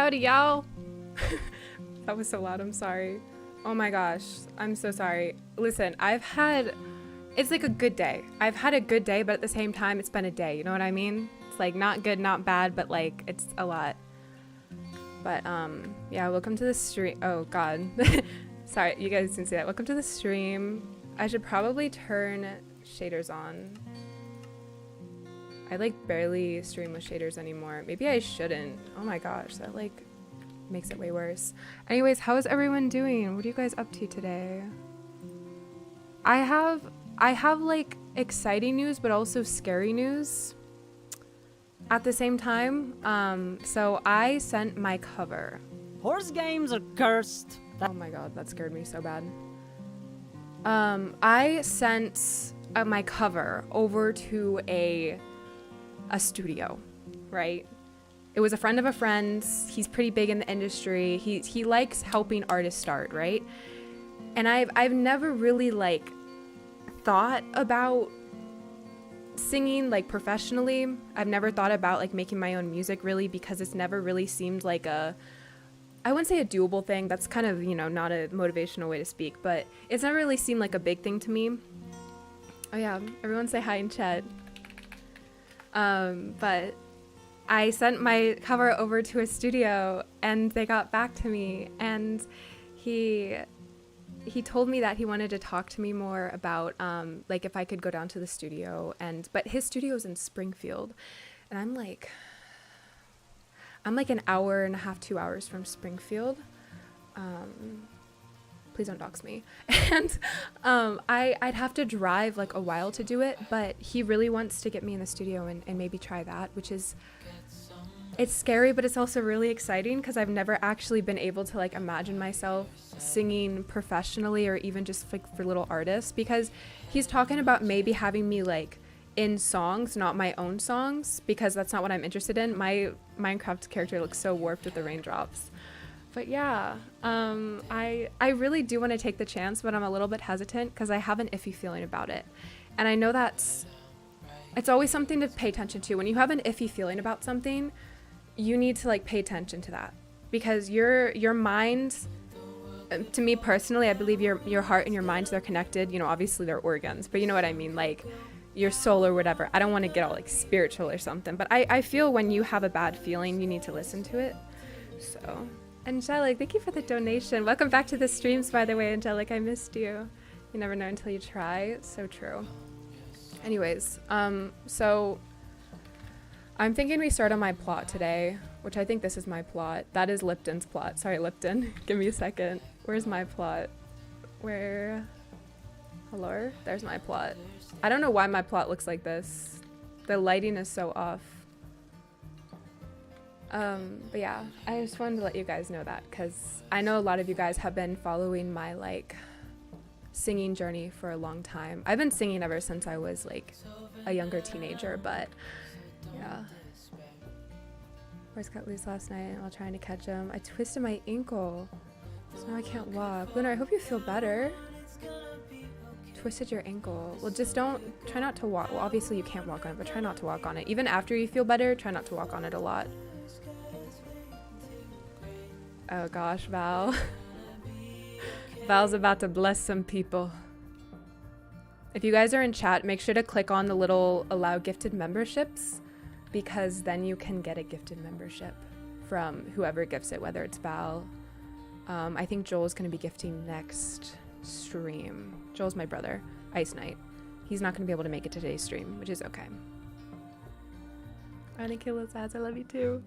Howdy, y'all. That was so loud, I'm sorry. Oh my gosh, I'm so sorry. Listen, it's like a good day. I've had a good day, but at the same time, it's been a day, you know what I mean? It's like not good, not bad, but like, it's a lot. But yeah, welcome to the stream. Oh God. Sorry, you guys didn't see that. Welcome to the stream. I should probably turn shaders on. I like barely stream with shaders anymore. Maybe I shouldn't. Oh my gosh, that like makes it way worse. Anyways, how is everyone doing? What are you guys up to today? I have like exciting news, but also scary news at the same time. So I sent my cover. Horse games are cursed. Oh my god, that scared me so bad. I sent my cover over to a studio, right? It was a friend of a friend's. He's pretty big in the industry. He likes helping artists start, right? And I've never really like thought about singing like professionally. I've never thought about like making my own music really, because it's never really seemed like I wouldn't say a doable thing. That's kind of, you know, not a motivational way to speak, but it's never really seemed like a big thing to me. Oh yeah, everyone say hi in chat. But I sent my cover over to a studio and they got back to me, and he told me that he wanted to talk to me more about like if I could go down to the studio, but his studio's in Springfield, and I'm like an hour and a half, 2 hours from Springfield. Please don't dox me. And I'd have to drive like a while to do it, but he really wants to get me in the studio and maybe try that, which is, it's scary, but it's also really exciting because I've never actually been able to like imagine myself singing professionally or even just like for little artists, because he's talking about maybe having me like in songs, not my own songs, because that's not what I'm interested in. My Minecraft character looks so warped with the raindrops. But yeah, I really do want to take the chance, but I'm a little bit hesitant because I have an iffy feeling about it. And I know it's always something to pay attention to. When you have an iffy feeling about something, you need to like pay attention to that, because your mind, to me personally, I believe your heart and your mind, they're connected. You know, obviously they're organs, but you know what I mean? Like your soul or whatever. I don't want to get all like spiritual or something, but I feel when you have a bad feeling, you need to listen to it. So, Angelic, thank you for the donation. Welcome back to the streams, by the way, Angelic. I missed you. You never know until you try. It's so true. Anyways, so I'm thinking we start on my plot today, which I think this is my plot. That is Lipton's plot. Sorry, Lipton. Give me a second. Where's my plot? Hello? There's my plot. I don't know why my plot looks like this. The lighting is so off. But yeah, I just wanted to let you guys know that, because I know a lot of you guys have been following my like singing journey for a long time. I've been singing ever since I was like a younger teenager, but yeah. Horse got loose last night while trying to catch him. I twisted my ankle, so now I can't walk. Lunar, I hope you feel better. Twisted your ankle. Well, just try not to walk. Well, obviously you can't walk on it, but try not to walk on it. Even after you feel better, try not to walk on it a lot. Oh gosh, Val. Val's about to bless some people. If you guys are in chat, make sure to click on the little allow gifted memberships, because then you can get a gifted membership from whoever gifts it, whether it's Val. I think Joel's going to be gifting next stream. Joel's my brother, Ice Knight. He's not going to be able to make it to today's stream, which is okay. Anakila's ads, I love you too.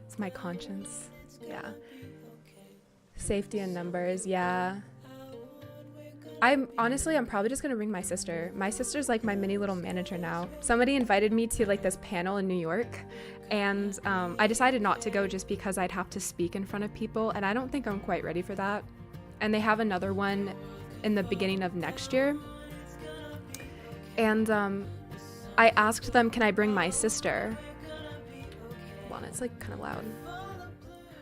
It's my conscience. Yeah. Safety in numbers, yeah. I'm probably just gonna ring my sister. My sister's like my mini little manager now. Somebody invited me to like this panel in New York, and I decided not to go just because I'd have to speak in front of people, and I don't think I'm quite ready for that. And they have another one in the beginning of next year. And I asked them, can I bring my sister? Hold on, it's like kind of loud.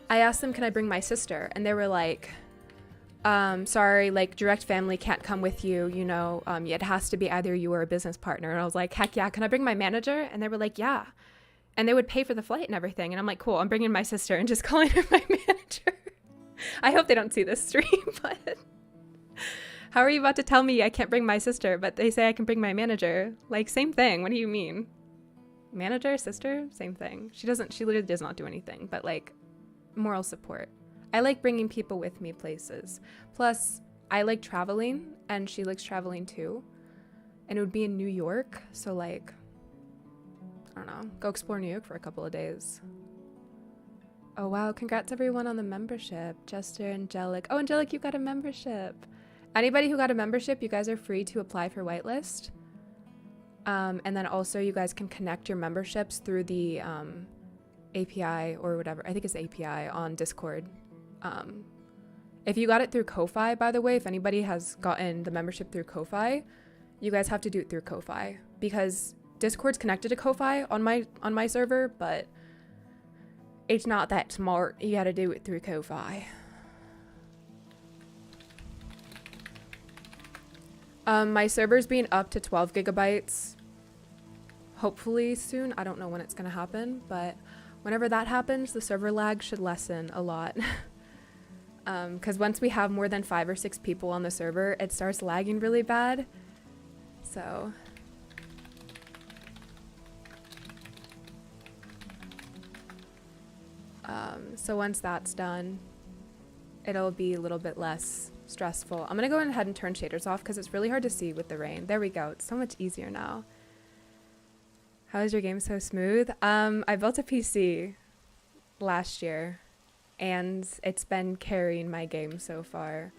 I asked them, can I bring my sister? And they were like, sorry, like direct family can't come with you, you know, it has to be either you or a business partner. And I was like, heck yeah, can I bring my manager? And they were like, yeah. And they would pay for the flight and everything. And I'm like, cool, I'm bringing my sister and just calling her my manager. I hope they don't see this stream, but how are you about to tell me I can't bring my sister, but they say I can bring my manager? Like, same thing. What do you mean? Manager, sister, same thing. She literally does not do anything, but like moral support. I like bringing people with me places. Plus, I like traveling and she likes traveling too. And it would be in New York. So like, I don't know, go explore New York for a couple of days. Oh wow, congrats everyone on the membership. Jester, Angelic. Oh, Angelic, you got a membership. Anybody who got a membership, you guys are free to apply for whitelist. And then also you guys can connect your memberships through the API or whatever. I think it's API on Discord. If you got it through Ko-Fi, by the way, if anybody has gotten the membership through Ko-Fi, you guys have to do it through Ko-Fi because Discord's connected to Ko-Fi on my server, but it's not that smart. You gotta do it through Ko-Fi. My server's being up to 12 gigabytes. Hopefully soon. I don't know when it's gonna happen, but whenever that happens, the server lag should lessen a lot. Because once we have more than 5 or 6 people on the server, it starts lagging really bad. So so once that's done, it'll be a little bit less stressful. I'm gonna go ahead and turn shaders off because it's really hard to see with the rain. There we go. It's so much easier now. How is your game so smooth? I built a PC last year and it's been carrying my game so far.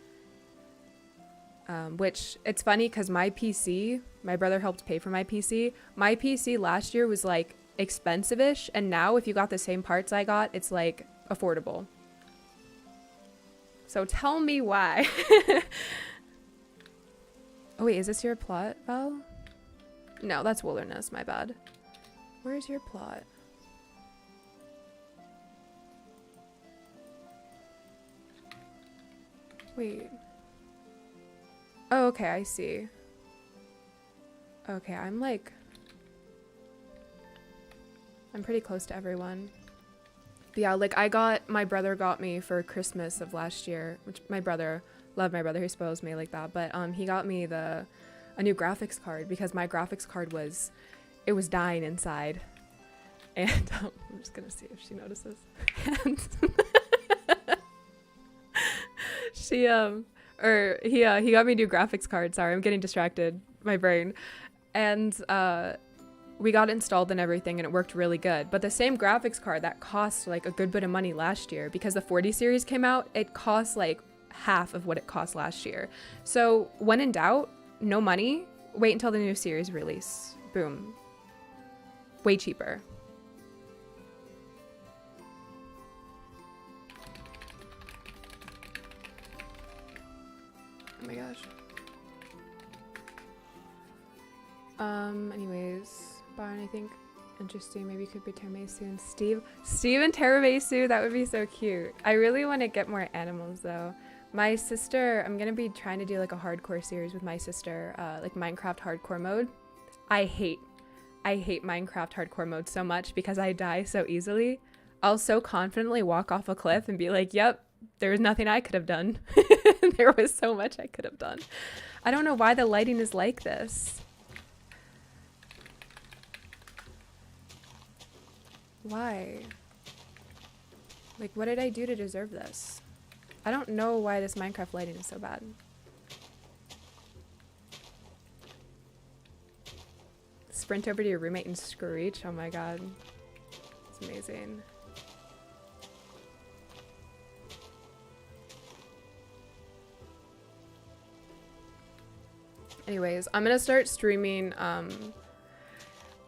Which it's funny because my PC, my brother helped pay for my PC. My PC last year was like expensive-ish, and now if you got the same parts I got, it's like affordable. So tell me why. Oh wait, is this your plot, Val? No, that's Wilderness, my bad. Where's your plot? Wait. Oh, okay, I see. Okay, I'm pretty close to everyone. But yeah, like my brother got me for Christmas of last year, which my brother, love my brother, he spoils me like that, but he got me a new graphics card because my graphics card was dying inside. And I'm just gonna see if she notices. And he got me a new graphics card. Sorry, I'm getting distracted, my brain. And we got it installed and everything and it worked really good. But the same graphics card that cost like a good bit of money last year because the 40 series came out, it cost like half of what it cost last year. So when in doubt, no money, wait until the new series release. Boom. Way cheaper. Oh my gosh. Anyways, Barn, I think interesting. Maybe you could be Terramay soon. Steve and Terramay soon. That would be so cute. I really want to get more animals though. My sister, I'm gonna be trying to do like a hardcore series with my sister, like Minecraft hardcore mode. I hate Minecraft hardcore mode so much because I die so easily. I'll so confidently walk off a cliff and be like, yep, there was nothing I could have done. There was so much I could have done. I don't know why the lighting is like this. Why? Like, what did I do to deserve this? I don't know why this Minecraft lighting is so bad. Sprint over to your roommate and screech. Oh my god. It's amazing. Anyways, I'm gonna start streaming,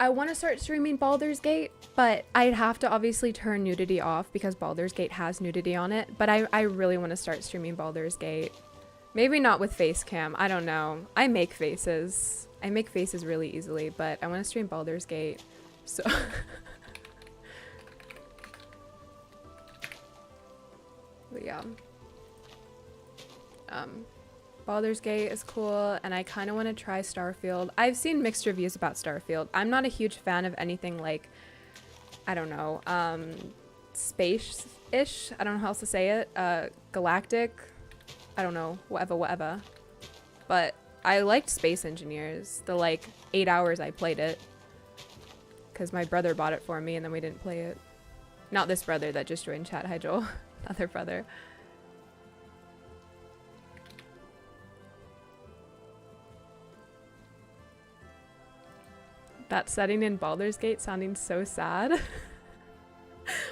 I want to start streaming Baldur's Gate, but I'd have to obviously turn nudity off because Baldur's Gate has nudity on it, but I really want to start streaming Baldur's Gate. Maybe not with face cam, I don't know. I make faces. I make faces really easily, but I want to stream Baldur's Gate, so... But yeah. Baldur's Gate is cool, and I kind of want to try Starfield. I've seen mixed reviews about Starfield. I'm not a huge fan of anything like... I don't know, space-ish. I don't know how else to say it. Galactic. I don't know, whatever. But I liked Space Engineers, the like 8 hours I played it. Because my brother bought it for me and then we didn't play it. Not this brother that just joined chat. Hi, Joel. Other brother. That setting in Baldur's Gate sounding so sad.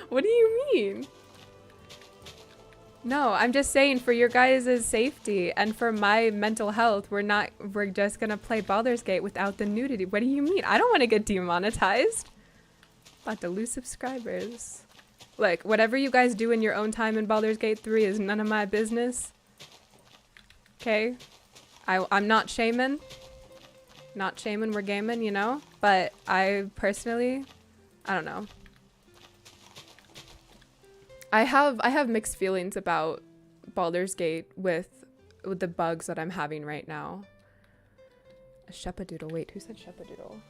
What do you mean? No, I'm just saying for your guys' safety and for my mental health, we're just gonna play Baldur's Gate without the nudity. What do you mean? I don't want to get demonetized. About to lose subscribers. Look, whatever you guys do in your own time in Baldur's Gate 3 is none of my business. Okay? I'm not shaming. Not shaming, we're gaming, you know? But I personally, I don't know. I have mixed feelings about Baldur's Gate with the bugs that I'm having right now. A Shepadoodle. Wait, who said Shepadoodle?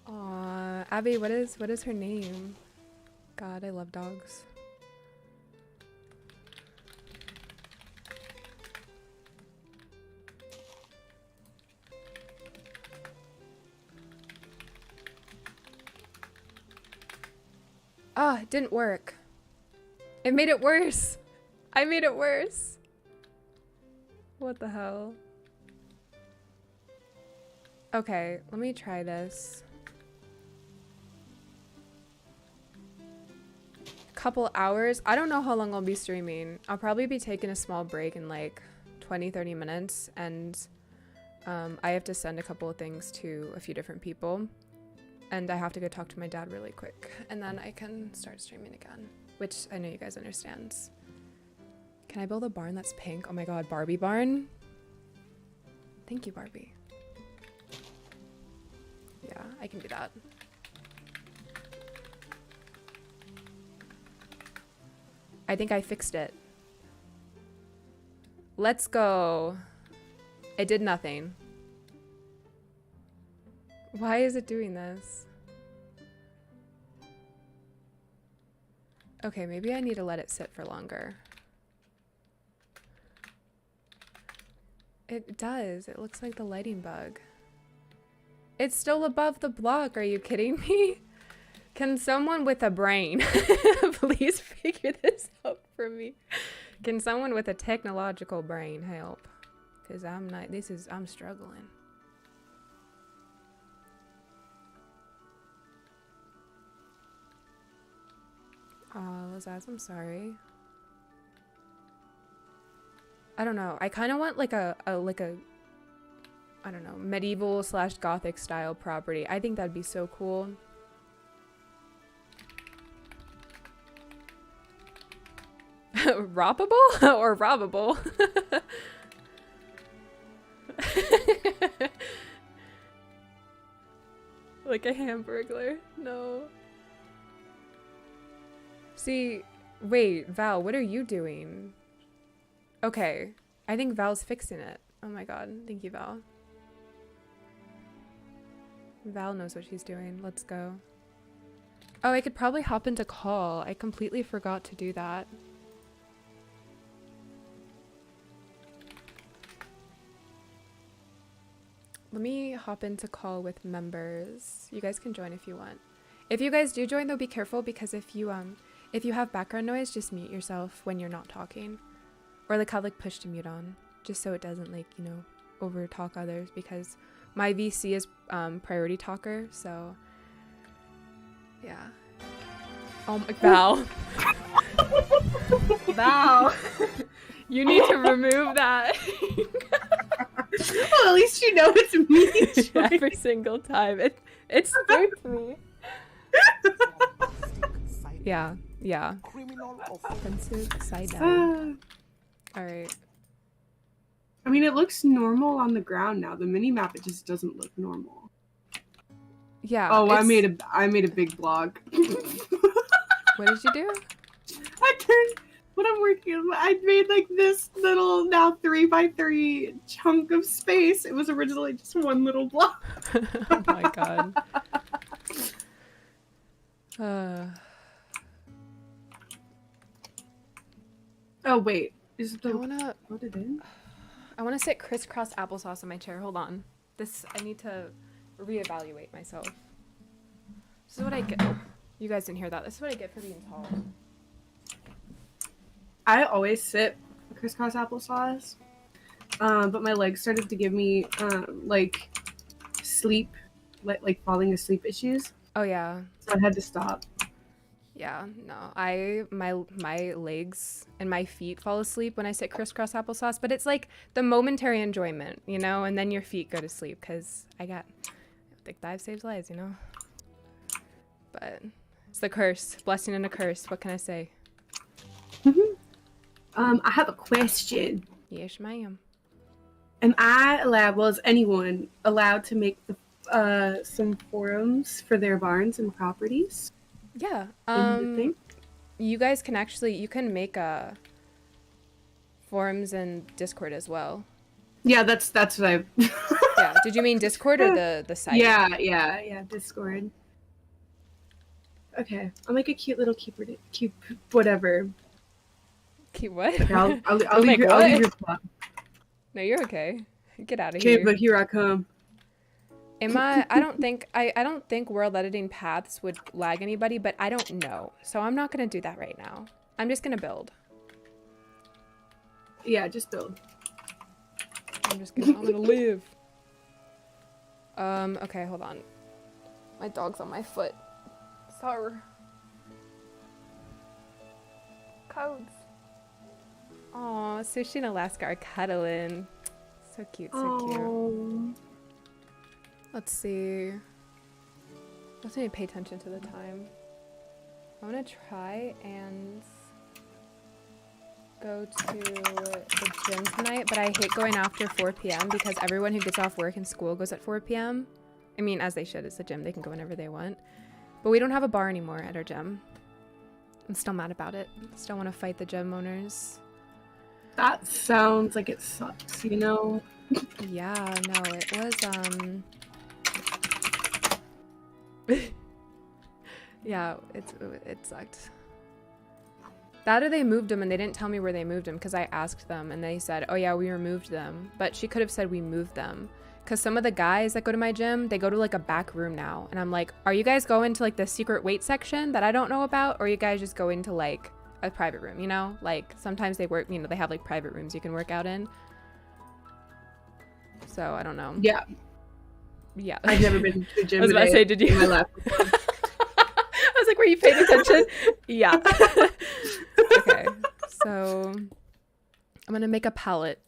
Aw, Abby, what is her name? God, I love dogs. Ah, it didn't work. It made it worse. I made it worse. What the hell? Okay, let me try this. Couple hours. I don't know how long I'll be streaming. I'll probably be taking a small break in like 20-30 minutes and I have to send a couple of things to a few different people. And I have to go talk to my dad really quick. And then I can start streaming again. Which I know you guys understand. Can I build a barn that's pink? Oh my god, Barbie barn? Thank you, Barbie. Yeah, I can do that. I think I fixed it. Let's go. It did nothing. Why is it doing this? Okay, maybe I need to let it sit for longer. It does. It looks like the lighting bug. It's still above the block. Are you kidding me? Can someone with a brain please figure this out for me? Can someone with a technological brain help? Because I'm struggling. Oh, Lizaz, I'm sorry. I don't know. I kind of want like a I don't know, medieval / gothic style property. I think that'd be so cool. Robbable or robbable? Like a hamburglar? No. See, wait, Val, what are you doing? Okay, I think Val's fixing it. Oh my god, thank you, Val. Val knows what she's doing. Let's go. Oh, I could probably hop into call. I completely forgot to do that. Let me hop into call with members. You guys can join if you want. If you guys do join, though, be careful because if you have background noise, just mute yourself when you're not talking. Or like have like push to mute on, just so it doesn't like, you know, over talk others because my VC is priority talker, so yeah. Oh my Val. Val. You need to remove that. Well, at least you know it's me. Every single time. It spooked me. Yeah. Offensive side down. Alright. I mean, it looks normal on the ground now. The mini-map, it just doesn't look normal. Yeah. Oh, I made a big blog. What did you do? I made like this little now 3x3 chunk of space. It was originally just one little block. Oh my god. Oh wait, is I the wanna loaded in? sit crisscross applesauce on my chair. Hold on. I need to reevaluate myself. This is what I get. Oh, you guys didn't hear that. This is what I get for being tall. I always sit crisscross applesauce, but my legs started to give me like sleep, like falling asleep issues. Oh yeah. So I had to stop. Yeah, no. My legs and my feet fall asleep when I sit crisscross applesauce, but it's like the momentary enjoyment, you know, and then your feet go to sleep because thick dive saves lives, you know. But it's the curse, blessing and a curse. What can I say? I have a question. Yes, ma'am. Am I allowed? Well, is anyone allowed to make some forums for their barns and properties? Yeah. Thing? You guys can you can make forums and Discord as well. Yeah, that's what I. Yeah. Did you mean Discord or the site? Yeah, Discord. Okay, I'm like a cute little cute whatever. Cute what? Okay, I'll Like leave what? your plot. No, you're okay. Get out of Okay, here. but here I come. I don't think world editing paths would lag anybody, but I don't know. So I'm not gonna do that right now. I'm just gonna build. Yeah, just build. I'm gonna live. Okay, hold on. My dog's on my foot. Sorry. Codes. Aw, Sushi and Alaska are cuddling. So cute, so cute. Let's see. Let's need to pay attention to the time. I'm gonna try and go to the gym tonight, but I hate going after 4 p.m. because everyone who gets off work and school goes at 4 p.m. I mean, as they should. It's the gym. They can go whenever they want. But we don't have a bar anymore at our gym. I'm still mad about it. Still want to fight the gym owners. That sounds like it sucks, you know? Yeah, no, it was, yeah, it sucked. That or they moved them and they didn't tell me where they moved them because I asked them and they said, oh yeah, we removed them. But she could have said we moved them. Because some of the guys that go to my gym, they go to like a back room now. And I'm like, are you guys going to like the secret weight section that I don't know about? Or are you guys just going to like a private room, you know? Like sometimes they work, you know, they have like private rooms you can work out in. So I don't know. Yeah. Yeah. I've never been to a gym. I was about to say, did you? In my life. I was like, were you paying attention? Yeah. Okay. So I'm gonna make a palette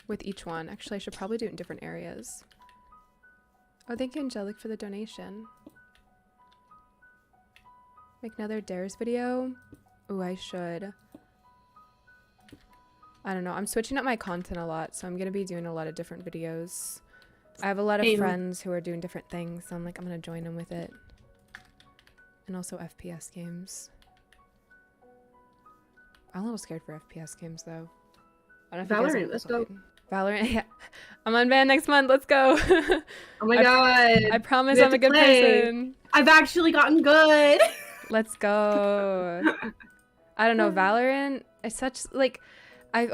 with each one. Actually, I should probably do it in different areas. Oh, thank you, Angelic, for the donation. Make another Dares video. Ooh, I should. I don't know. I'm switching up my content a lot, so I'm gonna be doing a lot of different videos. I have a lot of friends who are doing different things, so I'm like, I'm gonna join them with it. And also FPS games. I'm a little scared for FPS games, though. I don't know if Valorant, let's go. Valorant, yeah. I'm on ban next month. Let's go. Oh my god. I promise I'm a good person. I've actually gotten good. Let's go. I don't know. Valorant is such like, I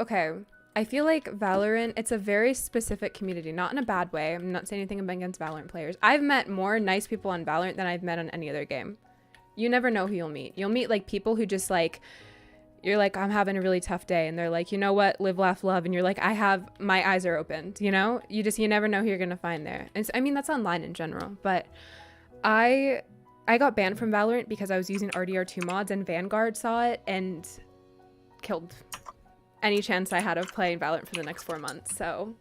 feel like Valorant, it's a very specific community, not in a bad way. I'm not saying anything against Valorant players. I've met more nice people on Valorant than I've met on any other game. You never know who you'll meet. You'll meet like people who just like, you're like, I'm having a really tough day. And they're like, you know what? Live, laugh, love. And you're like, my eyes are opened, you know? You never know who you're going to find there. And so, I mean, that's online in general. But I got banned from Valorant because I was using RDR2 mods and Vanguard saw it and killed any chance I had of playing Valorant for the next 4 months. So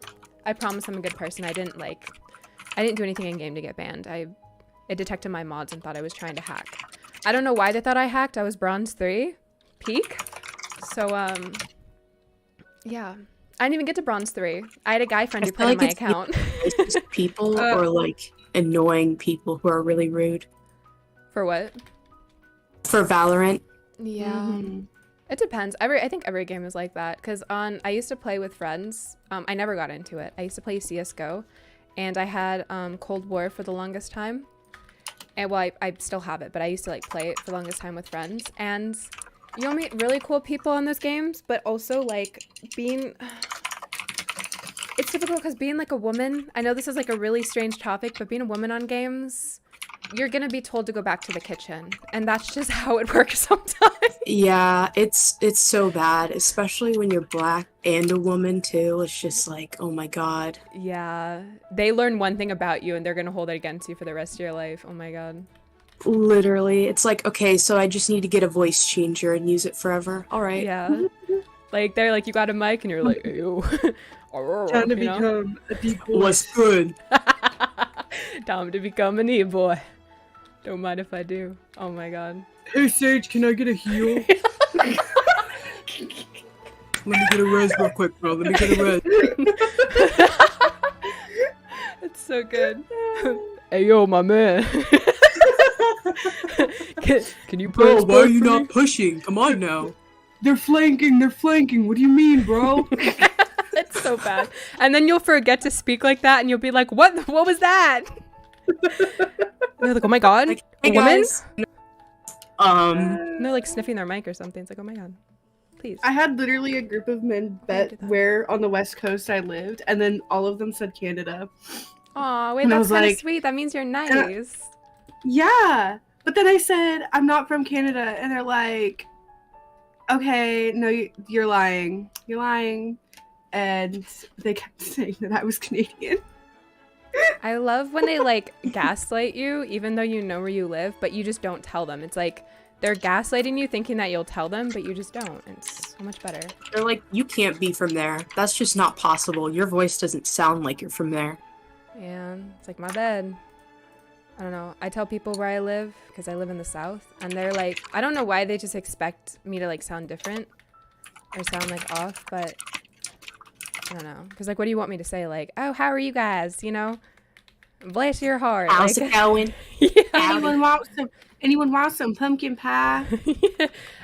I promise I'm a good person. I didn't do anything in game to get banned. It detected my mods and thought I was trying to hack. I don't know why they thought I hacked. I was bronze 3. Peak. So yeah, I didn't even get to bronze 3. I had a guy friend who played on my account. People or like annoying people who are really rude. For what? For Valorant. Yeah. It depends. I think every game is like that. Because I used to play with friends. I never got into it. I used to play CSGO. And I had Cold War for the longest time. And well, I still have it, but I used to like play it for the longest time with friends. And you'll meet really cool people on those games, but also like being... It's difficult because being like a woman, I know this is like a really strange topic, but being a woman on games, you're gonna be told to go back to the kitchen, and that's just how it works sometimes. Yeah, it's so bad, especially when you're black and a woman too. It's just like, oh my god. Yeah, they learn one thing about you and they're gonna hold it against you for the rest of your life. Oh my god. Literally, it's like, okay, so I just need to get a voice changer and use it forever. All right. Yeah. Like they're like, you got a mic, and you're like, ew. Time to You know? become a deep voice. What's good? Time to become an e-boy. Don't mind if I do. Oh my god. Hey Sage, can I get a heal? Let me get a res real quick, bro. Let me get a res. It's so good. Hey yo, my man. can you push? Bro, why are you not pushing? Come on now. They're flanking. What do you mean, bro? It's so bad. And then you'll forget to speak like that, and you'll be like, "What? What was that?" And they're like, "Oh my god, Like, a hey woman?" guys. And they're like sniffing their mic or something. It's like, "Oh my god, please." I had literally a group of men bet where on the West Coast I lived, and then all of them said Canada. Aw, wait, And I that's was kind of like- sweet. That means you're nice. Yeah, but then I said I'm not from Canada, and they're like, "Okay, no, you're lying. You're lying," and they kept saying that I was Canadian. I love when they like gaslight you, even though you know where you live, but you just don't tell them. It's like they're gaslighting you, thinking that you'll tell them, but you just don't. It's so much better. They're like, you can't be from there. That's just not possible. Your voice doesn't sound like you're from there. Yeah, it's like my bad. I don't know. I tell people where I live because I live in the South, and they're like, I don't know why they just expect me to like sound different or sound like off, but I don't know. Because like, what do you want me to say? Like, oh, how are you guys? You know, bless your heart. How's like, it going? Yeah. Anyone want some pumpkin pie?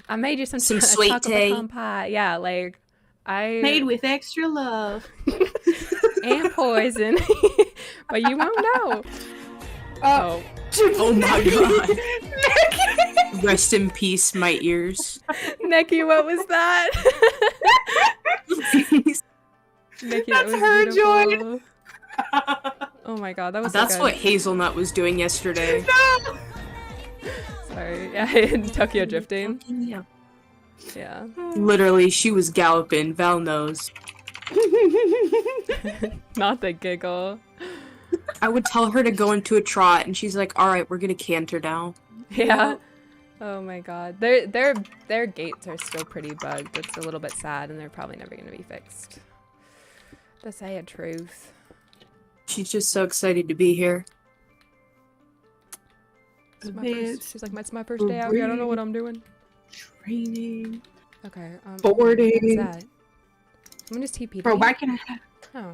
I made you some sweet chocolate tea. pecan pie. Yeah, like I Made with extra love. and poison, but you won't know. Oh, Oh my god. Rest in peace, my ears. Nikki, what was that? Nikki, That's that was her beautiful. Oh my god, that was That's so what good. Hazelnut was doing yesterday. Sorry, yeah, in Tokyo drifting. Yeah. Yeah. Literally, she was galloping. Val knows. Not the giggle. I would tell her to go into a trot, and she's like, "All right, we're gonna canter now." Yeah. Oh my god. Their gates are still pretty bugged. It's a little bit sad, and they're probably never gonna be fixed. The sad truth. She's just so excited to be here. It's my Man, first, she's like, it's my first day out here. I don't know what I'm doing. Training. Okay. Boarding. What's that? Someone just TP'd Bro, me? why can I? Oh.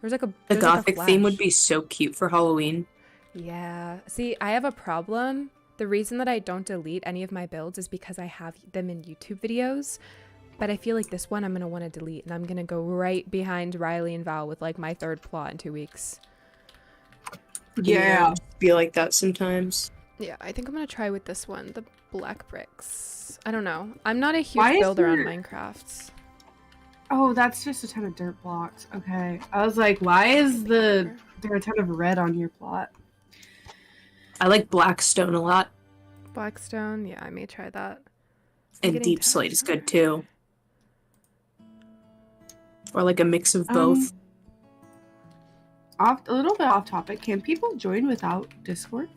There's like a The there's like a gothic theme would flash. be so cute for Halloween. Yeah. See, I have a problem. The reason that I don't delete any of my builds is because I have them in YouTube videos. But I feel like this one I'm going to want to delete. And I'm going to go right behind Riley and Val with like my third plot in 2 weeks. Yeah. Be like that sometimes. Yeah, I think I'm going to try with this one. The black bricks. I don't know. I'm not a huge Why is builder on there- Minecraft. Oh, that's just a ton of dirt blocks. Okay. I was like, why is there a ton of red on your plot? I like Blackstone a lot, Blackstone. Yeah, I may try that. I'm and getting Deep tired. Slate is good too. Or like a mix of both. A little bit off topic. Can people join without Discord?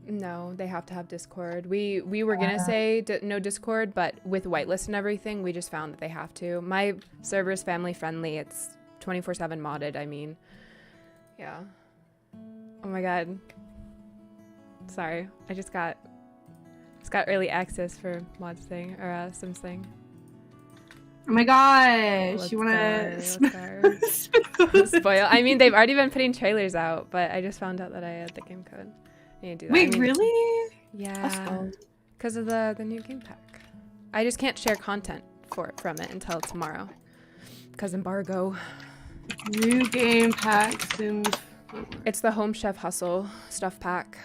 No, they have to have Discord. We were gonna say no Discord, but with whitelist and everything, we just found that they have to. My server is family friendly. It's 24/7 modded. I mean, yeah. Oh my god. Sorry, I just got early access for mods thing or Sims thing. Oh my gosh. Let's You wanna go. Spoil. I mean, they've already been putting trailers out, but I just found out that I had the game code. I need to do that. Wait, I mean, really? Yeah, because of the new game pack. I just can't share content from it until tomorrow, because embargo. New game pack Sims 4. It's the Home Chef Hustle stuff pack.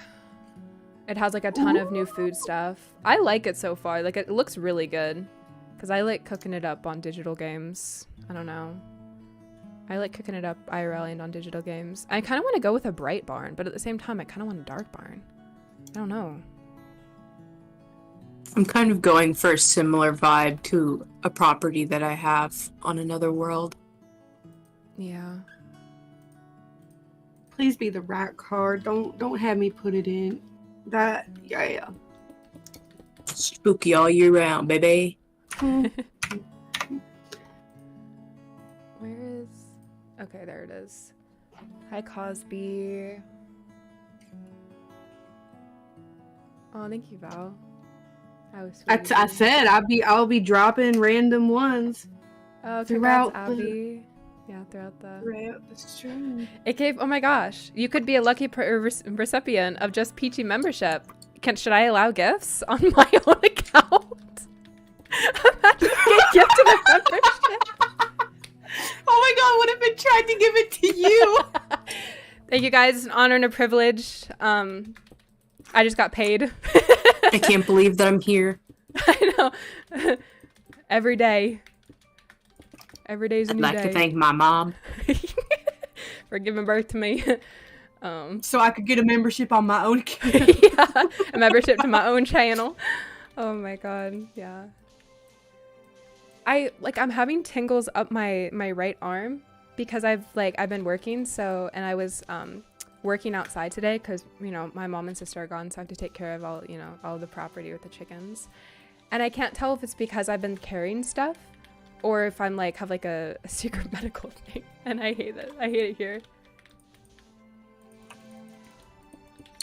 It has like a ton of new food stuff. I like it so far. Like it looks really good. Because I like cooking it up on digital games. I don't know. I like cooking it up IRL and on digital games. I kind of want to go with a bright barn, but at the same time, I kind of want a dark barn. I don't know. I'm kind of going for a similar vibe to a property that I have on another world. Yeah. Please be the rat card. Don't have me put it in. That yeah. Spooky all year round, baby. Where is... Okay, there it is. Hi, Cosby. Oh, thank you, Val. That was sweet. I said I'll be dropping random ones. Oh, throughout congrats, Abby. Yeah, throughout the stream. It gave... Oh my gosh. You could be a lucky recipient of just Peachy membership. Should I allow gifts on my own account? Imagine getting gifted a membership. Oh my god, what if it tried to give it to you? Thank you guys. It's an honor and a privilege. I just got paid. I can't believe that I'm here. I know. Every day. Every day's a I'd new like day. to thank my mom for giving birth to me. So I could get a membership on my own account. Yeah, a membership to my own channel. Oh my god, yeah. I'm having tingles up my right arm because I've been working, and I was working outside today because, you know, my mom and sister are gone, so I have to take care of all the property with the chickens. And I can't tell if it's because I've been carrying stuff or if I'm have a secret medical thing. And I hate it. I hate it here.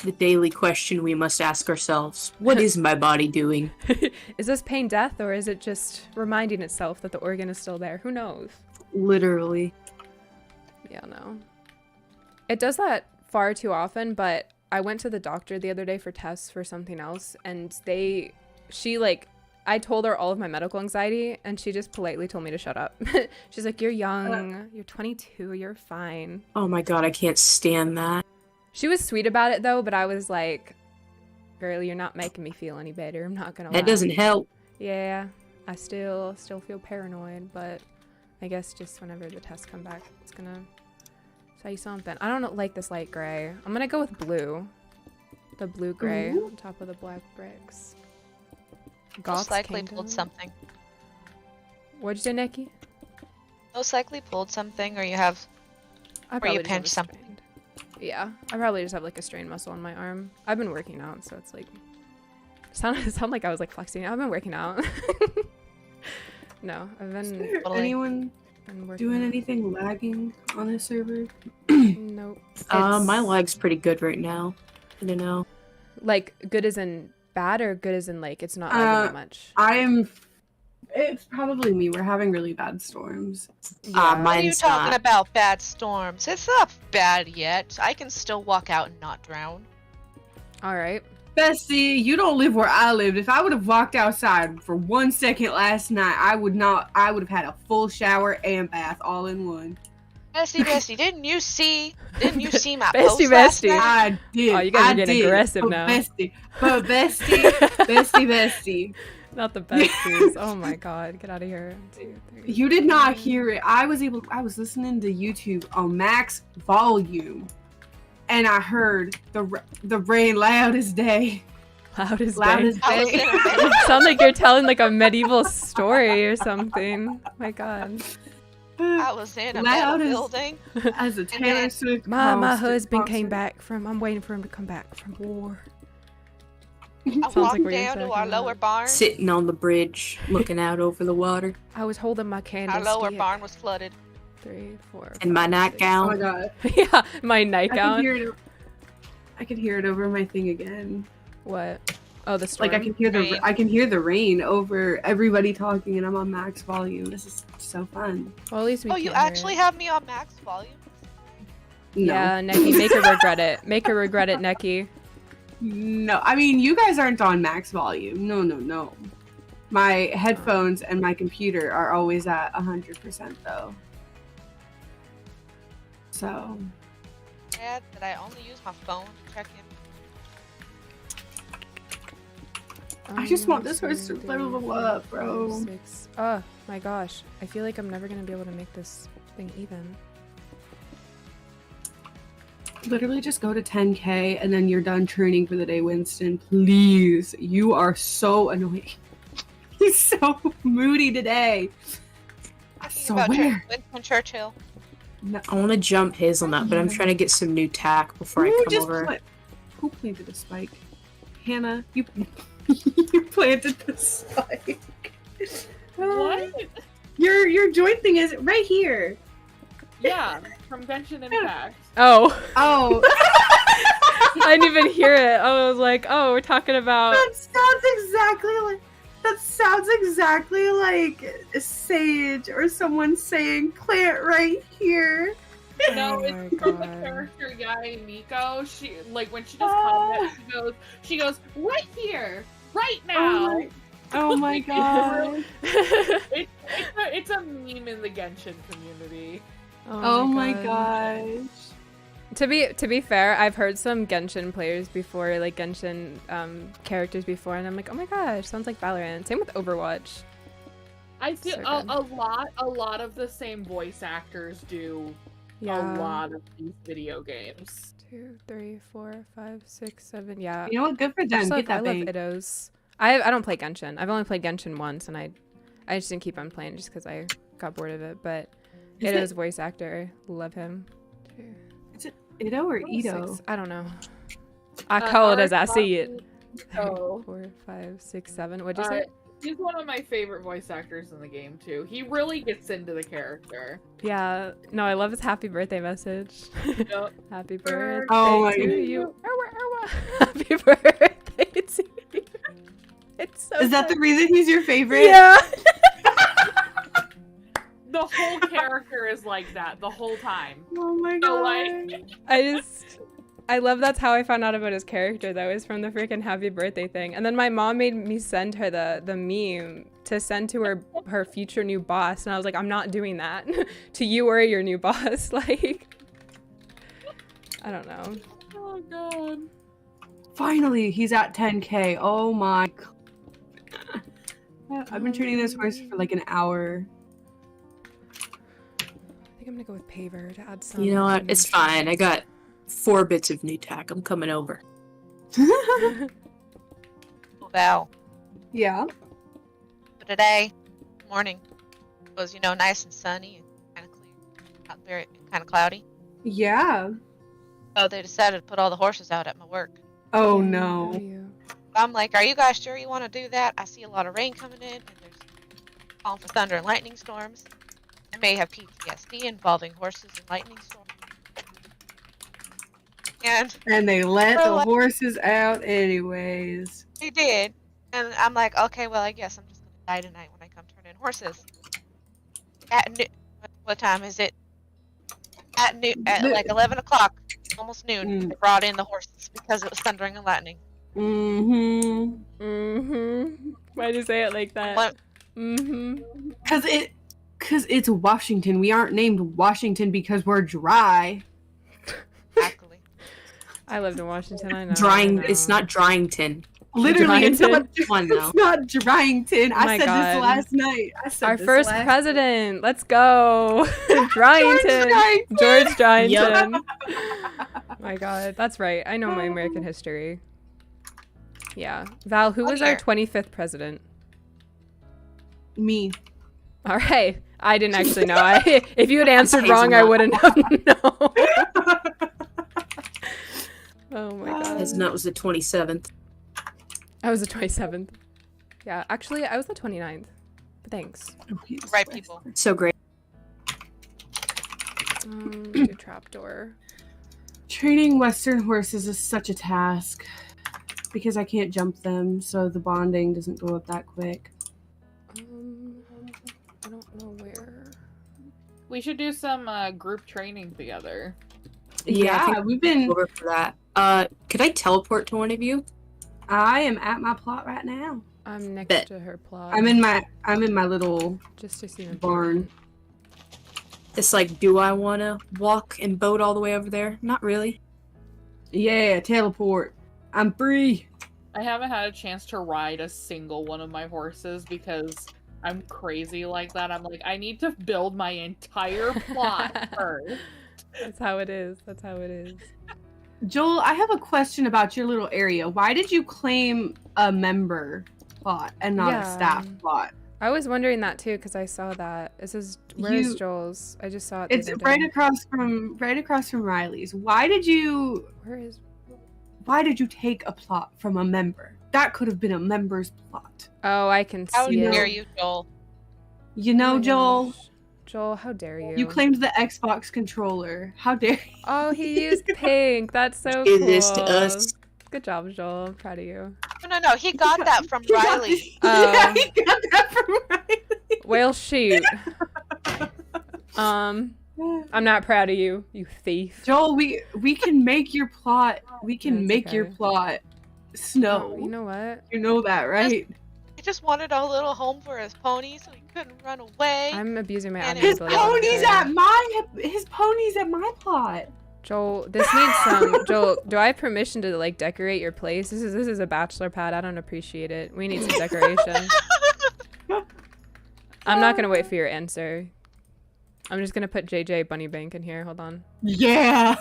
The daily question we must ask ourselves: what is my body doing? Is this pain death, or is it just reminding itself that the organ is still there? Who knows? Literally. Yeah, no. It does that far too often, but I went to the doctor the other day for tests for something else, and I told her all of my medical anxiety, and she just politely told me to shut up. She's like, you're young, you're 22, you're fine. Oh my god, I can't stand that. She was sweet about it though, but I was like, girl, you're not making me feel any better. I'm not gonna lie. That doesn't help. Yeah, I still feel paranoid, but I guess just whenever the tests come back, it's gonna say something. I don't like this light gray. I'm gonna go with blue. The blue gray on top of the black bricks. Most likely pulled something. What'd you say, Nikki? Most likely pulled something, or you have, or you pinched something. Yeah, I probably just have a strained muscle in my arm. I've been working out, so it's sound like I was flexing. I've been working out. No, I've been. Is there anyone doing anything lagging on this server? Nope. My lag's pretty good right now. I don't know. Good as in bad, or good as in it's not lagging that much? It's probably me. We're having really bad storms. Yeah. What are you talking about, bad storms? It's not bad yet. I can still walk out and not drown. All right. Bestie, you don't live where I lived. If I would have walked outside for 1 second last night, I would have had a full shower and bath all in one. Bestie, didn't you see my post last night? I did. Oh, you guys are getting aggressive now. Bestie. Not the besties. Oh my god, get out of here. 2, 3. You did not hear it. I was listening to YouTube on max volume, and I heard the rain loud as day. Loud as Loud day. as day. It sounds like you're telling a medieval story or something. Oh my god. I was in a metal Loud building. As a Taylor Swift My husband came back from. I'm waiting for him to come back from war. I walked down to our lower barn. Sitting on the bridge, looking out over the water. I was holding my candle. Our lower barn was flooded. 3, 4. And my nightgown. Oh my god. Yeah, my nightgown. I could hear it over my thing again. What? Oh, the storm. I can hear the rain over everybody talking, and I'm on max volume. This is so fun. Well, at least we. You actually have me on max volume? No. Yeah, Neki, make her regret it. Make her regret it, Neki. No, I mean, you guys aren't on max volume. No. My headphones and my computer are always at 100% though. So. Dad, that I only use my phone to check I just want this horse to level up, bro. 6. Oh my gosh. I feel like I'm never gonna be able to make this thing even. Literally just go to 10K and then you're done training for the day, Winston. Please. You are so annoying. He's so moody today. I About swear. Winston Churchill. No. I want to jump Hazelnut, but I'm trying to get some new tack before I come over. Who planted a spike? Hannah, you you planted the spike. What? Your joint thing is right here. Yeah, from Genshin Impact. Oh. Oh. I didn't even hear it. I was like, oh, we're talking about. That sounds exactly like a sage or someone saying plant right here. No, Oh my it's from the God. character Yai Miko. She when she does combat, she goes right here, right now. Oh my god. It's a meme in the Genshin community. Oh my gosh. To be fair, I've heard some Genshin players before, like Genshin characters before, and I'm like, oh my gosh, sounds like Valorant. Same with Overwatch. I feel So a lot of the same voice actors do Yeah. a lot of these video games. 2, 3, 4, 5, 6, 7. Yeah. You know what? Good for I them. just Get love, that I love bank. Idos. I don't play Genshin. I've only played Genshin once, and I just didn't keep on playing just because I got bored of it. But Is Ido's it- voice actor, love him. Ido or What was Ito? 6? I don't know. I call it as I see it. Oh. 4, 5, 6, 7. What'd you say? Alright, he's one of my favorite voice actors in the game too. He really gets into the character. Yeah. No, I love his happy birthday message. Yep. Happy birthday Oh my to God. you. Happy birthday to you. It's so Is that funny. the reason he's your favorite? Yeah. The whole character is like that the whole time. Oh my So, god. I love that's how I found out about his character though, is from the freaking happy birthday thing. And then my mom made me send her the meme to send to her future new boss, and I was like, I'm not doing that to you or your new boss. Like, I don't know. Oh god. Finally, he's at 10K. Oh my god. I've been training this horse for like an hour. I think I'm gonna go with Paver to add some. You know what? It's fine. I got 4 bits of new tack. I'm coming over. Val. Yeah. So today morning was, nice and sunny and kind of clear, not very kind of cloudy. Yeah. So they decided to put all the horses out at my work. Oh Yeah, no. how are you? I'm like, are you guys sure you want to do that? I see a lot of rain coming in, and there's calling for thunder and lightning storms. I may have PTSD involving horses and lightning storms. And And they let Oh, the what? horses out anyways. they did. And I'm like, okay, well, I guess I'm just going to die tonight when I come turn in horses. At what time is it? At noon, at like 11 o'clock, almost noon, they brought in the horses because it was thundering and lightning. Mm-hmm. Mm-hmm. Why'd you say it like that? What? Mm-hmm. Cause it's Washington. We aren't named Washington because we're dry. Exactly. I lived in Washington. I know. Drying. I know. It's not Dryington. Literally, it's not, Come on now. it's not Dryington. Oh I my said God. this last night. I said Our this first last- president. Let's go. Dryington. Dryington. George Dryington. Yup. My God, that's right. I know my American history. Yeah. Val, who was our Here. 25th president? Me. All right. I didn't actually know. If you had answered wrong, I Hazelnut. wouldn't have known. Oh my God. Hazelnut was the 27th. I was the 27th. Yeah, actually, I was the 29th. But thanks. Right, people. So great. Do trapdoor. Training Western horses is such a task because I can't jump them, so the bonding doesn't go up that quick. I don't know where. We should do some group training together. Yeah, I think we've been. over for that. Could I teleport to one of you? I am at my plot right now. I'm next Bet. to her plot. I'm in my little just to see the barn. It's like, do I want to walk and boat all the way over there? Not really. Yeah, teleport. I'm free. I haven't had a chance to ride a single one of my horses because I'm crazy like that. I'm like, I need to build my entire plot first. That's how it is. That's how it is. Joel, I have a question about your little area. Why did you claim a member plot and not a staff plot? I was wondering that too because I saw that. This is where's Joel's? I just saw it. It's right across from Riley's. Why did you take a plot from a member? That could have been a member's plot. Oh, I can see How it. dare you, Joel? You know, Oh my Joel. gosh. Joel, how dare you? You claimed the Xbox controller. How dare you? Oh, he used pink. That's so Did cool. this to us. Good job, Joel. I'm proud of you. No. He got that from Riley. Yeah, he got that from Riley. Well, shoot. I'm not proud of you, you thief. Joel, we can make your plot. We can That's make your okay. plot snow. Oh, you know what? You know that, right? He just wanted a little home for his pony so he couldn't run away. I'm abusing my And admin His ability. pony's at my plot. Joel, this needs some. Joel, do I have permission to like decorate your place? This is a bachelor pad. I don't appreciate it. We need some decoration. I'm not gonna wait for your answer. I'm just gonna put JJ Bunny Bank in here. Hold on. Yeah.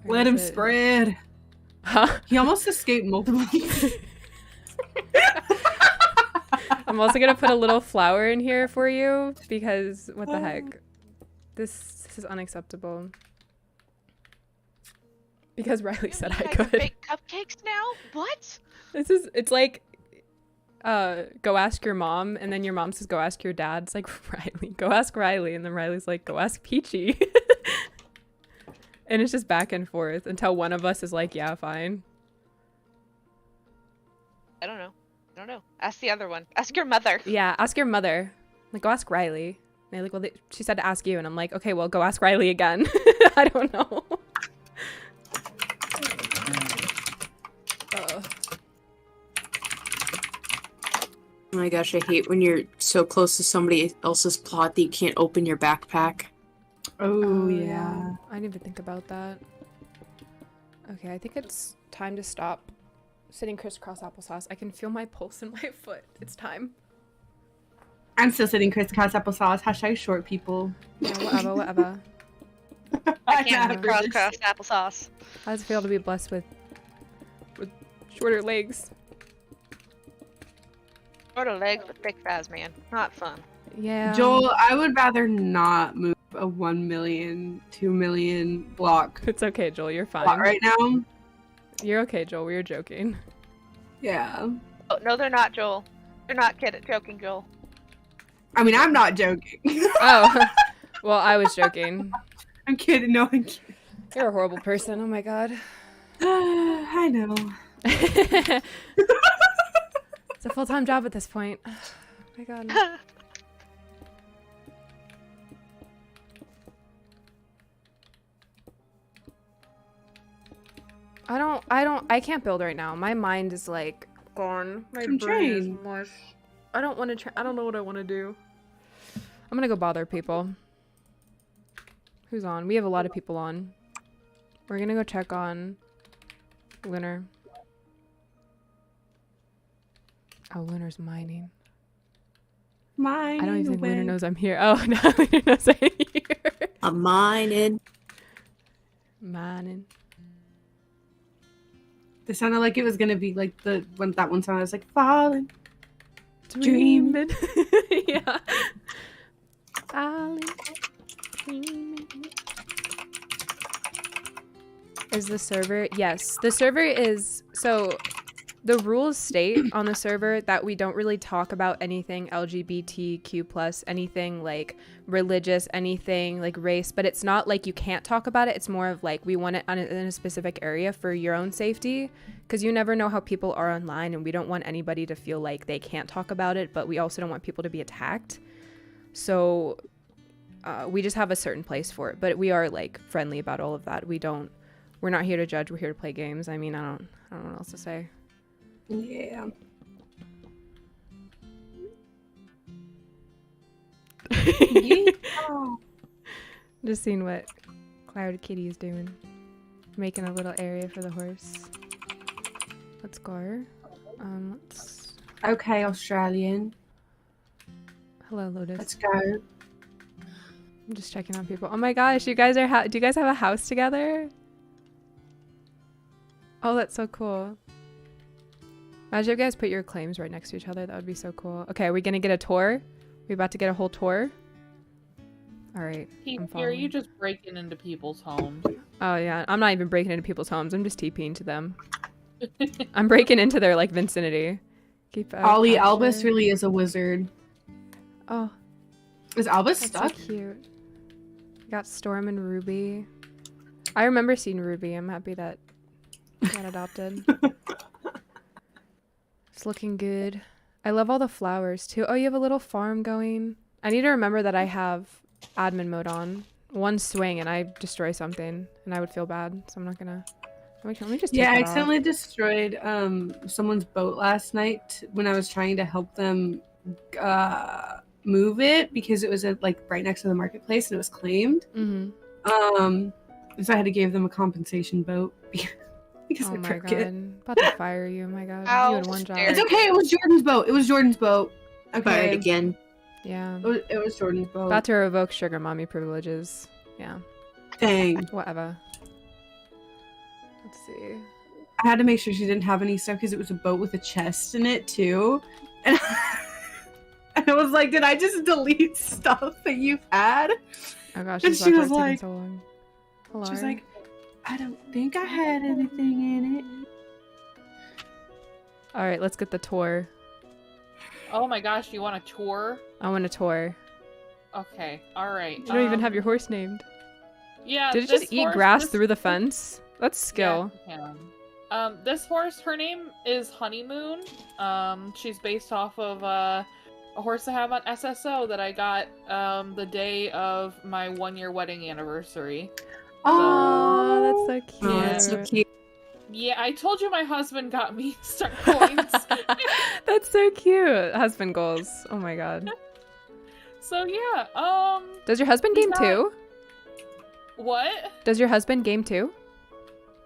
Where Let him is it? spread. Huh? He almost escaped multiple times. I'm also gonna put a little flower in here for you because what the heck? This is unacceptable. Because Riley said I could. Bake cupcakes now? What? It's like go ask your mom, and then your mom says go ask your dad. It's like Riley, go ask Riley, and then Riley's like go ask Peachy. And it's just back and forth until one of us is like, yeah, fine. I don't know. Ask the other one. Ask your mother. Yeah, ask your mother. Like, go ask Riley. And they're like, well, she said to ask you. And I'm like, okay, well, go ask Riley again. I don't know. Oh my gosh, I hate when you're so close to somebody else's plot that you can't open your backpack. Oh, yeah. I didn't even think about that. Okay, I think it's time to stop sitting crisscross applesauce. I can feel my pulse in my foot. It's time. I'm still sitting crisscross applesauce. Hashtag short people. Yeah, whatever. I can't eat cross applesauce. How does it feel to be blessed with shorter legs? Shorter legs but thick thighs, man. Not fun. Yeah. Joel, I would rather not move a 1 million, 2 million block It's okay, Joel. You're fine. plot right now. You're okay, Joel. We were joking. Yeah. Oh, no, they're not, Joel. They're not joking, Joel. I mean, I'm not joking. Oh. Well, I was joking. I'm kidding. No, I'm kidding. You're a horrible person. Oh my god. I know. It's a full-time job at this point. Oh my god. I can't build right now. My mind is like gone. My Come brain is train. mush. I don't want to I don't know what I want to do. I'm gonna go bother people. Who's on? We have a lot of people on. We're gonna go check on Lunar. Oh, Lunar's mining. Mine. I don't even think Lunar knows I'm here. Oh, no, Lunar knows I'm here. I'm mining. Mining. It sounded like it was gonna be like that one song. I was like, falling. Dreaming. Yeah. Falling. Dreaming. Is the server? Yes. The server is... So, the rules state on the server that we don't really talk about anything LGBTQ+, anything like religious, anything like race, but it's not like you can't talk about it. It's more of like we want it in a specific area for your own safety, because you never know how people are online, and we don't want anybody to feel like they can't talk about it, but we also don't want people to be attacked. So we just have a certain place for it, but we are like friendly about all of that. We're not here to judge. We're here to play games. I mean, I don't know what else to say. Yeah. Yeah. Just seeing what Cloud Kitty is doing. Making a little area for the horse. Let's go. Let's. Okay, Australian. Hello, Lotus. Let's go. I'm just checking on people. Oh my gosh, you guys are. Do you guys have a house together? Oh, that's so cool. Imagine if you guys put your claims right next to each other. That would be so cool. Okay, are we gonna get a tour? We about to get a whole tour? All right. I'm Here, following. you just breaking into people's homes. Oh yeah, I'm not even breaking into people's homes. I'm just TPing to them. I'm breaking into their like vicinity. Keep Ollie, capture. Albus really is a wizard. Oh, Is Albus that's stuck? so cute. Got Storm and Ruby. I remember seeing Ruby. I'm happy that he got adopted. It's looking good. I love all the flowers too. Oh, you have a little farm going. I need to remember that I have admin mode on. One swing and I destroy something and I would feel bad. So I'm not gonna. Let me just take Yeah, I that off. accidentally destroyed someone's boat last night when I was trying to help them move it because it was like right next to the marketplace and it was claimed. Mm-hmm. So I had to give them a compensation boat because Oh I my broke god. it. About to fire you. Oh my god. How You had one job. dare It's okay. It was Jordan's boat. It was Jordan's boat. Fired Okay. again. Yeah. It was Jordan's boat. About to revoke sugar mommy privileges. Yeah. Dang. Whatever. Let's see. I had to make sure she didn't have any stuff because it was a boat with a chest in it too. And I was like, did I just delete stuff that you've had? Oh gosh, And this she Lifeguard's was taking like- so long. Hello. She's like, I don't think I had anything in it. all right, let's get the tour. Oh my gosh, you want a tour? I want a tour. Okay, alright. You don't even have your horse named. Yeah. Did it this just eat horse- grass this- through the fence? That's skill. Yeah, it can. This horse, her name is Honeymoon. She's based off of a horse I have on SSO that I got the day of my 1-year wedding anniversary. Oh, that's so cute. Oh, that's so cute. Yeah, I told you my husband got me star coins. That's so cute. Husband goals. Oh my god. So yeah, Does your husband game not- too? what? Does your husband game too?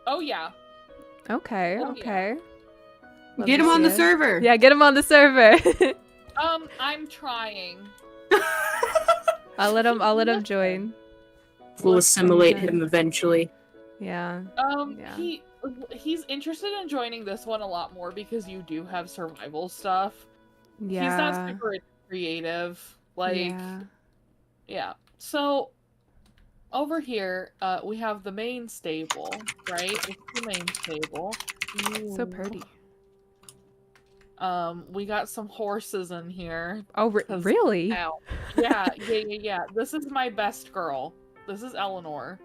Oh yeah. Okay, Oh, yeah. okay. Love Get to him on see the it. server. Yeah, get him on the server. I'm trying. I'll let him join. We'll assimilate Okay. him eventually. Yeah. Yeah. He's interested in joining this one a lot more because you do have survival stuff. Yeah. He's not super creative. Like, Yeah. yeah. So, over here, we have the main stable, right? It's the main stable. So pretty. We got some horses in here. Oh, 'Cause- really? Ow. Yeah. This is my best girl. This is Eleanor.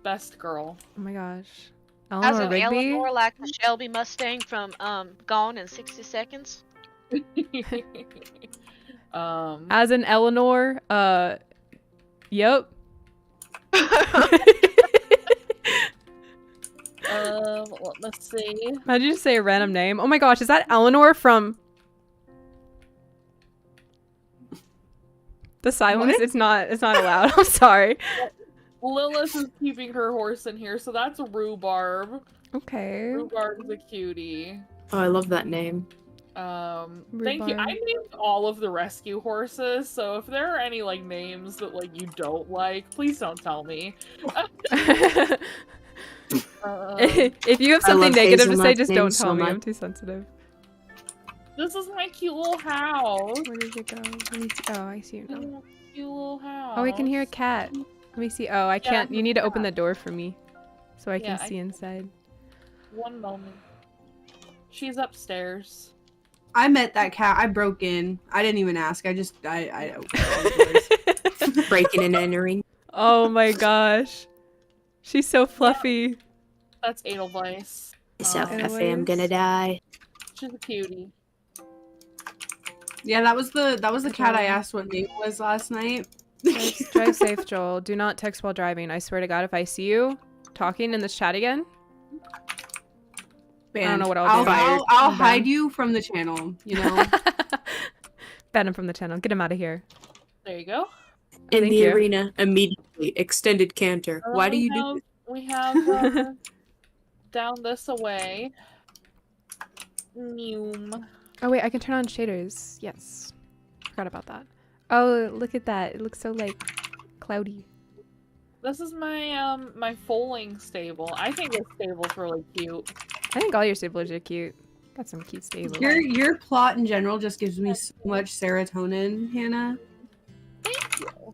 Best girl. Oh my gosh. As Eleanor an Rigby? Eleanor, like the Shelby Mustang from Gone in 60 Seconds. As an Eleanor, yep. Let's see. How'd you just say a random name? Oh my gosh, is that Eleanor from The Silence? What? It's not allowed. I'm sorry. Lilith is keeping her horse in here, so that's Rhubarb. Okay. Rhubarb's a cutie. Oh, I love that name. Thank you. Rhubarb. I named all of the rescue horses, so if there are any like names that like you don't like, please don't tell me. If you have I something love negative to say, Hazelnut's just name don't so tell me. much. I'm too sensitive. This is my cute little house. Where did it go? Let me see. Oh, I see it now. Cute little house. Oh, I can hear a cat. Let me see. Oh, I can't. You need to open the door for me so I can Yeah, see inside. One moment. She's upstairs. I met that cat. I broke in. I didn't even ask. I opened all the doors. Breaking and entering. Oh my gosh. She's so fluffy. That's Edelweiss. Myself, Oh. Cafe, I'm gonna die. She's a cutie. Yeah, that was the cat I asked what name was last night. Drive safe, Joel. Do not text while driving. I swear to God, if I see you talking in this chat again, I don't know what I'll do. I'll I'm hide done. you from the channel. You know. ban him from the channel. Get him out of here. There you go. In Thank the you. arena, immediately. Extended canter. Why do you do We have down this away. Noom. Oh wait, I can turn on shaders. Yes. Forgot about that. Oh, look at that. It looks so like cloudy. This is my my foaling stable. I think this stable's really cute. I think all your stables are cute. Got some cute stables. Your plot in general just gives me so much serotonin, Hannah. Thank you.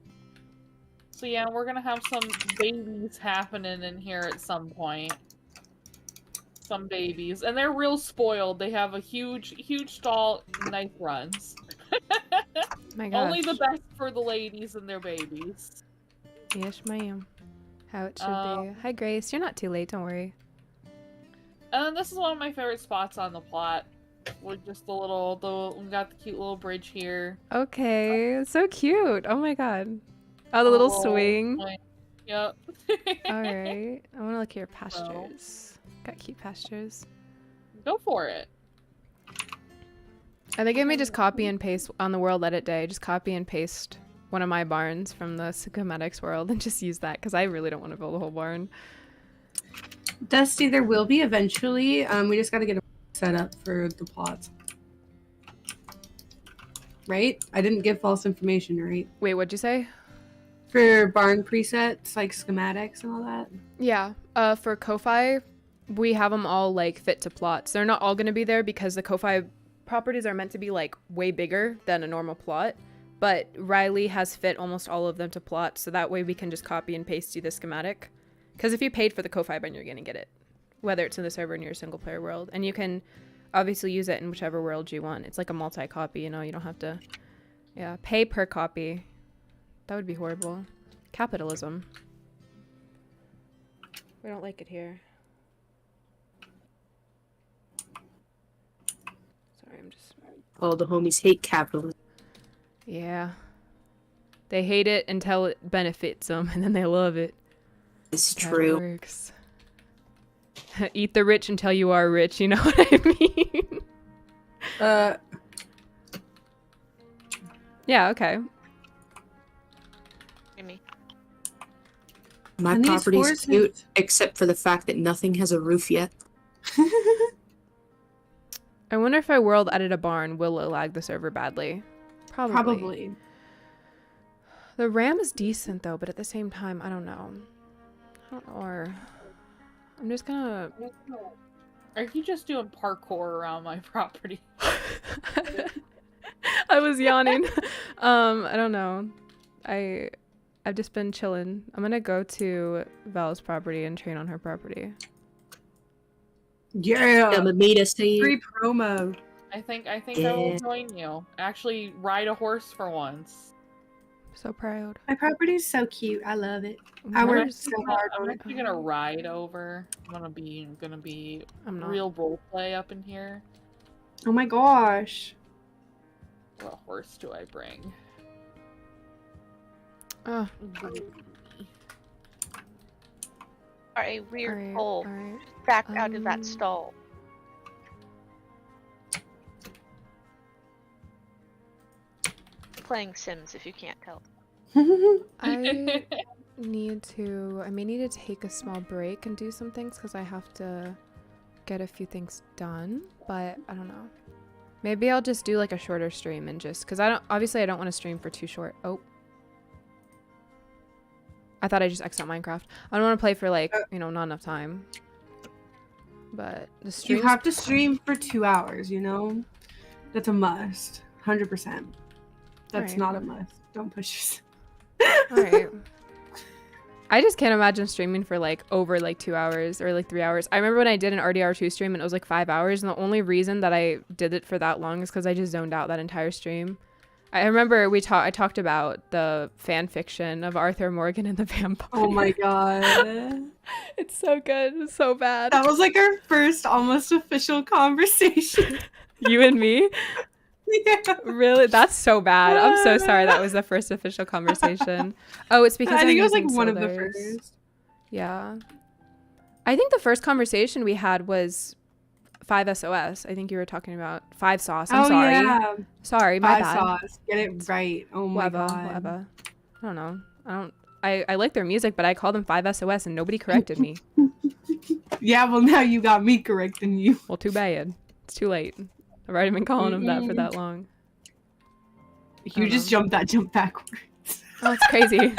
So yeah, we're gonna have some babies happening in here at some point. Some babies, and they're real spoiled. They have a huge stall, knife runs. My gosh. Only the best for the ladies and their babies. Yes, ma'am. How it should be. Hi, Grace. You're not too late. Don't worry. And this is one of my favorite spots on the plot. With just we got the cute little bridge here. Okay. So cute. Oh my god. Oh, the little swing. Yep. Alright. I want to look at your pastures. Got cute pastures. Go for it. I think I may just copy and paste on the world edit day. Just copy and paste one of my barns from the schematics world and just use that because I really don't want to build a whole barn. Dusty, there will be eventually. We just got to get a set up for the plots. Right? I didn't give false information, right? Wait, what'd you say? For barn presets, like schematics and all that? Yeah. For Ko-Fi, we have them all like fit to plots. They're not all going to be there because the Ko-Fi properties are meant to be like way bigger than a normal plot. But Riley has fit almost all of them to plots, so that way we can just copy and paste you the schematic. Because if you paid for the Ko-Fi bin, you're going to get it. Whether it's in the server in your single player world. And you can obviously use it in whichever world you want. It's like a multi-copy, you know, you don't have to pay per copy. That would be horrible. Capitalism. We don't like it here. Sorry, I'm just... All the homies hate capitalism. Yeah. They hate it until it benefits them, and then they love it. It's That's how true. it works. Eat the rich until you are rich, you know what I mean? Yeah, okay. Jimmy. My And these property's horses- cute, except for the fact that nothing has a roof yet. I wonder if I world edit a barn, will it lag the server badly? Probably. The RAM is decent though, but at the same time, I don't know. Or I'm just gonna... Are you just doing parkour around my property? I was yawning. I don't know. I've just been chilling. I'm gonna go to Val's property and train on her property. Yeah! Yamamita saying, Free promo. I think I will join you. Actually, ride a horse for once. So proud. My property's so cute. I love it. I I'm worked actually so hard I'm on it. actually gonna ride over. I'm gonna be I'm not. real roleplay up in here. Oh my gosh. What horse do I bring? Oh, Are a weird alright, hole alright. back out of that Um, stall. Playing Sims, if you can't tell. I may need to take a small break and do some things because I have to get a few things done, but I don't know. Maybe I'll just do like a shorter stream and just because I don't want to stream for too short. Oh, I thought I just X'd out Minecraft. I don't want to play for like, you know, not enough time. But the stream. You have to stream for 2 hours, you know? That's a must. 100%. That's Alright. not a must. Don't push yourself. Alright. I just can't imagine streaming for like over like 2 hours or like 3 hours. I remember when I did an RDR2 stream and it was like 5 hours, and the only reason that I did it for that long is because I just zoned out that entire stream. I remember I talked about the fan fiction of Arthur Morgan and the Vampire. Oh my god. It's so good. It's so bad. That was like our first almost official conversation. You and me? Yeah. Really? That's so bad. I'm so sorry that was the first official conversation. Oh, it's because I think it was like using one of the Sildars. first. Yeah. I think the first conversation we had was 5SOS. I think you were talking about 5 sauce. I'm sorry. Yeah. Sorry, my 5 bad. sauce. Get it right. Oh my god. Whatever. I don't know. I like their music, but I called them 5SOS and nobody corrected me. Yeah, well now you got me correcting you. Well, too bad. It's too late. I've already been calling him that for that long. You just jump backwards. Oh, it's crazy.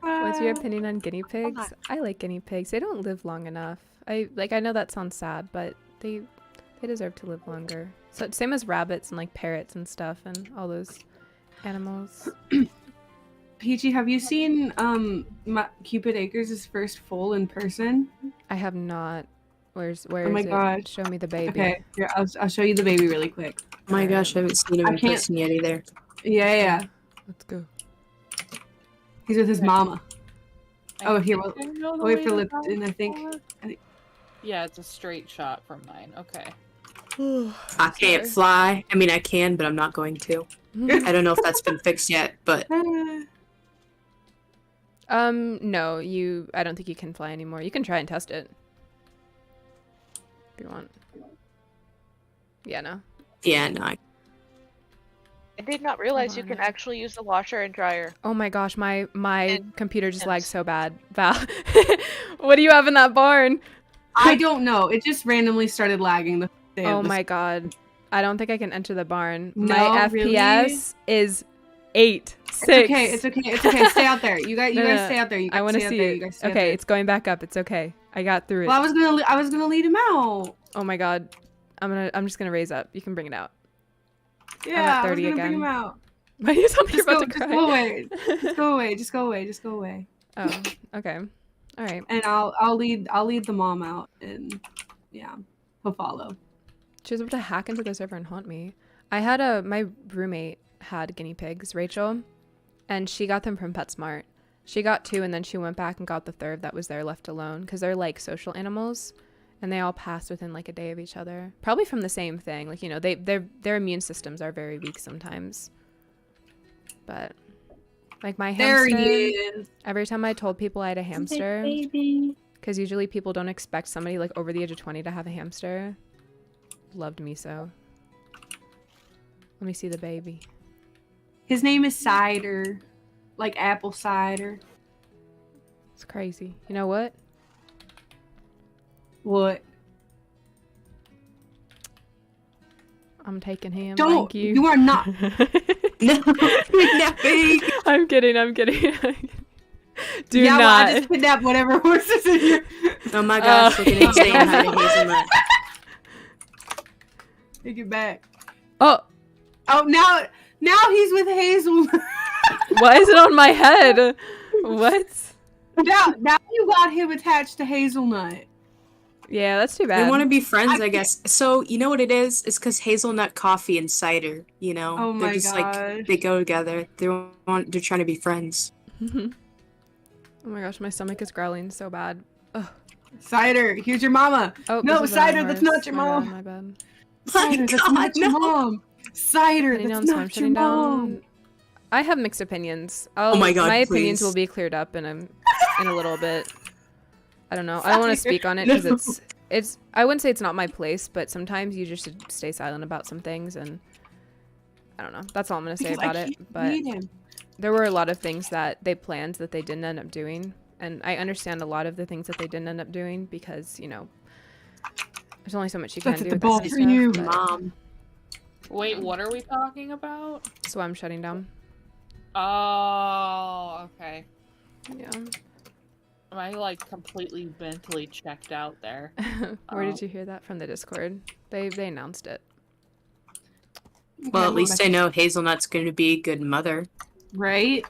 What's your opinion on guinea pigs? I like guinea pigs. They don't live long enough. I know that sounds sad, but they deserve to live longer. So same as rabbits and like parrots and stuff and all those animals. Peachy, have you seen Cupid Acres' first foal in person? I have not. Where is my it? God. Show me the baby. Okay, here, I'll show you the baby really quick. Oh my gosh, I haven't seen him in person yet either. Yeah. Let's go. He's with his mama. Oh, here, wait for lip. Lipton, I think. Yeah, it's a straight shot from mine. Okay. I can't fly. I mean, I can, but I'm not going to. I don't know if that's been fixed yet, but no, I don't think you can fly anymore. You can try and test it. If you want. Yeah, no. yeah, no. I did not realize you can actually use the washer and dryer. Oh my gosh, my computer just lagged so bad. Val, what do you have in that barn? I don't know. It just randomly started lagging the day Oh of the my god. I don't think I can enter the barn. No, My really? FPS is 8. 6. It's okay. Stay out there. You guys stay out there. I want to see it. Okay, it's going back up. It's okay. I got through it. Well, I was gonna lead him out. Oh my god. I'm just gonna raise up. You can bring it out. Yeah, at 30 I was gonna again. bring him out. Why you sound like you're about to Just cry? go away. Just go away. Oh, okay. All right. And I'll lead the mom out, and yeah, he'll follow. She was able to hack into the server and haunt me. My roommate had guinea pigs, Rachel, and she got them from PetSmart. She got 2, and then she went back and got the 3rd that was there left alone, because they're like social animals, and they all passed within like a day of each other. Probably from the same thing. Like, you know, their immune systems are very weak sometimes. But like my hamster, There he is. every time I told people I had a hamster, because usually people don't expect somebody like over the age of 20 to have a hamster, loved me so. Let me see the baby. His name is Cider, like apple cider. It's crazy. You know what? What? I'm taking him. Don't. Thank you. You are not. No, no. I'm kidding. Do yeah, not. well, I just kidnapped whatever horse is in here. Oh my gosh, look at him saying hi to Hazelnut. Take it back. Oh, Now he's with Hazel. why is it on my head? What? now you got him attached to Hazelnut. Yeah, that's too bad. They want to be friends, I guess. So, you know what it is? It's because hazelnut coffee and cider, you know? Oh They're my just gosh. like, they go together. They're trying to be friends. Oh my gosh, my stomach is growling so bad. Ugh. Cider, here's your mama. Oh, No, this is the wrong Cider, that's horse. not your My mom. bad, my bad. Cider, that's not your mom. Cider, Shutting that's down, so I'm not your shutting mom. down. I have mixed opinions. Oh my God, my opinions please. will be cleared up in a little bit. I don't know. I don't want to speak on it because it's. I wouldn't say it's not my place, but sometimes you just should stay silent about some things, and I don't know. That's all I'm gonna say Because about I it. can't But read him. there were a lot of things that they planned that they didn't end up doing, and I understand a lot of the things that they didn't end up doing because, you know, there's only so much you can That's do the with ball this for stuff, you, but- Mom. Wait, what are we talking about? So I'm shutting down. Oh, okay. Yeah. I like completely mentally checked out there. Where did you hear that? From the Discord. They announced it. Well, at least I know Hazelnut's going to be a good mother. Right?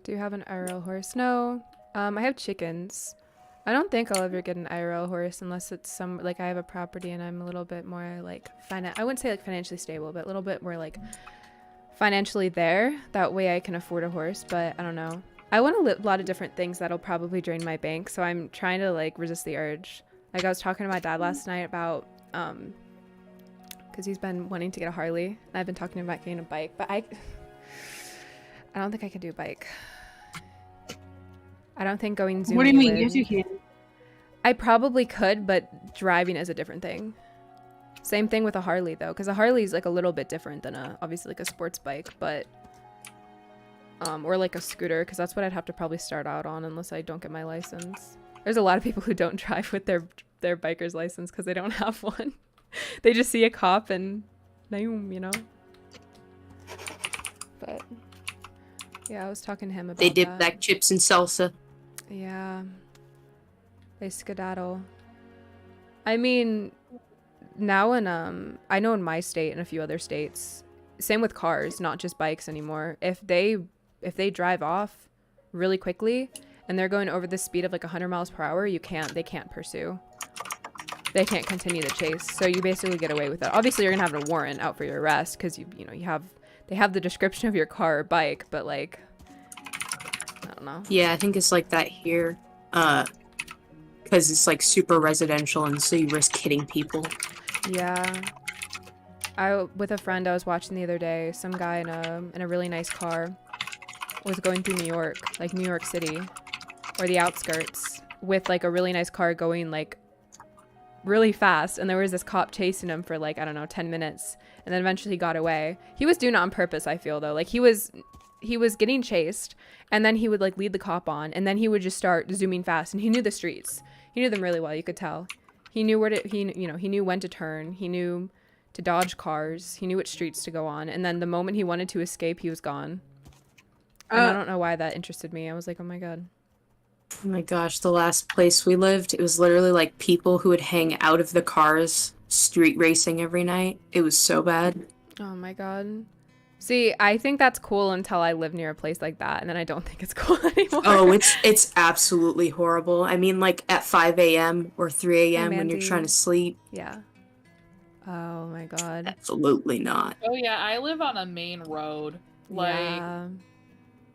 Do you have an IRL horse? No. I have chickens. I don't think I'll ever get an IRL horse unless it's some, like, I have a property and I'm a little bit more, like, I wouldn't say, like, financially stable, but a little bit more, like, financially there. That way I can afford a horse, but I don't know. I want a lot of different things that'll probably drain my bank, so I'm trying to, like, resist the urge. Like, I was talking to my dad last night about, because he's been wanting to get a Harley, and I've been talking to him about getting a bike, but I don't think I could do a bike. I don't think going zooming What do you mean? would- Yes, you can. I probably could, but driving is a different thing. Same thing with a Harley, though, because a Harley is, like, a little bit different than obviously, like, a sports bike, but, or, like, a scooter, because that's what I'd have to probably start out on unless I don't get my license. There's a lot of people who don't drive with their their biker's license because they don't have one. They just see a cop and boom, you know. But yeah, I was talking to him about They dip that. black chips in salsa. Yeah. They skedaddle. I mean, now in I know in my state and a few other states, same with cars, not just bikes anymore. If they drive off really quickly and they're going over the speed of like 100 miles per hour, they can't pursue. They can't continue the chase. So you basically get away with it. Obviously, you're gonna have a warrant out for your arrest because they have the description of your car or bike, but like, I don't know. Yeah, I think it's like that here. Because it's like super residential and so you risk hitting people. Yeah. With a friend I was watching the other day, some guy in a really nice car was going through New York, like New York City, or the outskirts, with like a really nice car going like really fast, and there was this cop chasing him for like, I don't know, 10 minutes, and then eventually he got away. He was doing it on purpose, I feel, though. Like he was getting chased, and then he would like lead the cop on, and then he would just start zooming fast, and he knew the streets. He knew them really well, you could tell. He knew he knew when to turn. He knew to dodge cars. He knew which streets to go on, and then the moment he wanted to escape, he was gone. And I don't know why that interested me. I was like, oh my god. Oh my gosh, the last place we lived, it was literally like people who would hang out of the cars street racing every night. It was so bad. Oh my god. See, I think that's cool until I live near a place like that, and then I don't think it's cool anymore. Oh, it's absolutely horrible. I mean, like at 5 a.m. or 3 a.m. when you're Mandy. trying to sleep. Yeah. Oh my god. Absolutely not. Oh yeah, I live on a main road.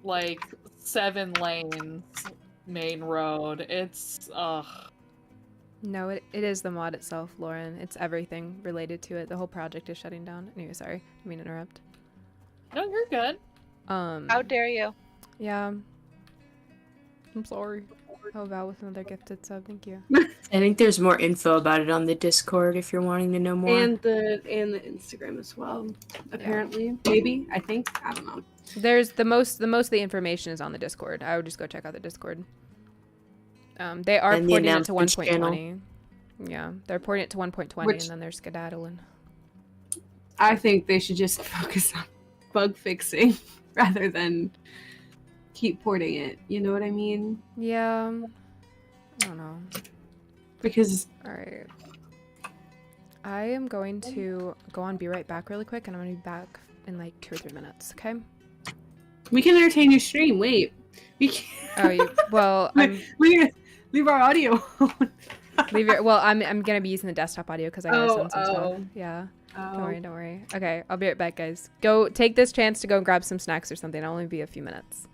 Like 7 lanes main road. It's No, it is the mod itself, Lauren. It's everything related to it. The whole project is shutting down. Anyway, sorry. I mean to interrupt. No, you're good. How dare you? Yeah. I'm sorry. Oh, Val with another gifted sub. Thank you. I think there's more info about it on the Discord if you're wanting to know more. And the Instagram as well. Apparently, maybe, I think, I don't know. There's the most of the information is on the Discord. I would just go check out the Discord. They are And the porting it to announcements 1.20. Yeah, they're porting it to 1.20, and then they're skedaddling. I think they should just focus on bug fixing rather than keep porting it. You know what I mean? Yeah. I don't know. Because All right. I am going to go on Be Right Back really quick, and I'm going to be back in like 2 or 3 minutes, okay? we can entertain your stream. Wait. We can Well, we're gonna leave our audio on. I'm going to be using the desktop audio because I got to send some stuff. Yeah. Oh. Don't worry. Okay, I'll be right back, guys. Go take this chance to go and grab some snacks or something. I'll only be a few minutes.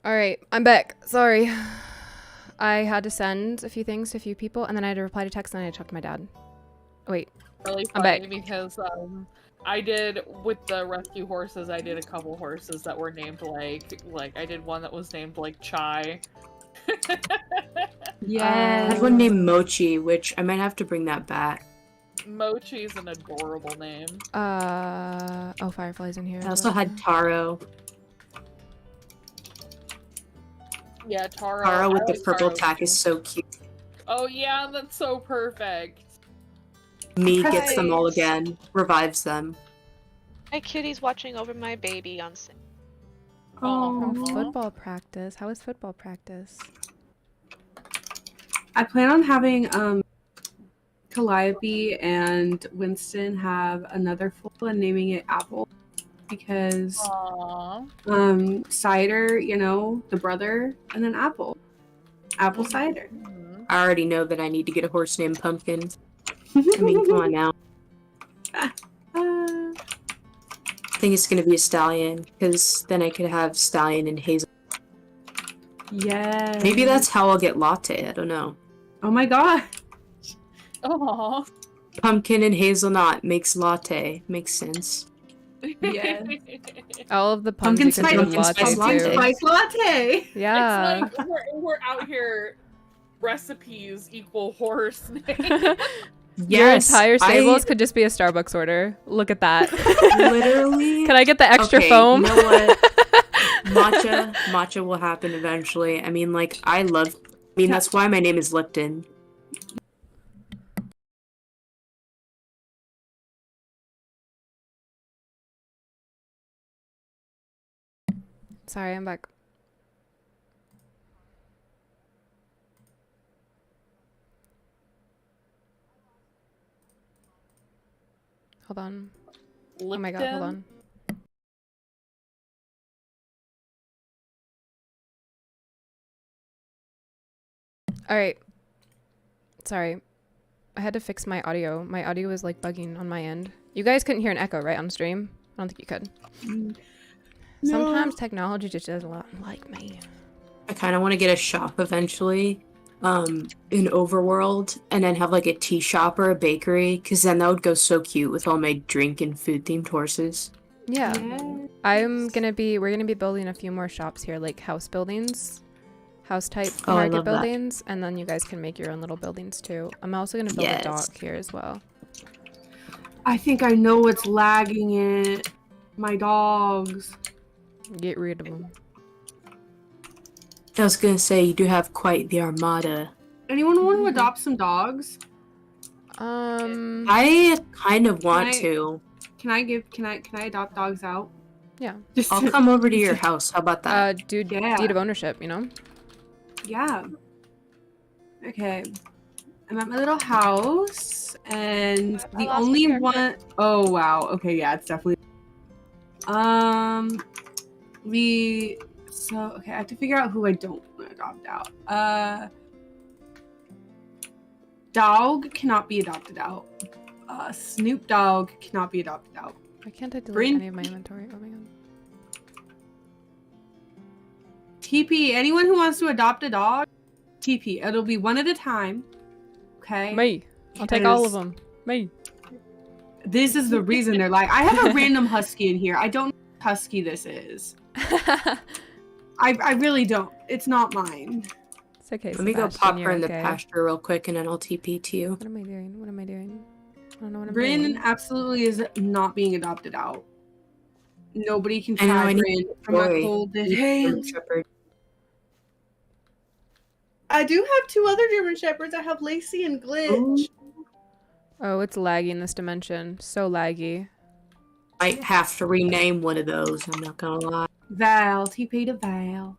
All right, I'm back. Sorry. I had to send a few things to a few people, and then I had to reply to text, and then I had to talk to my dad. Wait, Really I'm funny back. because I did with the rescue horses. I did a couple horses that were named like I did one that was named like Chai. I Yes. had one named Mochi, which I might have to bring that back. Mochi's an adorable name. Oh, Firefly's in here. I also had Taro. Yeah, Taro. Taro I with the like purple Taro tack too. is so cute. Oh yeah, that's so perfect. Me gets them all Nice. again, revives them. My kitty's watching over my baby on Sunday. From Oh. football practice. How was football practice? I plan on having Calliope and Winston have another full and naming it Apple because Aww. cider, you know, the brother, and then apple cider. Mhm. I already know that I need to get a horse named Pumpkin. I mean, come on now. I think it's gonna be a stallion, because then I could have stallion and hazel. Yes. Maybe that's how I'll get latte. I don't know. Oh my god. Aww. Pumpkin and hazelnut makes latte. Makes sense. Yes. All of the puns Pumpkin you could spice, do with pumpkin latte spice too. spice latte. Yeah. It's like we're out here. Recipes equal horse name. Your Yes, entire stables I could just be a Starbucks order. Look at that. literally. Can I get the extra Okay, foam? You know what? Matcha will happen eventually. I mean, like, that's why my name is Lipton. Sorry, I'm back. Hold on. Oh my god, hold on. Alright. Sorry. I had to fix my audio. My audio was like bugging on my end. You guys couldn't hear an echo, right, on stream? I don't think you could. Sometimes technology just does a lot like me. I kind of want to get a shop eventually, in Overworld, and then have like a tea shop or a bakery, because then that would go so cute with all my drink and food themed horses. Yeah. Yes. We're gonna be building a few more shops here, like house buildings. House type Oh, I market love that. buildings, and then you guys can make your own little buildings too. I'm also gonna build a Yes. dock here as well. I think I know what's lagging it. My dogs. Get rid of them. I was gonna say, you do have quite the armada. Anyone want to adopt some dogs? I kind of want to. Can I adopt dogs out? Yeah. Just I'll come over to your house. How about that? Dude, Yeah. deed of ownership, you know? Yeah. Okay. I'm at my little house, and the lost my only character. one oh wow. Okay, yeah, it's definitely. Okay, I have to figure out who I don't want to adopt out. Dog cannot be adopted out. Snoop Dogg cannot be adopted out. Why can't I delete Bryn- any of my inventory? Oh my god. TP, anyone who wants to adopt a dog, TP. It'll be one at a time. Okay. Me. I'll take all of Because them. Me. This is the reason they're like, I have a random husky in here. I don't know what husky this is. I really don't. It's not mine. It's okay. Let me go Sebastian, pop you're her in the okay. pasture real quick, and then I'll TP to you. What am I doing? What am I doing? I don't know what I'm Bryn doing. absolutely is not being adopted out. Nobody can I know, try I need Bryn from a Joy. cold dead German hand. Shepherd. I do have two other German Shepherds. I have Lacey and Glitch. Ooh. Oh, it's laggy in this dimension. So laggy. Might have to rename one of those. I'm not gonna lie. Val, TP to Val.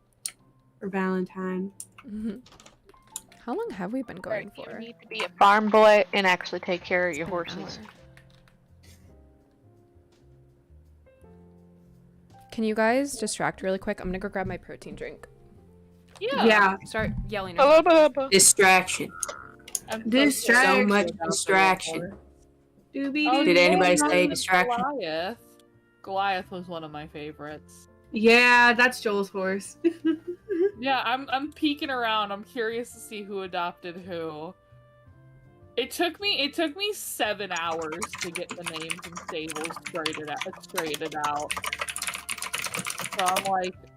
For Valentine. How long have we been going You for? need to be a farm boy and actually take care of your It's been an horses. hour. Can you guys distract really quick? I'm gonna go grab my protein drink. Yeah. Start yelling. Distraction. I'm Distraction. So much about the distraction. report. Doobie Oh, Did you anybody know, say distraction? Goliath. Goliath was one of my favorites. Yeah, that's Joel's horse. Yeah, I'm peeking around. I'm curious to see who adopted who. It took me 7 hours to get the names and stables straightened out. So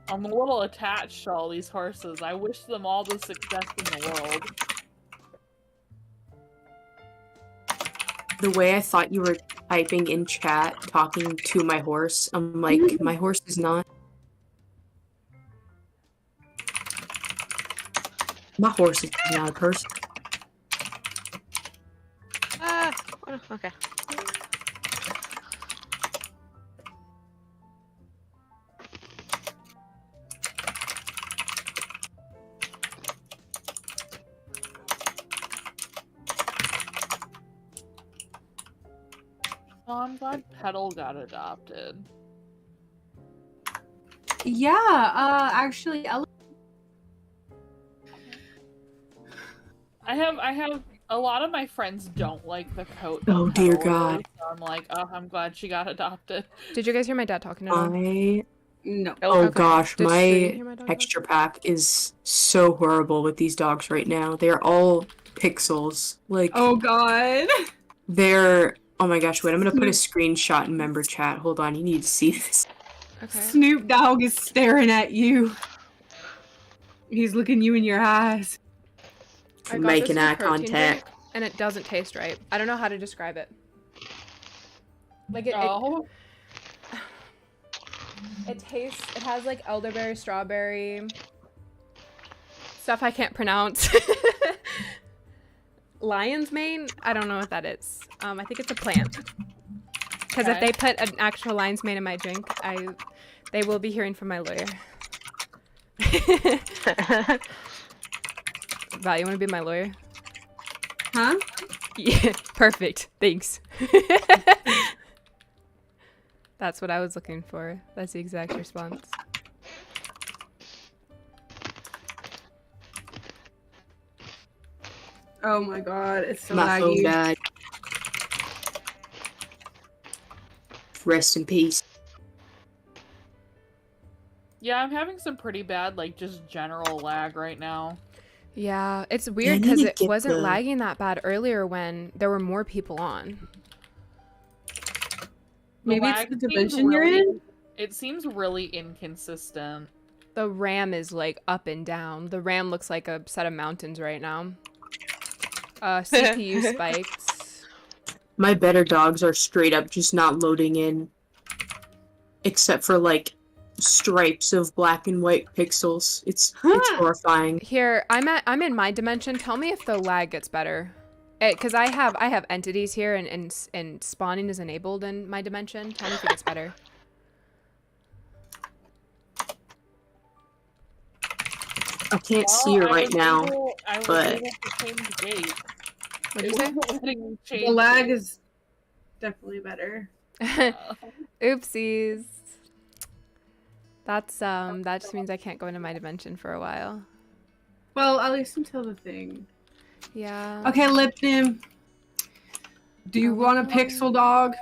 I'm a little attached to all these horses. I wish them all the success in the world. The way I thought you were typing in chat, talking to my horse, I'm like, my horse is not. My horse is not a person. Okay. Oh, I'm glad Petal got adopted. Yeah, actually, I have a lot of my friends don't like the coat. that Oh, dear Petal wears, God. so I'm like, oh, I'm glad she got adopted. Did you guys hear my dad talking at all? no. Oh Okay. gosh, Did Sri my hear my dog texture pack is so horrible with these dogs right now. They're all pixels. Like, Oh God. they're... Oh my gosh, wait, I'm gonna put a screenshot in member chat. Hold on, you need to see this. Okay. Snoop Dogg is staring at you. He's looking you in your eyes. I got Making this new eye protein contact. drink, and it doesn't taste right. I don't know how to describe it. Like it tastes. It has like elderberry, strawberry, stuff I can't pronounce. Lion's mane? I don't know what that is. I think it's a plant. Because if Okay. they put an actual lion's mane in my drink, they will be hearing from my lawyer. Val, you want to be my lawyer? Huh? Yeah, perfect. Thanks. That's what I was looking for. That's the exact response. Oh my God, it's so My phone laggy. died. Rest in peace. Yeah, I'm having some pretty bad, like, just general lag right now. Yeah, it's I weird need because to it get wasn't the- lagging that bad earlier when there were more people on. Maybe it's lag the seems dimension you're in? It seems really inconsistent. The RAM is like up and down. The RAM looks like a set of mountains right now. CPU spikes. My better dogs are straight up just not loading in. Except for, like, stripes of black and white pixels. It's horrifying. Here, I'm in my dimension. Tell me if the lag gets better. Because I have entities here and spawning is enabled in my dimension. Tell me if it gets better. I can't see her right now. I was but- able to change gate. What'd you It say? wasn't letting me change The lag gate. is definitely better. Oopsies. That's that just means I can't go into my dimension for a while. Well, at least until the thing. Yeah. Okay, Lipton. Do you want a pixel dog?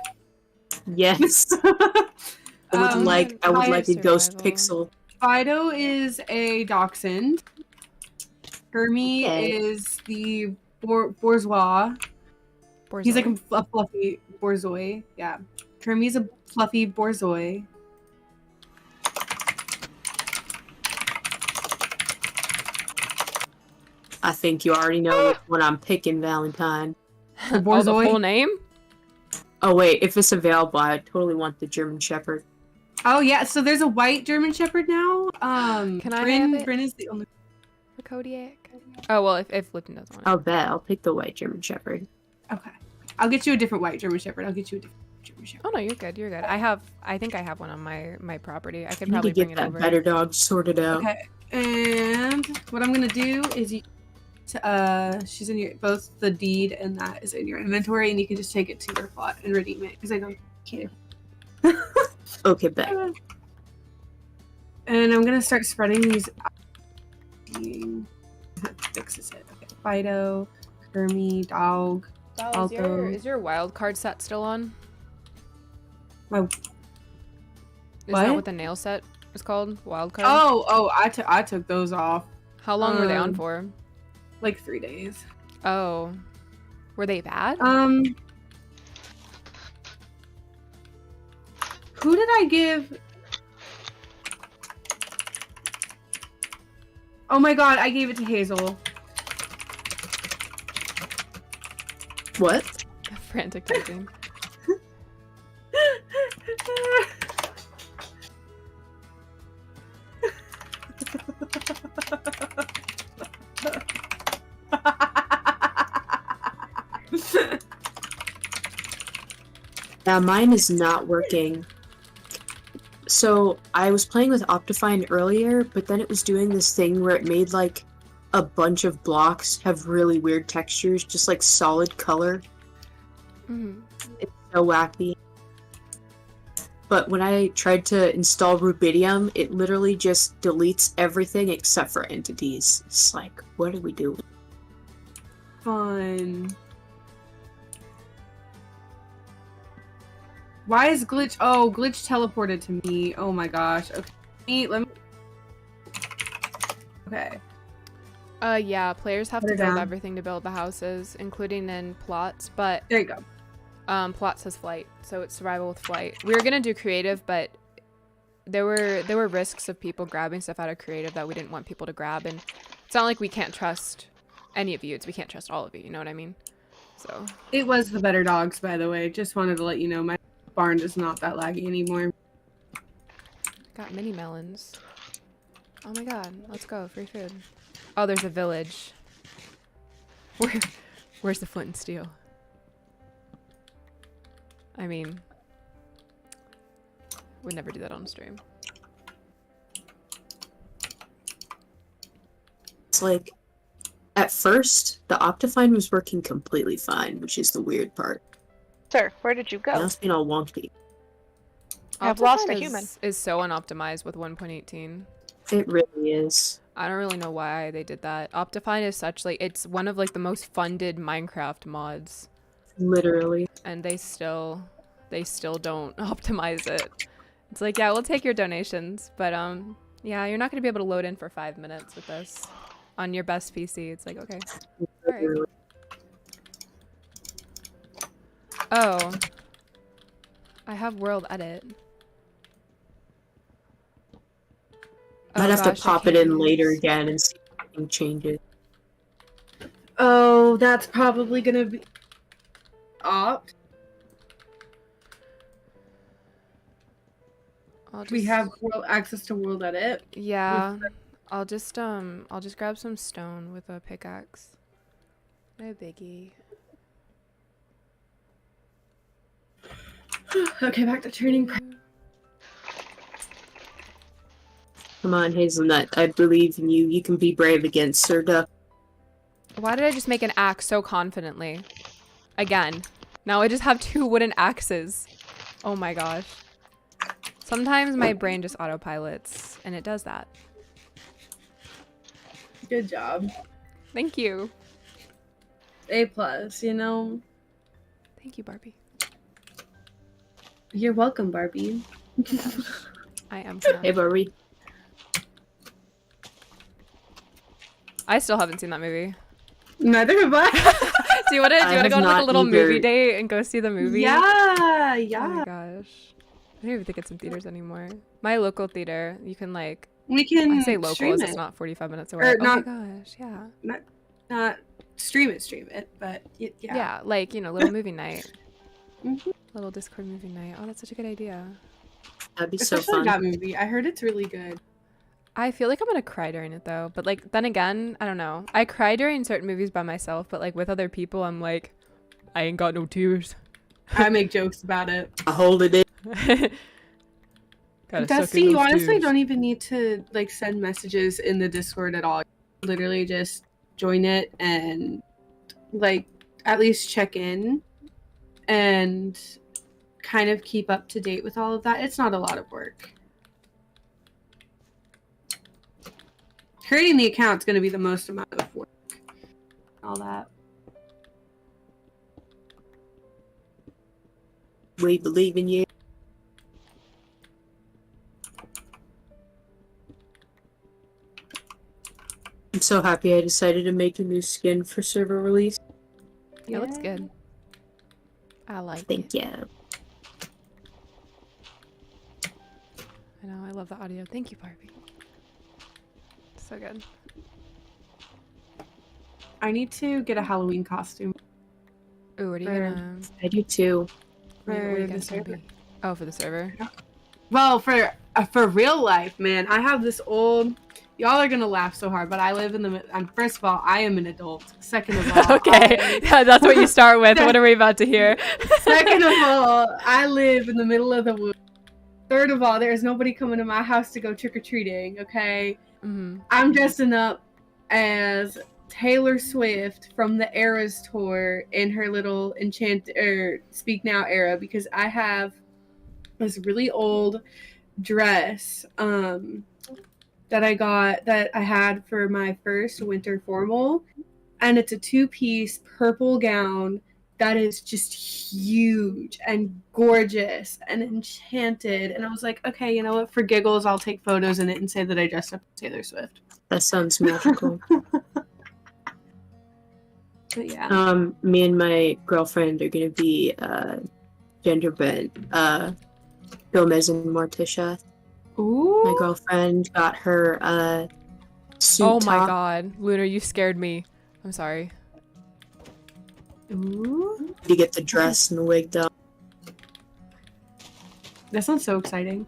Yes. I would like a ghost survival. pixel. Fido is a dachshund. Hermie Okay. is the bourgeois. He's like Borzoi. a fluffy borzoi. Yeah. Hermie's a fluffy borzoi. I think you already know which one I'm picking, Valentine. The Oh, the borzoi. full name? Oh wait, if it's available, I totally want the German Shepherd. Oh yeah, so there's a white German Shepherd now. Can I Bryn, have it? Bryn is the only. For Kodiak? Oh, well, if Lipton doesn't want it. I'll bet. I'll pick the white German Shepherd. Okay, I'll get you a different white German Shepherd. I'll get you a different German Shepherd. Oh, no, you're good. You're good. I think I have one on my property. I could I need probably to get bring it that over. better dog sorted out. Okay, and what I'm gonna do is she's in your both the deed and that is in your inventory, and you can just take it to your plot and redeem it because I don't care. Okay, bet. And I'm gonna start spreading these. Fixes it. Okay. Fido, Hermie, dog. Val, Alto. is your wild card set still on? My Is that what? what the nail set It's called Wildcard. Oh, I took those off. How long were they on um, for? like 3 days. Oh, were they bad? Who did I give? Oh my god, I gave it to Hazel. What? Frantic typing. Yeah, mine is not working. So I was playing with Optifine earlier, but then it was doing this thing where it made like a bunch of blocks have really weird textures, just like solid color. Mm-hmm. It's so wacky. But when I tried to install Rubidium, it literally just deletes everything except for entities. It's like, what are we doing? Fun. Why is glitch? Oh, glitch teleported to me. Oh my gosh. Okay. Let me. Okay. Yeah, players have Put to it build down. everything to build the houses, including in plots, but There you go. plots has flight, so it's survival with flight. We were gonna do creative, but there were risks of people grabbing stuff out of creative that we didn't want people to grab, and it's not like we can't trust any of you. It's we can't trust all of you. You know what I mean? So It was the better dogs, by the way. Just wanted to let you know my barn is not that laggy anymore. got mini melons. Oh my god, let's go, free food. Oh, there's a village. Where's the flint and steel? I mean, would never do that on stream. It's like, at first, the Optifine was working completely fine, which is the weird part. Sir, where did you go? Now it's being all wonky. I've lost a Optifine human. is so unoptimized with 1.18. It really is. I don't really know why they did that. Optifine is such like it's one of like the most funded Minecraft mods, Literally. and they still don't optimize it. It's like, yeah, we'll take your donations, but yeah, you're not gonna be able to load in for 5 minutes with this on your best PC. It's like, okay, all right. Literally. Oh, I have world edit. Might Oh have gosh, to I pop it can't in later use- again and see if anything changes. Oh, that's probably gonna be opt. We have world access to world edit. Yeah, I'll just grab some stone with a pickaxe. No biggie. Okay, back to turning. Come on, Hazelnut. I believe in you. You can be brave against Sir Duck. Why did I just make an axe so confidently? Again. Now I just have 2 wooden axes. Oh my gosh. Sometimes my brain just autopilots, and it does that. Good job. Thank you. A+, you know. Thank you, Barbie. You're welcome, Barbie. I am. Hey, Barbie. I still haven't seen that movie. Neither have I. Do you want to have go on like a not little movie either. date and go see the movie? Yeah, Oh yeah. my gosh. I don't even think it's in theaters anymore. My local theater, you can like, We can I say local stream as it. it's not 45 minutes away. Or Oh not- my gosh, yeah. Not stream it, but yeah. Yeah, like, you know, little movie night. Mhm. Little Discord movie night. Oh, that's such a good idea. That'd be so Especially fun. that movie. I heard it's really good. I feel like I'm gonna cry during it though, but like then again, I don't know. I cry during certain movies by myself, but like with other people, I'm like, I ain't got no tears. I make jokes about it. I hold it in. Gotta suck in Dusty, you those honestly tears. don't even need to like send messages in the Discord at all. Literally just join it and like at least check in and kind of keep up to date with all of that. It's not a lot of work. Creating the account's going to be the most amount of work. All that. We believe in you. I'm so happy I decided to make a new skin for server release. It looks good. I like it. Thank you. I know, I love the audio. Thank you, Barbie. So good. I need to get a Halloween costume Ooh, what are you For- gonna... I do too. what are for you the guys gonna server. be? Oh, for the server? Well, for real life, man, I have this old. Y'all are gonna laugh so hard, but I live in the. First of all, I am an adult. Second of all, Okay, that's what you start with. What are we about to hear? Second of all, I live in the middle of the woods. Third of all, there's nobody coming to my house to go trick or treating. Okay, Mm-hmm. I'm dressing up as Taylor Swift from the Eras tour in her little Speak Now era because I have this really old dress that I had for my first winter formal, and it's a 2-piece purple gown that is just huge and gorgeous and enchanted. And I was like, okay, you know what? For giggles, I'll take photos in it and say that I dressed up as Taylor Swift. That sounds magical. But yeah. Me and my girlfriend are gonna be gender bent Gomez and Morticia. Ooh. My girlfriend got her suit Oh my top. god. Lunar, you scared me. I'm sorry. Ooh. To get the dress and the wig done. That sounds so exciting.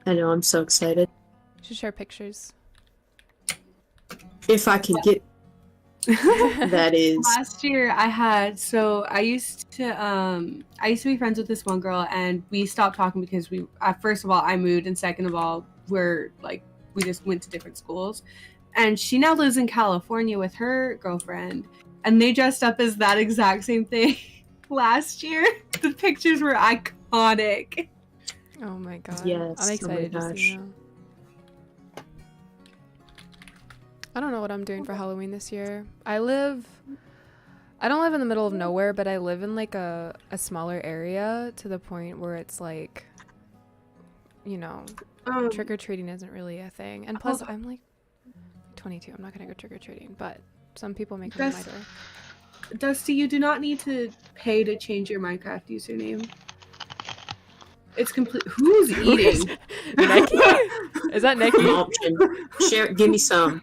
I know, I'm so excited. You should share pictures. If I can get that is Last year I used to be friends with this one girl, and we stopped talking because first of all I moved, and second of all we just went to different schools, and she now lives in California with her girlfriend, and they dressed up as that exact same thing last year. The pictures were iconic. Oh my god. Yes, I'm excited oh my to see gosh. now. I don't know what I'm doing for Halloween this year. I don't live in the middle of nowhere, but I live in like a smaller area to the point where it's like, you know, trick-or-treating isn't really a thing. And plus I'm like 22. I'm not gonna go trick-or-treating, but some people make them my door. Dusty, you do not need to pay to change your Minecraft username. It's complete. Who's eating? Nikki? Is that Nikki? option. Share, give me some.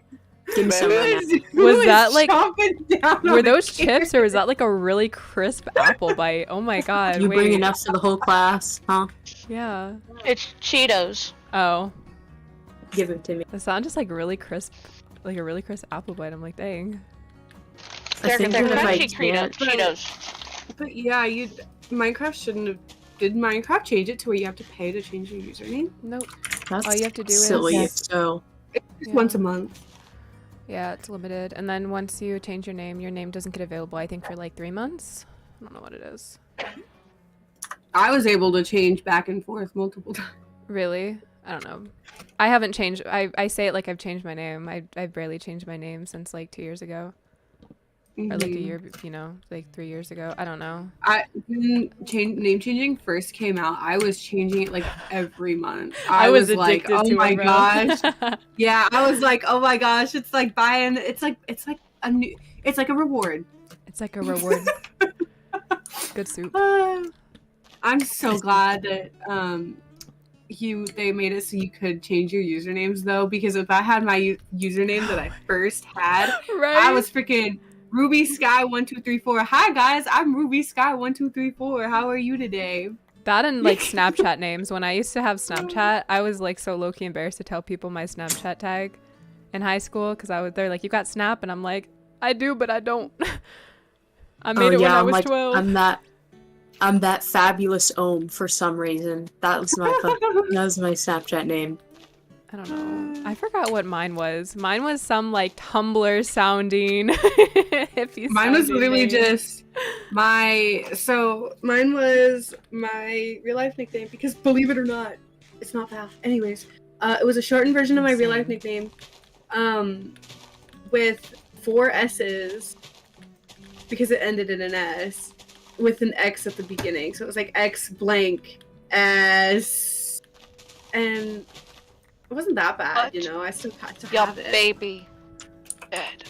Give me some right now. Was Who that is like- chomping down Were on those the carrot? chips, or was that like a really crisp apple bite? Oh my god. You wait. bring enough for the whole class, huh? Yeah. It's Cheetos. Oh. Give it to me. It sounded just like really crisp, like a really crisp apple bite. I'm like, dang. They're think that if I crunchy can't- Cheetos. But yeah, Minecraft shouldn't have. Did Minecraft change it to where you have to pay to change your username? Nope. That's All you have to do is- silly. Okay. If so, It's just Yeah. once a month. Yeah, it's limited. And then once you change your name doesn't get available, I think, for like 3 months. I don't know what it is. I was able to change back and forth multiple times. Really? I don't know. I haven't changed. I say it like I've changed my name. I've barely changed my name since like 2 years ago. Or like a year, you know, like 3 years ago. I don't know. When name changing first came out, I was changing it like every month. I was like, addicted oh to my it, bro. gosh. Yeah, I was like, oh my gosh, it's like buying. It's like a new. It's like a reward. It's like a reward. Good soup. I'm so glad that they made it so you could change your usernames though, because if I had my username that I first had, Right? I was freaking Ruby Sky 1234. Hi guys, I'm Ruby Sky 1234. How are you today? That and like Snapchat names. When I used to have Snapchat, I was like so low-key embarrassed to tell people my Snapchat tag in high school because they're like, you got Snap? And I'm like, I do, but I don't. I made it when I was 12. I'm that fabulous Ohm for some reason. That was my Snapchat name. I don't know. I forgot what mine was. Mine was some like Tumblr sounding. Hippie Mine was sounding literally name. just mine was my real life nickname because believe it or not, it's not Val. Anyways, it was a shortened version of my real life nickname, with 4 S's because it ended in an S with an X at the beginning. So it was like X blank S, and It wasn't that bad, What? you know. I still had to Your have it. baby dead.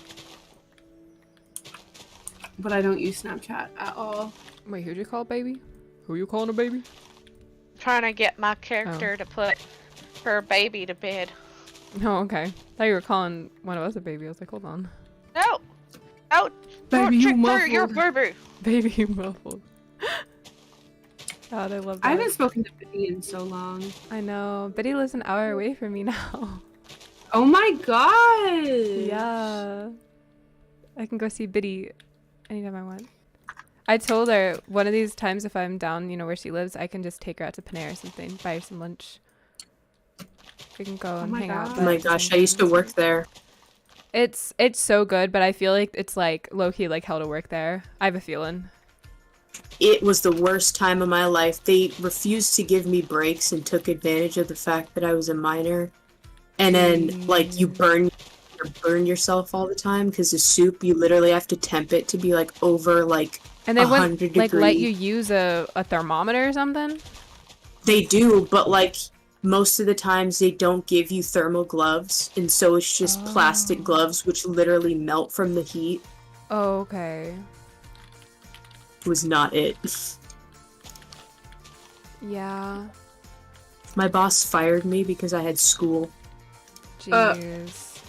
But I don't use Snapchat at all. Wait, who'd you call baby? Who you calling a baby? Trying to get my character to put her baby to bed. Oh, okay. Thought you were calling one of us a baby. I was like, hold on. No! Oh! Baby, you trick her, you're muffled. baby! Baby, you muffled. God, I love that. I haven't spoken to Biddy in so long. I know. Betty lives an hour away from me now. Oh my god! Yeah. I can go see Biddy anytime I want. I told her one of these times if I'm down, you know, where she lives, I can just take her out to Panera or something, buy her some lunch. We can go and my hang out. God. but Oh my at the gosh, same I used to time- work there. It's so good, but I feel like it's like low-key like hell to work there. I have a feeling. It was the worst time of my life. They refused to give me breaks and took advantage of the fact that I was a minor. And then, like, you burn yourself all the time because the soup, you literally have to temp it to be, like, over, like, And they 100 wouldn't like let degrees. you use a thermometer or something? They do, but, like, most of the times they don't give you thermal gloves. And so it's just plastic gloves, which literally melt from the heat. Oh, okay. Was not it. Yeah. My boss fired me because I had school. Jeez.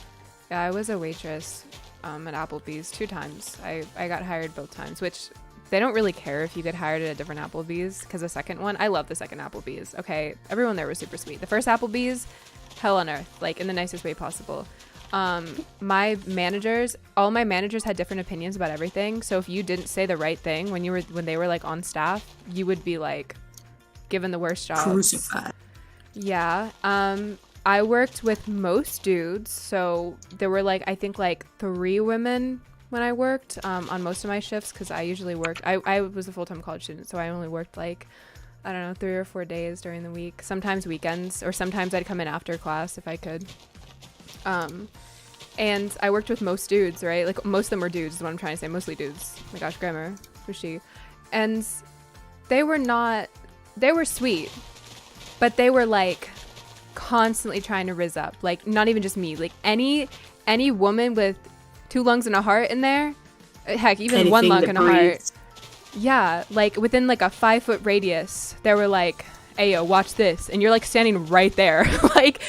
Yeah, I was a waitress at Applebee's 2 times. I got hired both times, which they don't really care if you get hired at a different Applebee's because the second one, I love the second Applebee's. Okay, everyone there was super sweet. The first Applebee's, hell on earth, like in the nicest way possible. My managers, all my managers had different opinions about everything. So if you didn't say the right thing when they were like on staff, you would be like given the worst jobs. Crucified. Yeah. I worked with most dudes, so there were like I think like 3 women when I worked on most of my shifts because I usually worked. I was a full-time college student, so I only worked like I don't know 3 or 4 days during the week. Sometimes weekends, or sometimes I'd come in after class if I could. And I worked with most dudes, right? Like most of them were dudes is what I'm trying to say. Mostly dudes. Oh my gosh, grammar. Who's she? And they were sweet, but they were like constantly trying to rizz up. Like not even just me. Like any woman with 2 lungs and a heart in there. Heck, even 1 Anything lung that and a heart. breathes. Yeah, like within like a 5-foot radius, they were like, "Ayo, watch this," and you're like standing right there, like.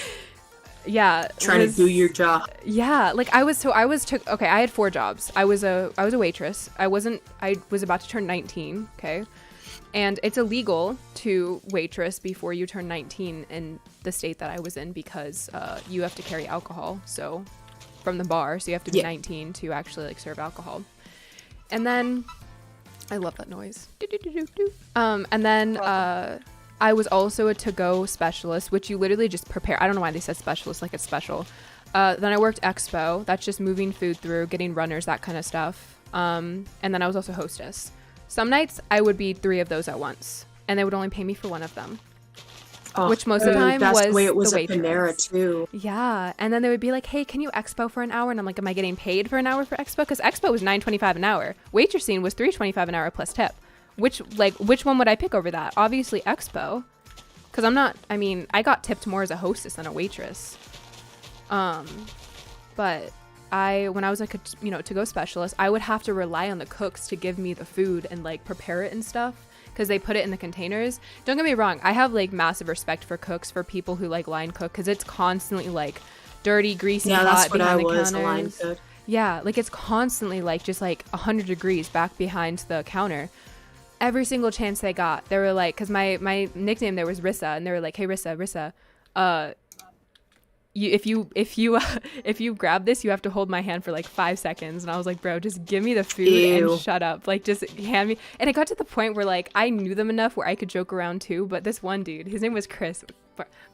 Yeah, Trying to do your job. Yeah, like I had 4 jobs. I was a waitress. I was about to turn 19, okay? And it's illegal to waitress before you turn 19 in the state that I was in because you have to carry alcohol, so from the bar, so you have to be 19 to actually like serve alcohol. And then I love that noise. And then I was also a to-go specialist, which you literally just prepare. I don't know why they said specialist like it's special. Then I worked expo. That's just moving food through, getting runners, that kind of stuff. And then I was also hostess. Some nights I would be 3 of those at once, and they would only pay me for 1 of them. Oh, Which most of the time that's was the way it was the at Panera waitress. too. Yeah, and then they would be like, "Hey, can you expo for an hour?" And I'm like, "Am I getting paid for an hour for expo?" Because expo was $9.25 an hour. Waitressing was $3.25 an hour plus tip. Which one would I pick over that? Obviously expo, because I got tipped more as a hostess than a waitress. But when I was like a to-go specialist, I would have to rely on the cooks to give me the food and like prepare it and stuff because they put it in the containers. Don't get me wrong, I have like massive respect for cooks, for people who like line cook, because it's constantly like dirty, greasy, Yeah, hot that's what I behind the was, a line counters. cook. Yeah, like it's constantly like just like 100 degrees back behind the counter. Every single chance they got, they were like, because my nickname there was Rissa, and they were like, "Hey Rissa, if you grab this, you have to hold my hand for like 5 seconds." And I was like, "Bro, just give me the food and shut up. Like, just hand me." And it got to the point where like I knew them enough where I could joke around too. But this one dude, his name was Chris.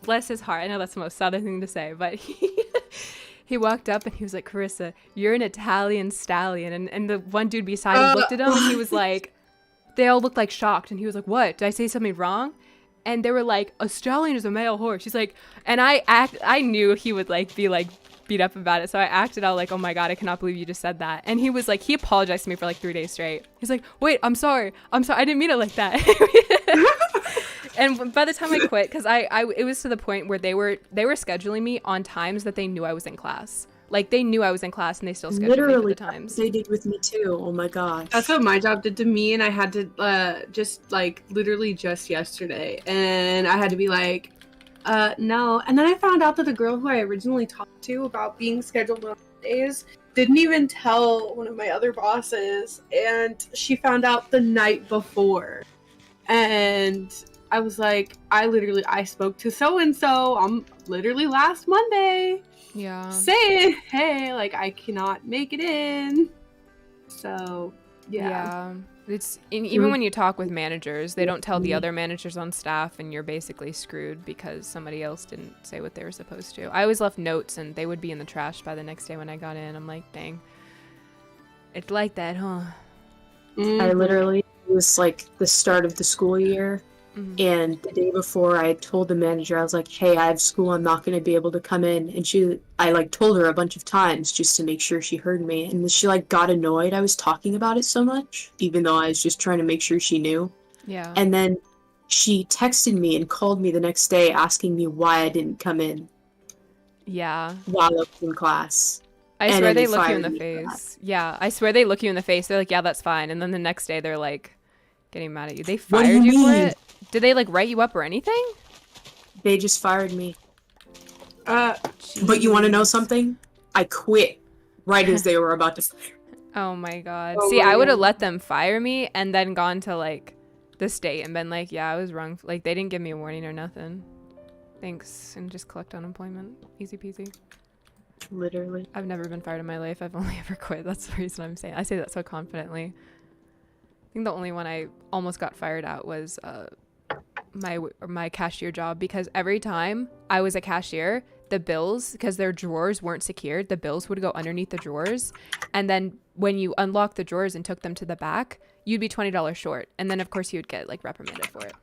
Bless his heart. I know that's the most southern thing to say, but he walked up and he was like, "Carissa, you're an Italian stallion." And the one dude beside him looked at him and he was like, they all looked like shocked. And he was like, "What? Did I say something wrong?" And they were like, "A stallion is a male horse." She's like, and I knew he would like be like beat up about it. So I acted out like, "Oh my God, I cannot believe you just said that." And he was like, he apologized to me for like 3 days straight. He's like, "Wait, I'm sorry. I didn't mean it like that." And by the time I quit, because it was to the point where they were scheduling me on times that they knew I was in class. Like, they knew I was in class and they still scheduled me for the times. They did with me too. Oh my gosh. That's what my job did to me, and I had to literally just yesterday, and I had to be like, no. And then I found out that the girl who I originally talked to about being scheduled on days didn't even tell one of my other bosses, and she found out the night before. And I was like, I spoke to so-and-so literally last Monday. Yeah. Saying, hey, like, I cannot make it in. So, yeah. It's even when you talk with managers, they don't tell the other managers on staff, and you're basically screwed because somebody else didn't say what they were supposed to. I always left notes, and they would be in the trash by the next day when I got in. I'm like, dang. It's like that, huh? I literally, it was like the start of the school year. And the day before, I told the manager, I was like, hey, I have school, I'm not going to be able to come in. And I like told her a bunch of times just to make sure she heard me. And then she like got annoyed I was talking about it so much, even though I was just trying to make sure she knew. Yeah. And then she texted me and called me the next day asking me why I didn't come in. Yeah. While I was in class. I swear they look you in the face. Yeah, I swear they look you in the face. They're like, yeah, that's fine. And then the next day they're like getting mad at you. They fired you for it? Did they like write you up or anything? They just fired me. But you want to know something? I quit right as they were about to fire. Oh my god. See, I would have let them fire me and then gone to like the state and been like, yeah, I was wrong. Like, they didn't give me a warning or nothing. Thanks. And just collect unemployment. Easy peasy. Literally. I've never been fired in my life. I've only ever quit. That's the reason I'm saying. I say that so confidently. I think the only one I almost got fired at was my cashier job, because every time I was a cashier, the bills, because their drawers weren't secured, the bills would go underneath the drawers, and then when you unlocked the drawers and took them to the back, you'd be $20 short, and then of course you'd get like reprimanded for it.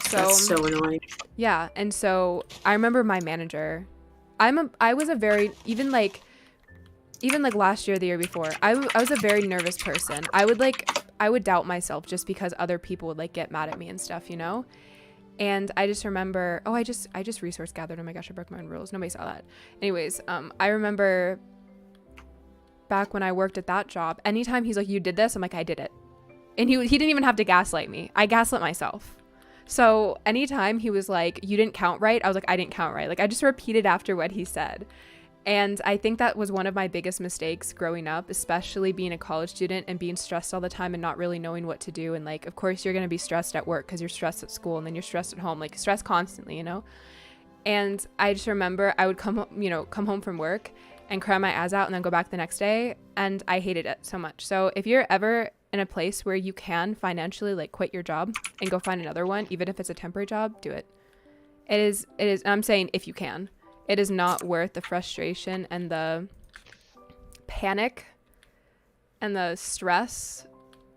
So that's so annoying. Yeah. And so I remember my manager, I was a very, even like last year, the year before, I was a very nervous person. I would doubt myself just because other people would like get mad at me and stuff, you know? And I just remember, I just resource gathered. Oh my gosh, I broke my own rules. Nobody saw that. Anyways, I remember back when I worked at that job, anytime he's like, you did this? I'm like, I did it. And he didn't even have to gaslight me. I gaslit myself. So anytime he was like, you didn't count right, I was like, I didn't count right. Like, I just repeated after what he said. And I think that was one of my biggest mistakes growing up, especially being a college student and being stressed all the time and not really knowing what to do. And like, of course, you're going to be stressed at work because you're stressed at school, and then you're stressed at home, like stressed constantly, you know? And I just remember I would come home from work and cry my eyes out and then go back the next day. And I hated it so much. So if you're ever in a place where you can financially like quit your job and go find another one, even if it's a temporary job, do it. It is, I'm saying if you can. It is not worth the frustration and the panic and the stress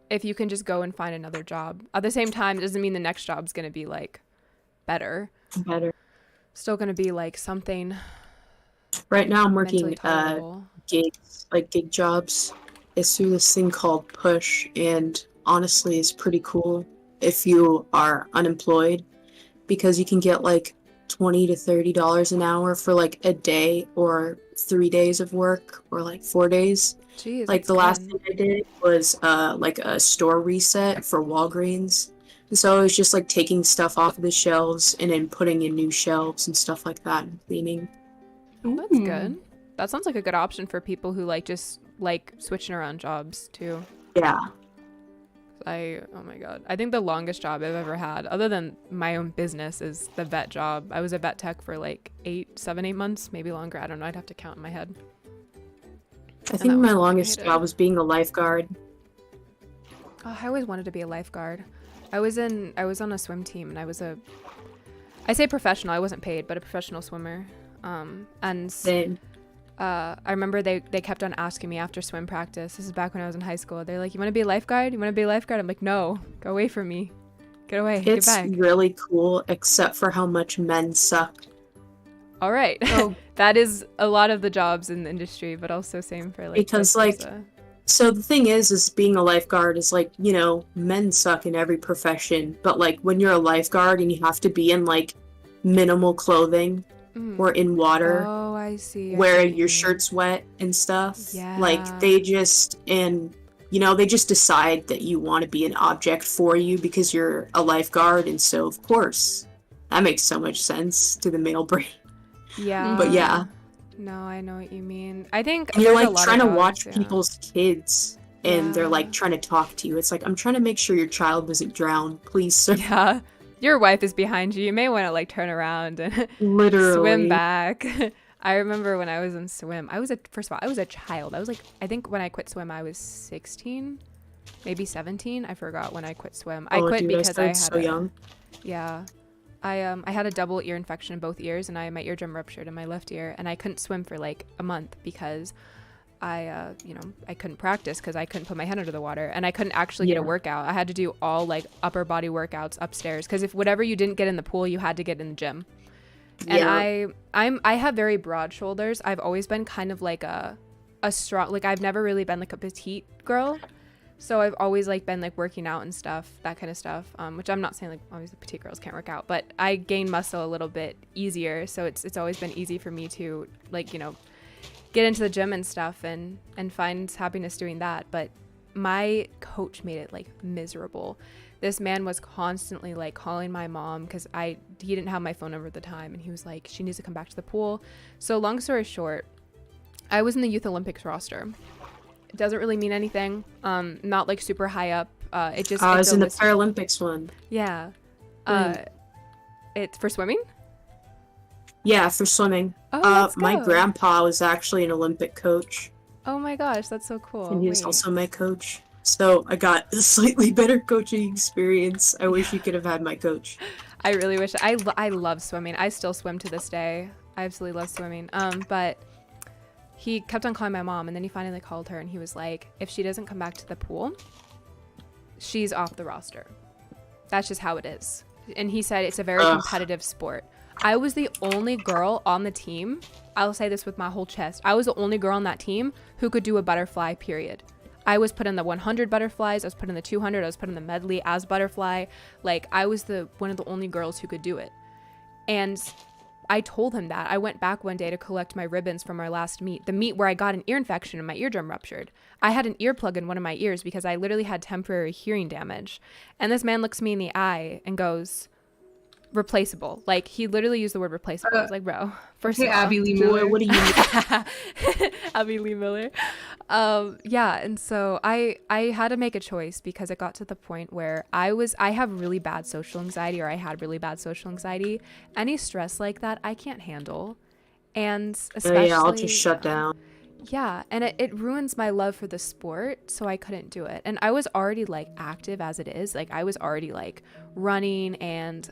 if you can just go and find another job. At the same time, it doesn't mean the next job's going to be like better. Still going to be like something. Right now I'm working gigs, like gig jobs. It's through this thing called Push, and honestly it's pretty cool if you are unemployed, because you can get like $20 to $30 an hour for like a day or 3 days of work, or like 4 days. Jeez, like the last thing I did was like a store reset for Walgreens, and so I was just like taking stuff off of the shelves and then putting in new shelves and stuff like that, and cleaning. That's good. That sounds like a good option for people who like just like switching around jobs too. Yeah. Oh my god, I think the longest job I've ever had, other than my own business, is the vet job. I was a vet tech for like 8 months, maybe longer. I don't know. I'd have to count in my head. I think my longest job was being a lifeguard. Oh, I always wanted to be a lifeguard. I was on a swim team, and I say professional. I wasn't paid, but a professional swimmer. And Same. I remember they kept on asking me after swim practice. This is back when I was in high school. They're like, you want to be a lifeguard? You want to be a lifeguard? I'm like, no, go away from me. Get away. It's Get back. really cool, except for how much men suck. All right. Oh. That is a lot of the jobs in the industry, but also same for like. Because vice like versa. So the thing is being a lifeguard is like, you know, men suck in every profession, but like when you're a lifeguard and you have to be in like minimal clothing or in water Oh, I see. I see where what you your mean. shirt's wet and stuff, like Yeah. they just they just decide that you want to be an object for you because you're a lifeguard, and so of course that makes so much sense to the male brain. Yeah. But yeah. No, I know what you mean. I think And you're there's a like lot trying of to watch dogs, yeah. people's kids and they're Yeah. like trying to talk to you. It's like, I'm trying to make sure your child doesn't drown, please, sir. Yeah. Your wife is behind you. You may want to like turn around and Literally. swim back. I remember when I was in swim, first of all, I was a child. I was like, I think when I quit swim, I was 16, maybe 17. I forgot when I quit swim. I quit dude, because I started had so young. Yeah. I had a double ear infection in both ears, and my eardrum ruptured in my left ear, and I couldn't swim for like a month because I couldn't practice because I couldn't put my head under the water, and I couldn't actually get a Yeah. workout. I had to do all like upper body workouts upstairs because if whatever you didn't get in the pool, you had to get in the gym. And Yeah. I have very broad shoulders. I've always been kind of like a strong, like I've never really been like a petite girl. So I've always like been like working out and stuff, that kind of stuff. Which I'm not saying like obviously petite girls can't work out, but I gain muscle a little bit easier. So it's always been easy for me to like, get into the gym and stuff and find happiness doing that. But my coach made it like miserable. This man was constantly like calling my mom because he didn't have my phone number at the time, and he was like, she needs to come back to the pool. So long story short, I was in the Youth Olympics roster. It doesn't really mean anything. Not like super high up. It just I it's was a in the list- Paralympics one. Yeah. Mm. It's for swimming? Yeah, for swimming. Oh, let's My go. grandpa was actually an Olympic coach, Oh my gosh, that's so cool. and he was Wait. also my coach. So I got a slightly better coaching experience. I wish you could have had my coach. I really wish I love swimming. I still swim to this day. I absolutely love swimming. But he kept on calling my mom, and then he finally called her, and he was like, if she doesn't come back to the pool, she's off the roster. That's just how it is. And he said it's a very competitive sport. I was the only girl on the team. I'll say this with my whole chest. I was the only girl on that team who could do a butterfly, period. I was put in the 100 butterflies. I was put in the 200. I was put in the medley as butterfly. Like, I was one of the only girls who could do it. And I told him that. I went back one day to collect my ribbons from our last meet, the meet where I got an ear infection and my eardrum ruptured. I had an earplug in one of my ears because I literally had temporary hearing damage. And this man looks me in the eye and goes, replaceable. Like, he literally used the word replaceable. I was like, bro, first Hey, of all. Abby Lee Miller. Boy, what do you mean? Abby Lee Miller. Yeah, and so I had to make a choice because it got to the point where I have really bad social anxiety, or I had really bad social anxiety. Any stress like that, I can't handle. And especially, Yeah, I'll just shut down. yeah, and it ruins my love for the sport, so I couldn't do it. And I was already like active as it is. Like, I was already like running, and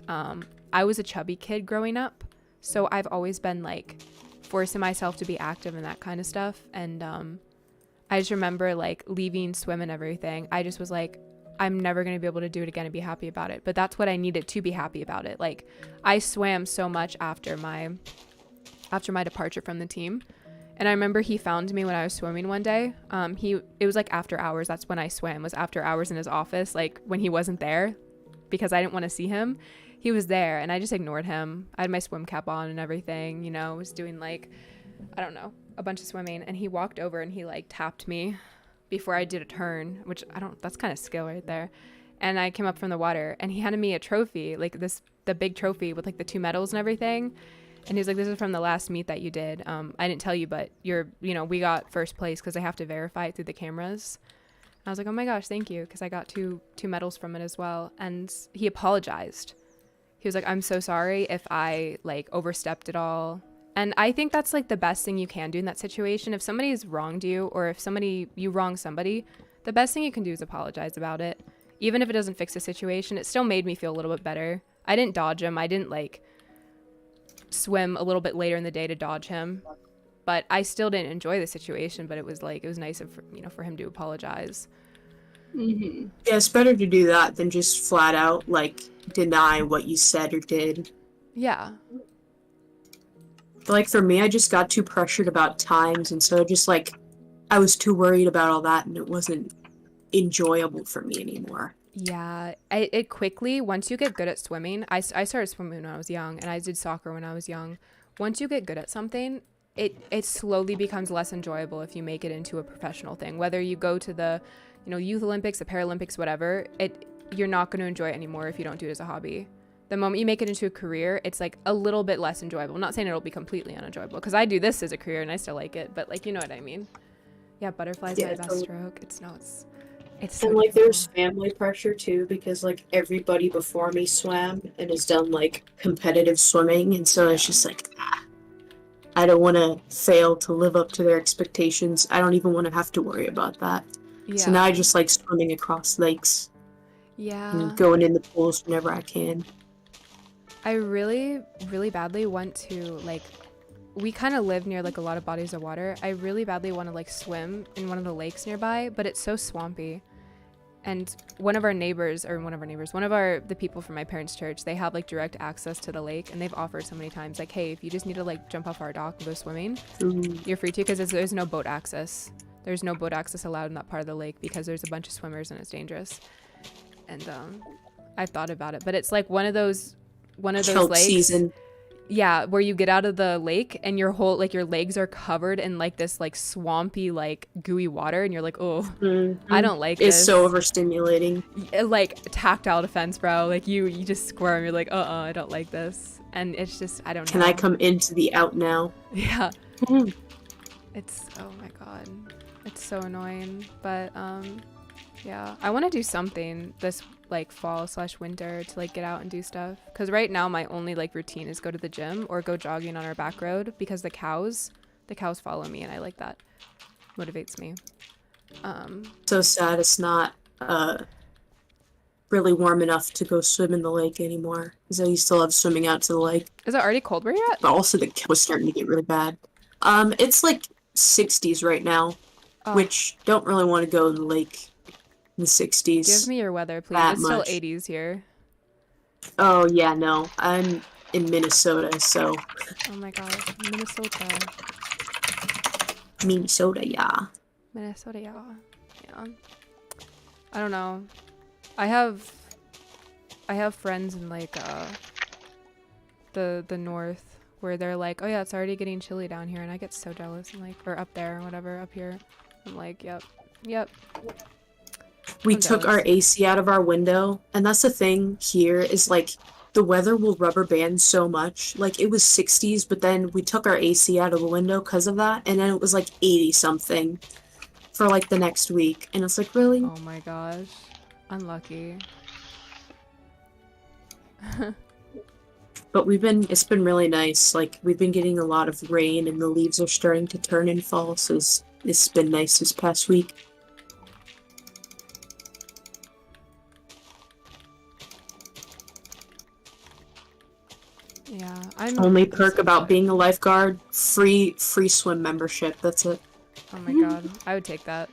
I was a chubby kid growing up. So I've always been like forcing myself to be active and that kind of stuff. And I just remember like leaving swim and everything. I just was like, I'm never going to be able to do it again and be happy about it. But that's what I needed to be happy about it. Like, I swam so much after my departure from the team. And I remember he found me when I was swimming one day. It was like after hours. That's when I swam, was after hours in his office, like when he wasn't there, because I didn't want to see him. He was there, and I just ignored him. I had my swim cap on and everything, was doing like, I don't know, a bunch of swimming. And he walked over and he like tapped me before I did a turn, which that's kind of skill right there. And I came up from the water, and he handed me a trophy, like the big trophy with like the 2 medals and everything. And he was like, this is from the last meet that you did. I didn't tell you, but we got first place because I have to verify it through the cameras. And I was like, oh my gosh, thank you. Because I got two medals from it as well. And he apologized. He was like, I'm so sorry if I like overstepped it all. And I think that's like the best thing you can do in that situation. If somebody's wronged you, or if you wrong somebody, the best thing you can do is apologize about it. Even if it doesn't fix the situation, it still made me feel a little bit better. I didn't dodge him. I didn't like swim a little bit later in the day to dodge him, but I still didn't enjoy the situation. But it was nice for him to apologize. Mm-hmm. Yeah, it's better to do that than just flat out like deny what you said or did. Yeah. Like for me, I just got too pressured about times, and so just like I was too worried about all that, and it wasn't enjoyable for me anymore. Yeah, it quickly, once you get good at swimming, I started swimming when I was young, and I did soccer when I was young. Once you get good at something, it slowly becomes less enjoyable if you make it into a professional thing. Whether you go to the, Youth Olympics, the Paralympics, whatever, you're not going to enjoy it anymore if you don't do it as a hobby. The moment you make it into a career, it's like a little bit less enjoyable. I'm not saying it'll be completely unenjoyable, because I do this as a career and I still like it, but like, you know what I mean? Yeah, butterflies my best stroke. It's so And like beautiful. there's family pressure too, because like everybody before me swam and has done like competitive swimming, and so it's just like I don't want to fail to live up to their expectations. I don't even want to have to worry about that. Yeah. So now I just like swimming across lakes Yeah. and going in the pools whenever I can. I really, really badly want to, like, we kind of live near like a lot of bodies of water. I really badly want to like swim in one of the lakes nearby, but it's so swampy. And one of the people from my parents' church, they have like direct access to the lake, and they've offered so many times, like, hey, if you just need to like jump off our dock and go swimming, you're free to, because there's no boat access. There's no boat access allowed in that part of the lake because there's a bunch of swimmers and it's dangerous. And I've thought about it, but it's like one of those Kelp lakes. season. Yeah, where you get out of the lake and your legs are covered in like this like swampy like gooey water, and you're like, oh, I don't like this. It's so overstimulating. Like tactile defense, bro. Like you just squirm. You're like, I don't like this, and it's just I don't know. Can I come into the out now? Yeah. It's oh my god, it's so annoying. But yeah, I want to do something this like fall/winter to like get out and do stuff, because right now my only like routine is go to the gym or go jogging on our back road, because the cows follow me, and I like that. Motivates me. So sad it's not really warm enough to go swim in the lake anymore, because I used to love swimming out to the lake. Is it already cold where you're at? But also the was starting to get really bad. It's like 60s right now, which don't really want to go in the lake in the 60s. Give me your weather, please. That It's much. still 80s here. Oh yeah, no. I'm in Minnesota, so Oh my god, Minnesota, yeah. Minnesota, yeah. I don't know. I have friends in like the north where they're like, oh yeah, it's already getting chilly down here, and I get so jealous. I'm like, or up there, or whatever, up here. I'm like, yep. We I'm took jealous. our AC out of our window, and that's the thing here is like the weather will rubber band so much. Like it was 60s, but then we took our AC out of the window because of that, and then it was like 80 something for like the next week, and it's like, really? Oh my gosh, unlucky. But it's been really nice. Like we've been getting a lot of rain, and the leaves are starting to turn in fall, so it's been nice this past week. Yeah, Only perk about being a lifeguard, free swim membership. That's it. Oh my god, I would take that.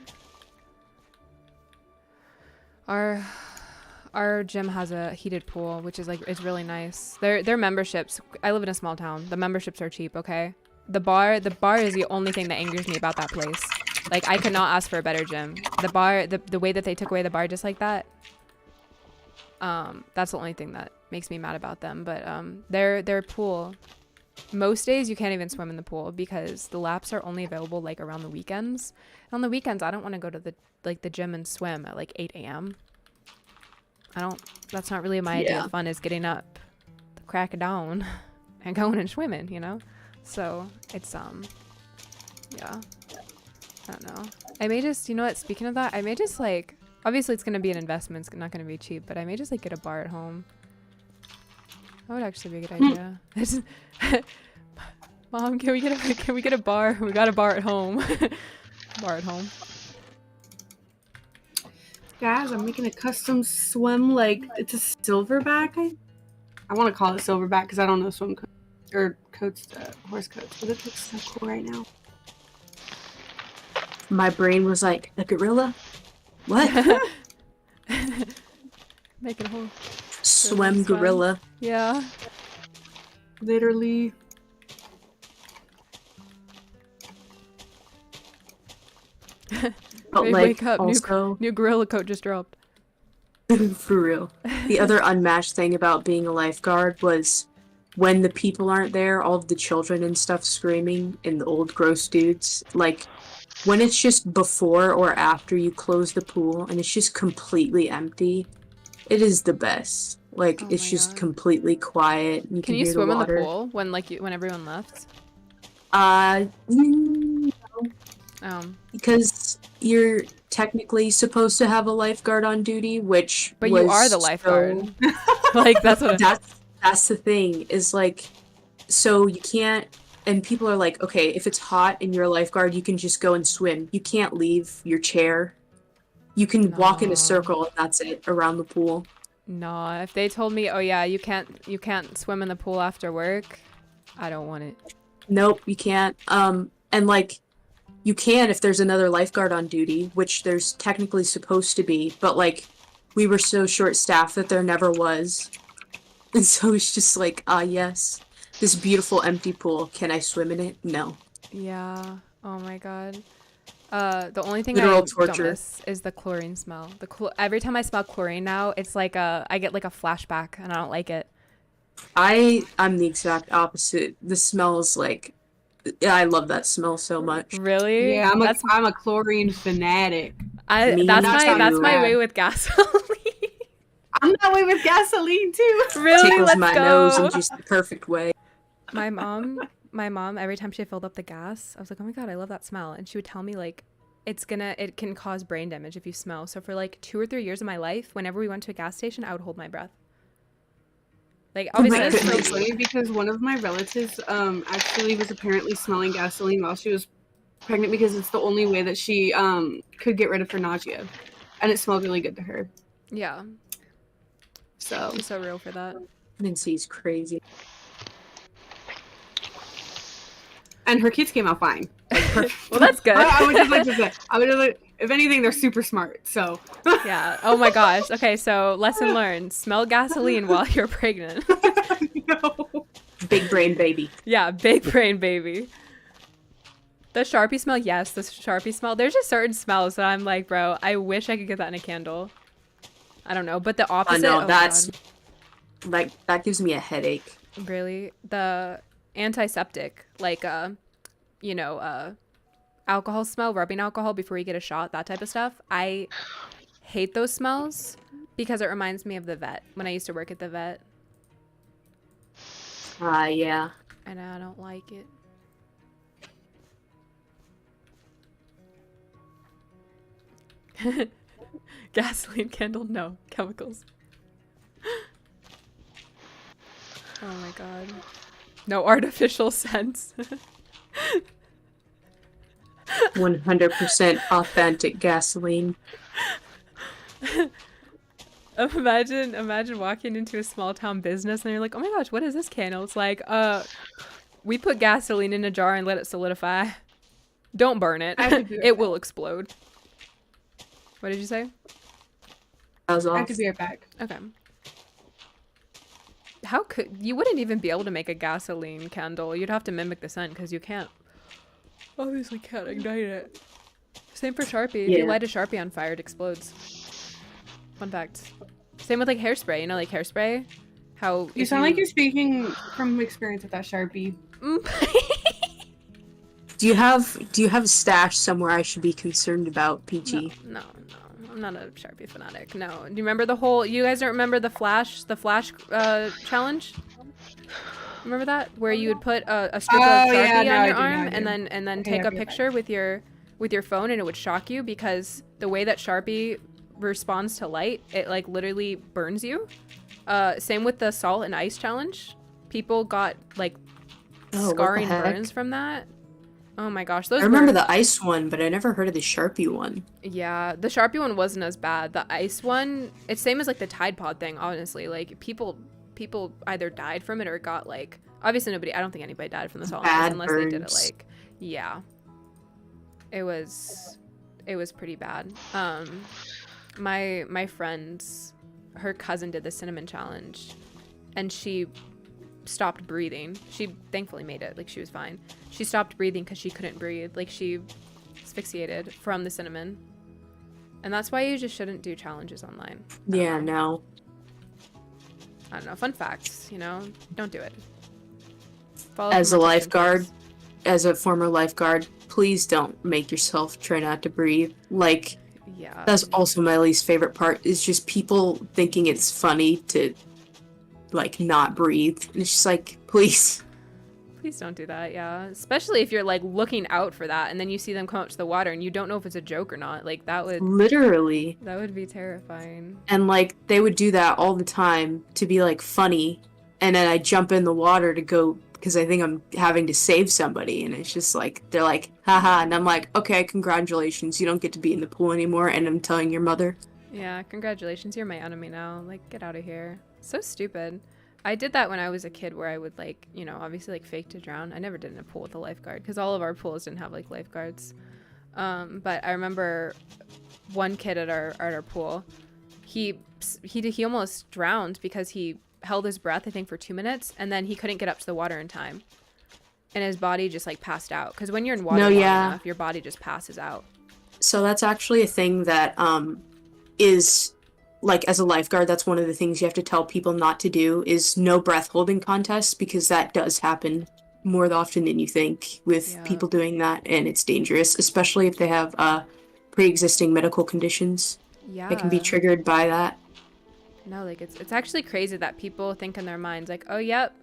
Our gym has a heated pool, which is like, it's really nice. Their memberships, I live in a small town. The memberships are cheap, okay? The bar is the only thing that angers me about that place. Like I could not ask for a better gym. The bar, the way that they took away the bar just like that. That's the only thing that makes me mad about them. But their pool, most days you can't even swim in the pool because the laps are only available like around the weekends. And on the weekends, I don't want to go to the gym and swim at like 8 a.m. That's not really my idea of fun, is getting up the crack of dawn and going and swimming, you know? So it's, yeah, I don't know. I may just, you know what, speaking of that, I may just like, obviously it's going to be an investment, it's not going to be cheap, but I may just like get a bar at home. That would actually be a good idea. Mom, can we get a bar? We got a bar at home. Bar at home. Guys, I'm making a custom swim, like, it's a silverback. I want to call it silverback because I don't know swim coats, horse coats, but it looks so cool right now. My brain was like, a gorilla? What? Make it a whole Swim gorilla. Yeah. Literally. But Hey, like wake up, also new gorilla coat just dropped. for real. The other unmatched thing about being a lifeguard was when the people aren't there, all of the children and stuff screaming and the old gross dudes. Like when it's just before or after you close the pool and it's just completely empty, it is the best. Like Oh it's my just God. completely quiet. You Can you hear swim the in the water. pool when when everyone left? Because you're technically supposed to have a lifeguard on duty, which But was you are the lifeguard. Like that's what. that's the thing is like, so you can't. And people are like, okay, if it's hot and you're a lifeguard, you can just go and swim. You can't leave your chair. You can walk in No. a circle and that's it around the pool. No, if they told me, oh yeah, you can't swim in the pool after work, I don't want it. Nope, you can't. And like, you can if there's another lifeguard on duty, which there's technically supposed to be, but like, we were so short-staffed that there never was. And so it's just like, yes, this beautiful empty pool. Can I swim in it? No. Yeah. Oh my God. The only thing Literal I don't torture. miss is the chlorine smell. Every time I smell chlorine now, it's like I get like a flashback, and I don't like it. I'm the exact opposite. The smell is like, I love that smell so much. Really? Yeah, that's I'm a chlorine fanatic. Me that's my too. way with gasoline. I'm that way with gasoline too. Really? Tickles Let's my go. nose in just the perfect way. My mom, every time she filled up the gas, I was like, oh my God, I love that smell. And she would tell me like, it can cause brain damage if you smell. So for like 2 or 3 years of my life, whenever we went to a gas station, I would hold my breath. Like obviously That's so goodness. funny because one of my relatives actually was apparently smelling gasoline while she was pregnant because it's the only way that she could get rid of her nausea, and it smelled really good to her. yeah, So I'm so real for that. Nancy's crazy. and her kids came out fine. Well, that's good. I would just like to say, if anything, they're super smart. So Yeah. Oh my gosh. Okay, so lesson learned: smell gasoline while you're pregnant. no. Big brain baby. Yeah, big brain baby. The Sharpie smell, yes, the Sharpie smell. There's just certain smells that I'm like, bro, I wish I could get that in a candle. I don't know, but the opposite. No, oh that's God. like that gives me a headache. Really, the antiseptic, like alcohol smell, rubbing alcohol before you get a shot, that type of stuff. I hate those smells because it reminds me of the vet when I used to work at the vet. Yeah. And I don't like it. Gasoline candle, no. Chemicals. Oh my God. No artificial scents. 100% authentic gasoline. Imagine walking into a small town business and you're like, oh my gosh, what is this candle? It's like, we put gasoline in a jar and let it solidify. Don't burn it. I have to do It will explode. What did you say? That was I have off. to be right back. Okay. How could you wouldn't even be able to make a gasoline candle? You'd have to mimic the scent because you can't. Obviously can't ignite it. Same for Sharpie. If you Yeah. light a Sharpie on fire, it explodes. Fun fact. Same with like hairspray. You know, like hairspray. How You if sound like you're speaking from experience with that Sharpie. Do you have a stash somewhere I should be concerned about, Peachy? No. I'm not a Sharpie fanatic. No. Do you remember the whole? You guys don't remember the flash challenge? Remember that where you would put a strip of Sharpie yeah, no, on I your do, arm I do. and then Okay, take I a feel picture with your phone and it would shock you because the way that Sharpie responds to light, it like literally burns you. Same with the salt and ice challenge. People got like Oh, what the scarring heck? burns from that. Oh my gosh, those I remember were- the ice one, but I never heard of the Sharpie one. Yeah, the Sharpie one wasn't as bad. The ice one, it's same as like the Tide Pod thing, honestly. Like people either died from it or got like obviously I don't think anybody died from the salt and ice Bad unless they did it burns. like yeah. It was pretty bad. My friend's her cousin did the cinnamon challenge and she stopped breathing. She thankfully made it, like she was fine. She stopped breathing because she couldn't breathe. Like she asphyxiated from the cinnamon. And that's why you just shouldn't do challenges online. Yeah, no. I don't know. Fun facts, you know? Don't do it. Follow As a commercial lifeguard, tips. as a former lifeguard, please don't make yourself try not to breathe. Like, Yeah. that's also my least favorite part, is just people thinking it's funny to, like, not breathe. And it's just like, please. Please don't do that, yeah. Especially if you're, like, looking out for that, and then you see them come up to the water, and you don't know if it's a joke or not. Like, that Literally. would be terrifying. And, like, they would do that all the time to be, like, funny. And then I jump in the water to go, because I think I'm having to save somebody. And it's just like, they're like, haha. And I'm like, okay, congratulations. You don't get to be in the pool anymore. And I'm telling your mother. Yeah, congratulations, you're my enemy now. Like, get out of here. So stupid. I did that when I was a kid where I would, like, you know, obviously, like, fake to drown. I never did in a pool with a lifeguard because all of our pools didn't have, like, lifeguards. But I remember one kid at our pool, he almost drowned because he held his breath, I think, for 2 minutes, and then he couldn't get up to the water in time. And his body just, like, passed out. Because when you're in water long enough, your body just passes out. So that's actually a thing that is... Like, as a lifeguard, that's one of the things you have to tell people not to do, is no breath holding contests, because that does happen more often than you think with people doing that, and it's dangerous, especially if they have pre-existing medical conditions. Yeah. It can be triggered by that. No, like, it's actually crazy that people think in their minds, like, oh, yep,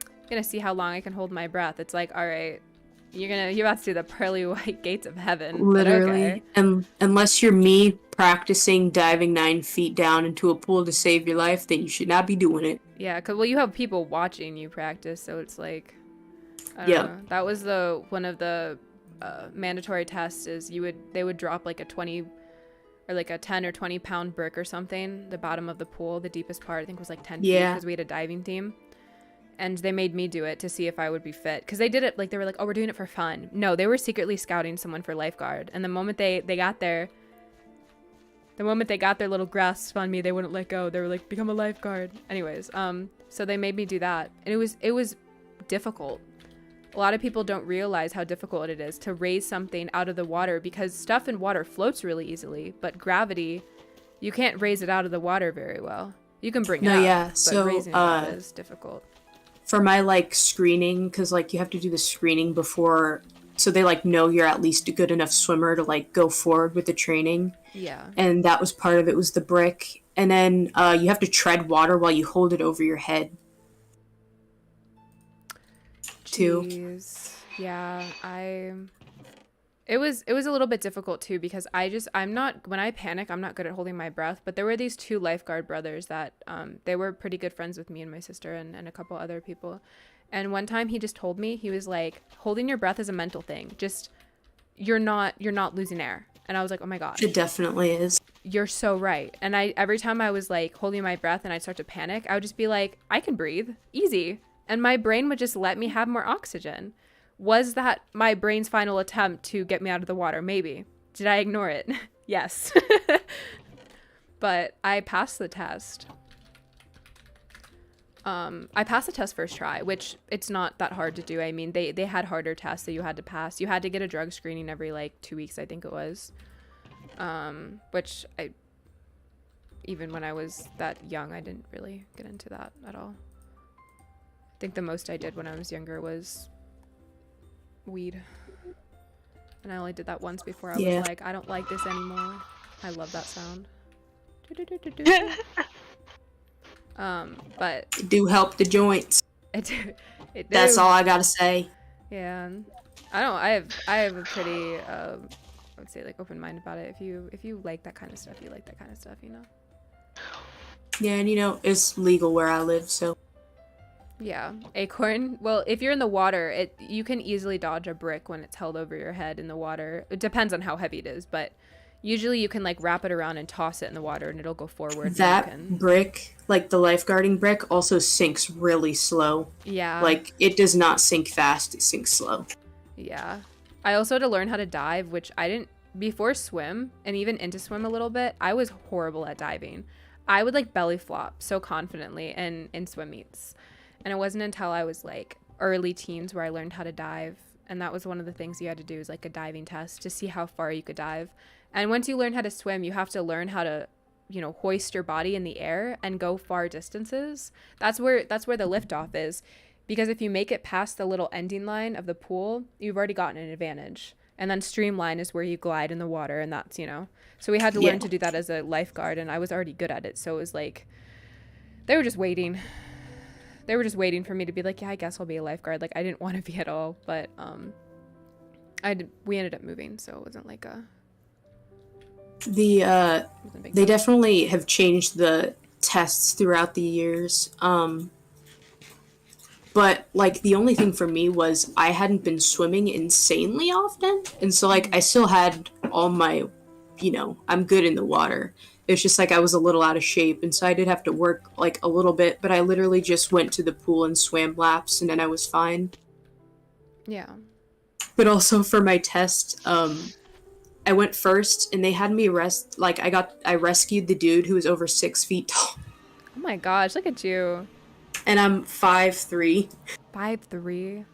I'm gonna see how long I can hold my breath. It's like, all right, you're about to see the pearly white gates of heaven. Literally. Okay. And unless you're me practicing diving 9 feet down into a pool to save your life, then you should not be doing it. Yeah, because, well, you have people watching you practice, so it's like, I don't Yeah. know. That was one of the mandatory tests is they would drop like a 20 or like a 10 or 20 pound brick or something, the bottom of the pool, the deepest part, I think was like 10 feet because we had a diving team. And they made me do it to see if I would be fit. Because they did it, like, they were like, oh, we're doing it for fun. No, they were secretly scouting someone for lifeguard. And the moment they got there, the moment they got their little grasp on me, they wouldn't let go. They were like, become a lifeguard. Anyways, so they made me do that. And it was difficult. A lot of people don't realize how difficult it is to raise something out of the water because stuff in water floats really easily. But gravity, you can't raise it out of the water very well. You can bring it up, but so, raising it out is difficult. For my, like, screening, because, like, you have to do the screening before, so they, like, know you're at least a good enough swimmer to, like, go forward with the training. Yeah. And that was part of it, was the brick. And then you have to tread water while you hold it over your head. Too. Jeez. Yeah, it was a little bit difficult too because I'm not, when I panic, I'm not good at holding my breath, but there were these two lifeguard brothers that they were pretty good friends with me and my sister and a couple other people. And one time he just told me, he was like, holding your breath is a mental thing. Just you're not losing air. And I was like, oh my gosh. It definitely is. You're so right. And every time I was like holding my breath and I'd start to panic, I would just be like, I can breathe. Easy. And my brain would just let me have more oxygen. Was that my brain's final attempt to get me out of the water? Maybe. Did I ignore it? Yes. But I passed the test. I passed the test first try, which it's not that hard to do. I mean, they had harder tests that you had to pass. You had to get a drug screening every like 2 weeks, I think it was. Which even when I was that young, I didn't really get into that at all. I think the most I did when I was younger was weed. And I only did that once before I was like, I don't like this anymore. I love that sound. But It do help the joints. it That's do. all I gotta say. Yeah. I have a pretty I would say like open mind about it. If you like that kind of stuff, you like that kind of stuff, you know. Yeah, and you know, it's legal where I live, so. Yeah, acorn. Well, if you're in the water, you can easily dodge a brick when it's held over your head in the water. It depends on how heavy it is, but usually you can like wrap it around and toss it in the water and it'll go forward. That brick, like the lifeguarding brick, also sinks really slow. Yeah. Like, it does not sink fast, it sinks slow. Yeah. I also had to learn how to dive, which I didn't, before swim and even into swim a little bit, I was horrible at diving. I would like belly flop so confidently in swim meets. And it wasn't until I was like early teens where I learned how to dive. and that was one of the things you had to do, is like a diving test to see how far you could dive. And once you learn how to swim, you have to learn how to, you know, hoist your body in the air and go far distances. That's where the liftoff is, because if you make it past the little ending line of the pool, you've already gotten an advantage. And then streamline is where you glide in the water, and that's, you know. So we had to learn to do that as a lifeguard, and I was already good at it. So it was like, they were just waiting. They were just waiting for me to be like, yeah, I guess I'll be a lifeguard. Like, I didn't want to be at all, but we ended up moving, so it wasn't like a... They definitely have changed the tests throughout the years. But, like, the only thing for me was I hadn't been swimming insanely often. And so, like, I still had all my, you know, I'm good in the water. It's just, like, I was a little out of shape. And so I did have to work, like, a little bit. But I literally just went to the pool and swam laps, and then I was fine. Yeah. But also for my test, I went first, and they had me I rescued the dude who was over 6 feet tall. Oh my gosh, look at you. And I'm 5'3". 5'3".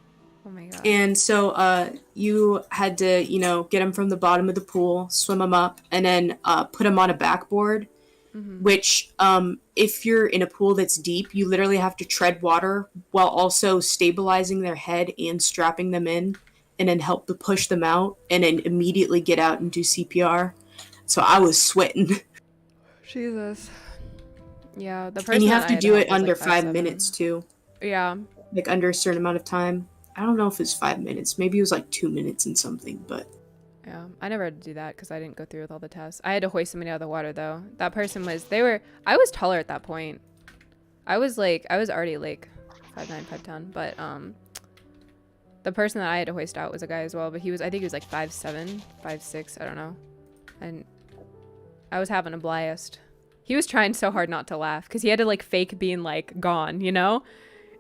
Oh my god. And so you had to, you know, get him from the bottom of the pool, swim him up, and then put him on a backboard, which if you're in a pool that's deep, you literally have to tread water while also stabilizing their head and strapping them in, and then help to push them out, and then immediately get out and do CPR. So I was sweating. Jesus. Yeah, the person. And you have to do it under like 5 minutes too. Yeah. Like under a certain amount of time. I don't know if it's 5 minutes. Maybe it was like 2 minutes and something, but... Yeah, I never had to do that because I didn't go through with all the tests. I had to hoist somebody out of the water though. That person was, I was taller at that point. I was already like 5'9", 5'10", but the person that I had to hoist out was a guy as well, but I think he was like 5'7", 5'6", I don't know. And I was having a blast. He was trying so hard not to laugh because he had to like fake being like gone, you know?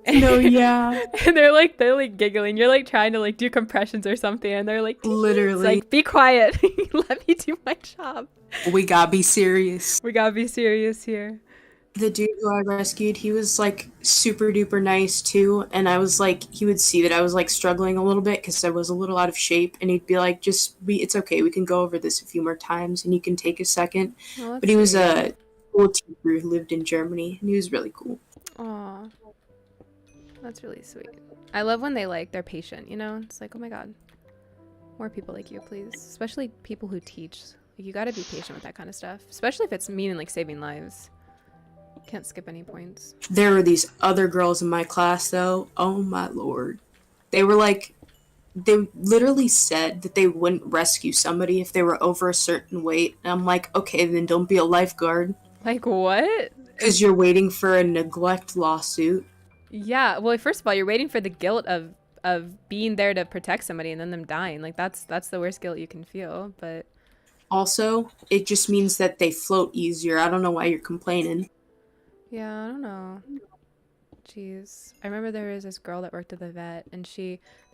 No, yeah. And they're like giggling. You're like trying to like do compressions or something, and they're like, literally, it's like, be quiet. Let me do my job. We gotta be serious. We gotta be serious here. The dude who I rescued, he was like super duper nice too, and I was like, he would see that I was like struggling a little bit because I was a little out of shape, and he'd be like, it's okay, we can go over this a few more times, and you can take a second. Oh, but he was a cool teacher who lived in Germany, and he was really cool. Aw. That's really sweet. I love when they're patient, you know? It's like, oh my god. More people like you, please. Especially people who teach. Like, you gotta be patient with that kind of stuff. Especially if it's meaning like saving lives. Can't skip any points. There were these other girls in my class, though. Oh my lord. They literally said that they wouldn't rescue somebody if they were over a certain weight. And I'm like, okay, then don't be a lifeguard. Like, what? Because you're waiting for a neglect lawsuit. Yeah, well, first of all, you're waiting for the guilt of being there to protect somebody and then them dying. Like, that's the worst guilt you can feel, but... Also, it just means that they float easier. I don't know why you're complaining. Yeah, I don't know. Jeez. I remember there was this girl that worked at the vet, and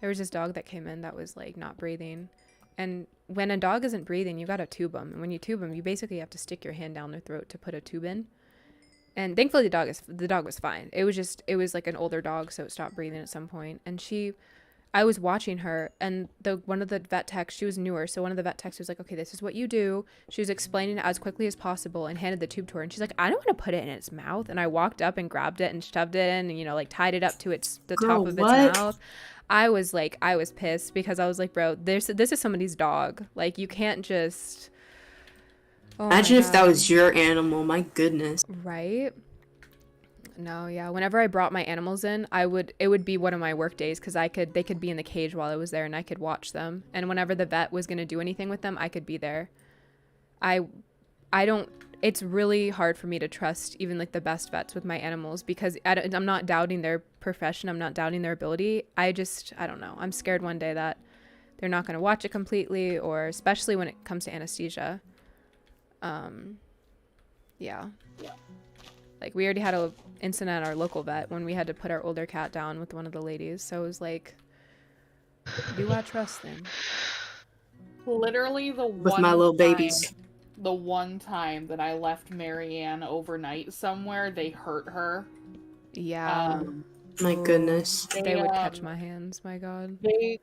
there was this dog that came in that was, like, not breathing. And when a dog isn't breathing, you gotta tube them. And when you tube them, you basically have to stick your hand down their throat to put a tube in. And thankfully the dog was fine. It was like an older dog, so it stopped breathing at some point. And I was watching her, and one of the vet techs, she was newer, so one of the vet techs was like, okay, this is what you do. She was explaining it as quickly as possible and handed the tube to her, and she's like, I don't want to put it in its mouth. And I walked up and grabbed it and shoved it in and, you know, like tied it up to the top of its mouth. I was pissed because I was like, bro, this is somebody's dog. Like, you can't just... Oh, imagine if that was your animal, my goodness. Right? No, yeah. Whenever I brought my animals in, it would be one of my work days because they could be in the cage while I was there and I could watch them. And whenever the vet was going to do anything with them, I could be there. It's really hard for me to trust even like the best vets with my animals because I'm not doubting their profession. I'm not doubting their ability. I don't know. I'm scared one day that they're not going to watch it completely, or especially when it comes to anesthesia. Yeah. Like, we already had an incident at our local vet when we had to put our older cat down with one of the ladies. So it was like, do I trust them? Literally with my little babies. The one time that I left Marianne overnight somewhere, they hurt her. Yeah. My goodness. They would catch my hands. My God. They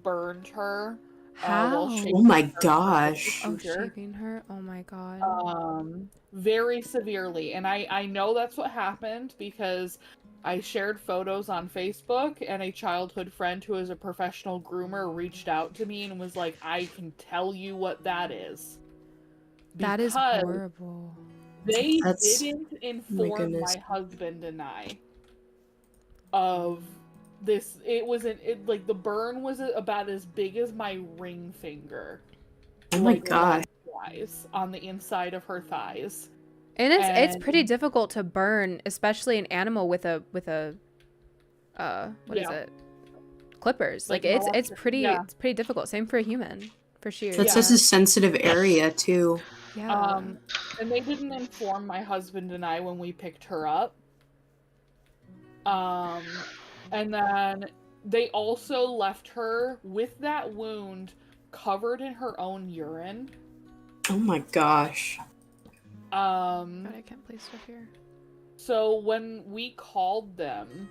burned her How? while shaving Oh my her gosh. Oh, procedure. shaving her. Oh my God. Very severely. And I know that's what happened because I shared photos on Facebook, and a childhood friend who is a professional groomer reached out to me and was like, I can tell you what that is. That is Because horrible. they That's- didn't my inform goodness. my husband and I of this. It wasn't like the burn was about as big as my ring finger. Oh my like, gosh. lengthwise on the inside of her thighs. And it's pretty And- difficult to burn, especially an animal with a what is Yeah. it? Clippers. Like Like an it's electric- pretty yeah. it's pretty difficult. Same for a human, for sure. That's Yeah. such a sensitive area too. Yeah. And they didn't inform my husband and I when we picked her up. And then they also left her with that wound covered in her own urine. Oh my gosh. God, I can't play stuff here. So when we called them,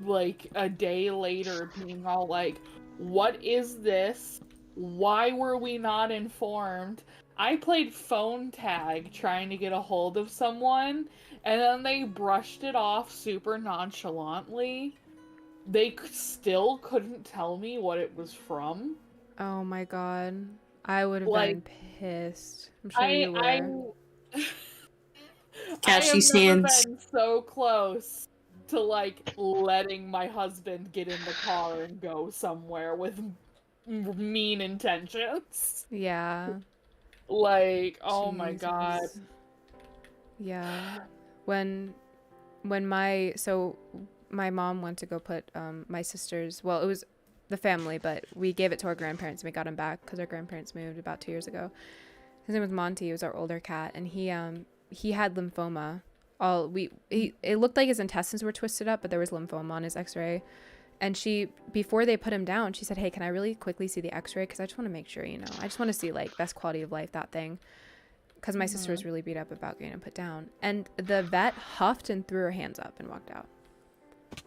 like a day later, being all like, what is this? Why were we not informed? I played phone tag trying to get a hold of someone, and then they brushed it off super nonchalantly. They still couldn't tell me what it was from. Oh my God. I would have Like, been pissed. I'm sure you were. Cashy I have stands. never been so close to like letting my husband get in the car and go somewhere with mean intentions. Yeah. Like, oh my god. Jesus. Yeah. When my mom went to go put my sister's, well, it was the family, but we gave it to our grandparents and we got him back because our grandparents moved about 2 years ago. His name was Monty. He was our older cat, and he had lymphoma. It looked like his intestines were twisted up, but there was lymphoma on his x-ray. And before they put him down, she said, hey, can I really quickly see the x-ray? Because I just want to make sure, I just want to see like best quality of life, that thing. Because my sister was really beat up about getting him put down. And the vet huffed and threw her hands up and walked out.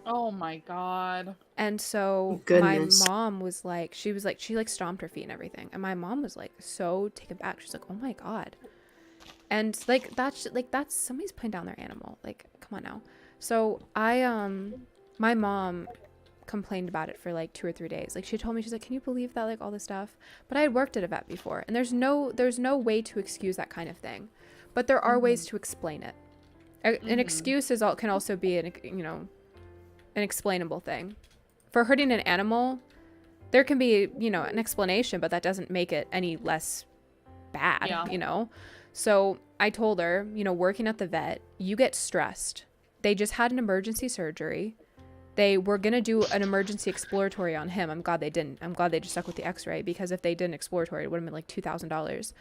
Oh my god. And so Goodness. my mom was like, she stomped her feet and everything. And my mom was like so taken back. She's like, oh my God. And like, that's somebody's putting down their animal. Like, come on now. So my mom complained about it for like 2 or 3 days. Like, she told me, she's like, can you believe that, like all this stuff? But I had worked at a vet before, and there's no way to excuse that kind of thing. But there are ways to explain it. An excuse can also be an explainable thing. For hurting an animal, there can be, an explanation, but that doesn't make it any less bad, So I told her, working at the vet, you get stressed. They just had an emergency surgery. They were going to do an emergency exploratory on him. I'm glad they didn't. I'm glad they just stuck with the x-ray, because if they did an exploratory, it would have been like $2,000.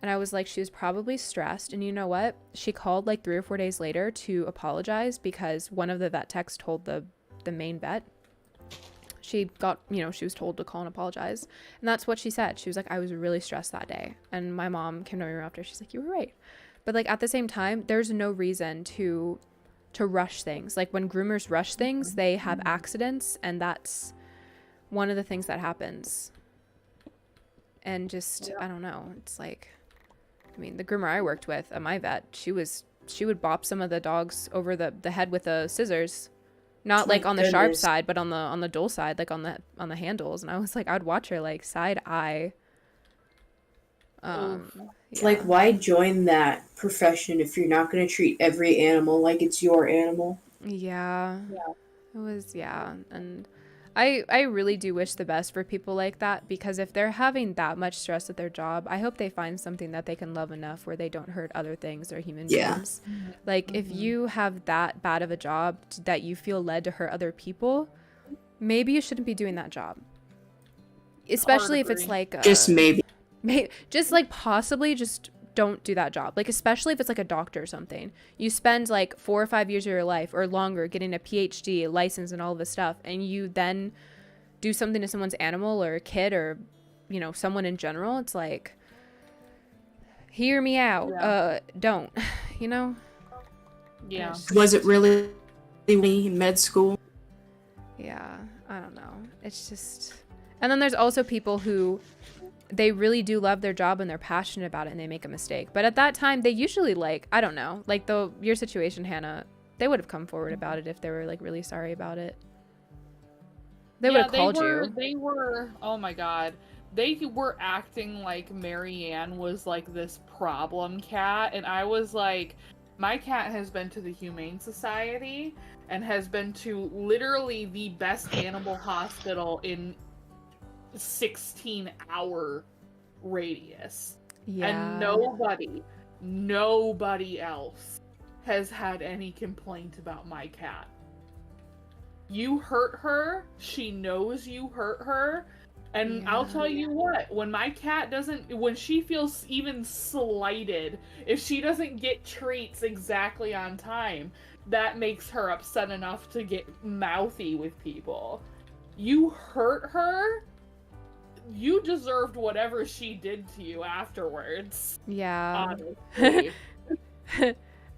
And I was like, she was probably stressed. And you know what? She called like 3 or 4 days later to apologize because one of the vet techs told the main vet. She got, she was told to call and apologize. And that's what she said. She was like, I was really stressed that day. And my mom came to me after. She's like, you were right. But like at the same time, there's no reason to rush things. Like when groomers rush things, they have accidents. And that's one of the things that happens. And just, I don't know. It's like, I mean, the groomer I worked with at my vet, she would bop some of the dogs over the head with the scissors. Not My like on the sharp goodness. side, but on the dull side, like on the handles. And I was like, I'd watch her like side eye. Yeah. Like, why join that profession if you're not going to treat every animal like it's your animal? Yeah. It was, and I really do wish the best for people like that, because if they're having that much stress at their job, I hope they find something that they can love enough where they don't hurt other things or human beings. Like, if you have that bad of a job that you feel led to hurt other people, maybe you shouldn't be doing that job. Especially if it's like... Just maybe. Just like possibly just don't do that job. Like, especially if it's like a doctor or something. You spend like 4 or 5 years of your life or longer getting a PhD, a license, and all of this stuff, and you then do something to someone's animal or a kid or, someone in general. It's like, hear me out. Don't, Yeah. Was it really in med school? Yeah, I don't know. It's just, and then there's also people who they really do love their job and they're passionate about it and they make a mistake. But at that time, they usually like, I don't know, like your situation, Hannah, they would have come forward about it if they were like really sorry about it. They would have called you. They were, oh my god. They were acting like Marianne was like this problem cat. And I was like, my cat has been to the Humane Society and has been to literally the best animal hospital in 16-hour radius. Yeah. And nobody else has had any complaint about my cat. You hurt her, she knows you hurt her, and Yeah. I'll tell you what, when my cat when she feels even slighted, if she doesn't get treats exactly on time, that makes her upset enough to get mouthy with people. You hurt her, you deserved whatever she did to you afterwards. Yeah. Honestly.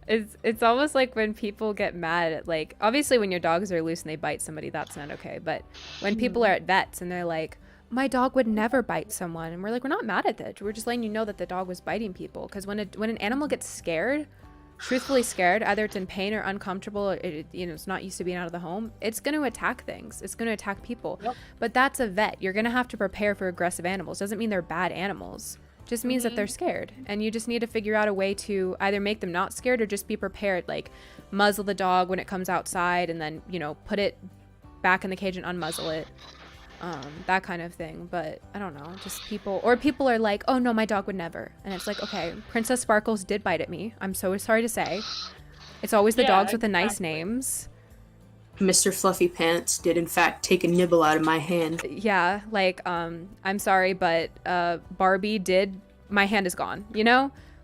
It's almost like when people get mad at, like, obviously when your dogs are loose and they bite somebody, that's not okay. But when people are at vets and they're like, my dog would never bite someone, and we're like, we're not mad at that. We're just letting you know that the dog was biting people. Because when an animal gets scared, truthfully scared, either it's in pain or uncomfortable, or it's not used to being out of the home, it's going to attack things. It's going to attack people. Yep. But that's a vet. You're going to have to prepare for aggressive animals. Doesn't mean they're bad animals. Just means that they're scared, and you just need to figure out a way to either make them not scared or just be prepared, like muzzle the dog when it comes outside and then put it back in the cage and unmuzzle it, that kind of thing. But I don't know, just people are like, oh no, my dog would never, and it's like, okay, Princess Sparkles did bite at me, I'm so sorry to say. It's always the dogs with the nice names. Mr. Fluffy Pants did in fact take a nibble out of my hand. Yeah, like, I'm sorry, but Barbie did, my hand is gone,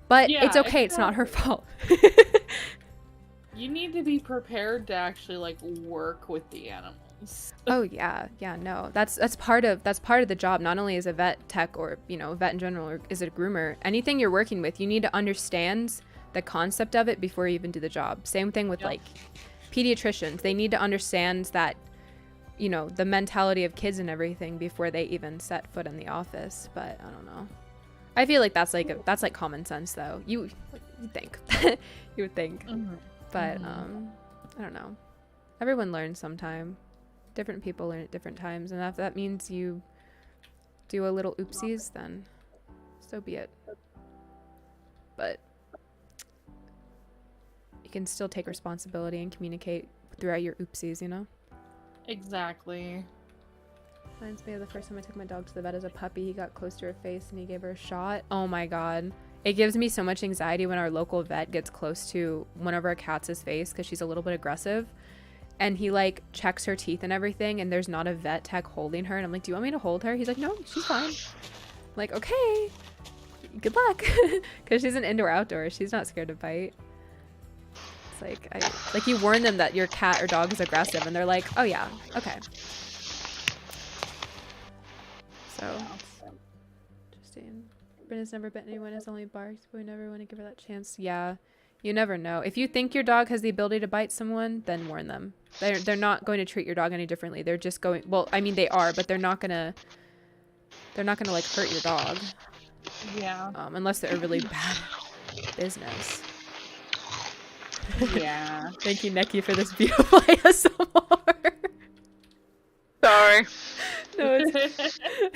But Yeah, it's okay, it's not her fault. You need to be prepared to actually, like, work with the animals. Oh, yeah, no. That's part of the job, not only as a vet tech or, vet in general, or as a groomer. Anything you're working with, you need to understand the concept of it before you even do the job. Same thing with, like, pediatricians. They need to understand that, the mentality of kids and everything before they even set foot in the office. But I don't know. I feel like that's like common sense, though. You think. You would think. But I don't know. Everyone learns sometime. Different people learn at different times, and if that means you do a little oopsies, then so be it. But you can still take responsibility and communicate throughout your oopsies, Exactly. Reminds me of the first time I took my dog to the vet as a puppy. He got close to her face and he gave her a shot. Oh my god. It gives me so much anxiety when our local vet gets close to one of our cats' face because she's a little bit aggressive. And he, like, checks her teeth and everything, and there's not a vet tech holding her. And I'm like, do you want me to hold her? He's like, no, she's fine. I'm like, okay. Good luck. Because she's an indoor-outdoor. She's not scared to bite. It's like you warn them that your cat or dog is aggressive, and they're like, oh yeah, okay. So, interesting. Brenna's never bitten anyone, has only barked, but we never want to give her that chance. Yeah, you never know. If you think your dog has the ability to bite someone, then warn them. They're not going to treat your dog any differently. They're just going, well, I mean they are, but they're not gonna like hurt your dog. Yeah. Unless they're a really bad business. Yeah. Thank you, Neki, for this beautiful ASMR. Sorry. No,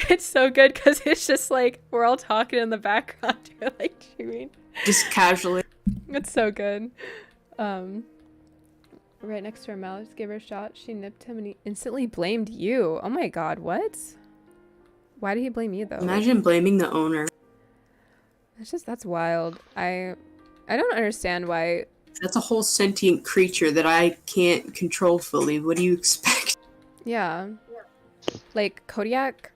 it's so good because it's just like we're all talking in the background. You're like chewing. Just casually. It's so good. Right next to her mouth, just gave her a shot. She nipped him and he instantly blamed you. Oh my god, what? Why did he blame you though? Imagine blaming the owner. That's wild. I don't understand why. That's a whole sentient creature that I can't control fully. What do you expect? Yeah. Like, Kodiak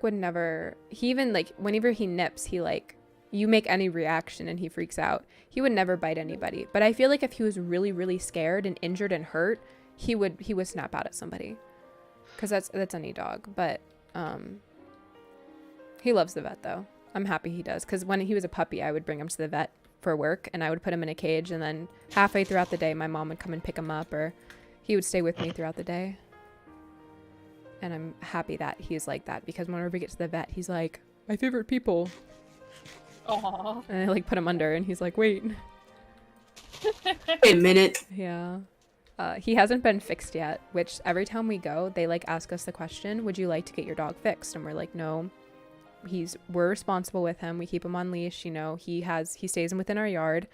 would never... He even, like, whenever he nips, he, like... You make any reaction and he freaks out. He would never bite anybody. But I feel like if he was really, really scared and injured and hurt, he would snap out at somebody. Because that's any dog. But, he loves the vet, though. I'm happy he does. Because when he was a puppy, I would bring him to the vet for work, and I would put him in a cage, and then halfway throughout the day my mom would come and pick him up, or he would stay with me throughout the day. And I'm happy that he's like that, because whenever we get to the vet, he's like, my favorite people. Aww. And I like put him under and he's like, wait. Wait a minute. Yeah. He hasn't been fixed yet, which every time we go, they like ask us the question, would you like to get your dog fixed? And we're like, no. We're responsible with him. We keep him on leash, you know. He stays within our yard.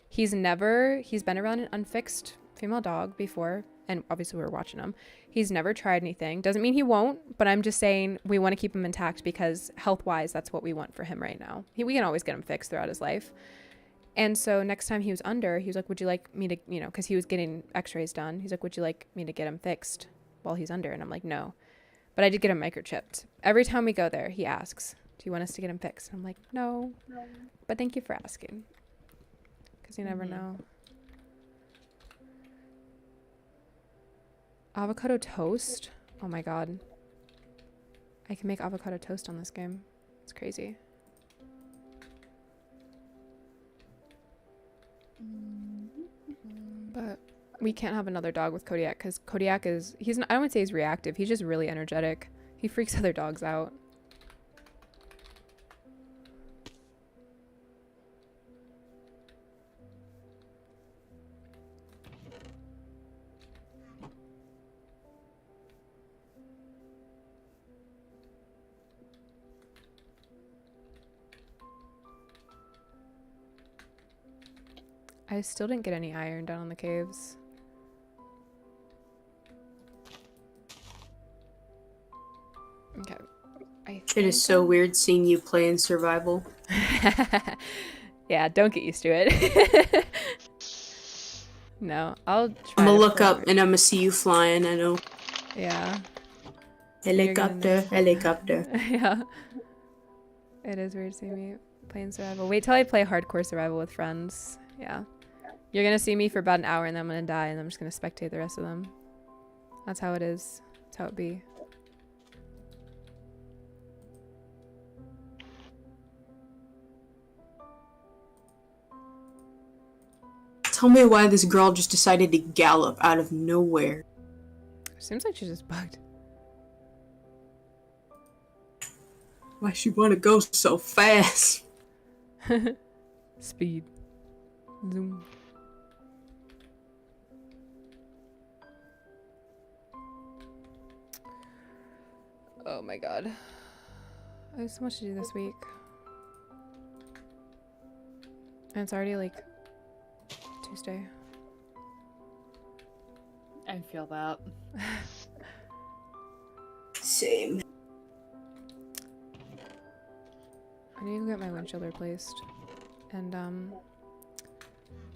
He's been around an unfixed female dog before, and obviously we're watching him. He's never tried anything. Doesn't mean he won't, but I'm just saying we want to keep him intact because health-wise, that's what we want for him right now. We can always get him fixed throughout his life. And so next time he was under, he was like, would you like me to, you know, because he was getting x-rays done. He's like, would you like me to get him fixed while he's under? And I'm like, no. But I did get him microchipped. Every time we go there, he asks, do you want us to get him fixed? And I'm like, no. But thank you for asking. Because you never know. Avocado toast? Oh my god. I can make avocado toast on this game. It's crazy. But we can't have another dog with Kodiak because Kodiak is, I don't want to say he's reactive. He's just really energetic. He freaks other dogs out. I still didn't get any iron down on the caves. Okay. It is so weird seeing you play in survival. Yeah, don't get used to it. No, I'll try. I'm gonna to look play up more. and I'm gonna see you flying, I know. Yeah. Helicopter, helicopter. Yeah. It is weird seeing me playing survival. Wait till I play hardcore survival with friends. Yeah. You're gonna see me for about an hour and then I'm gonna die and I'm just gonna spectate the rest of them. That's how it is. That's how it be. Tell me why this girl just decided to gallop out of nowhere. Seems like she's just bugged. Why she wanna go so fast? Speed. Zoom. Oh my god. I have so much to do this week. And it's already like Tuesday. I feel that. Same. I need to get my windshield replaced. And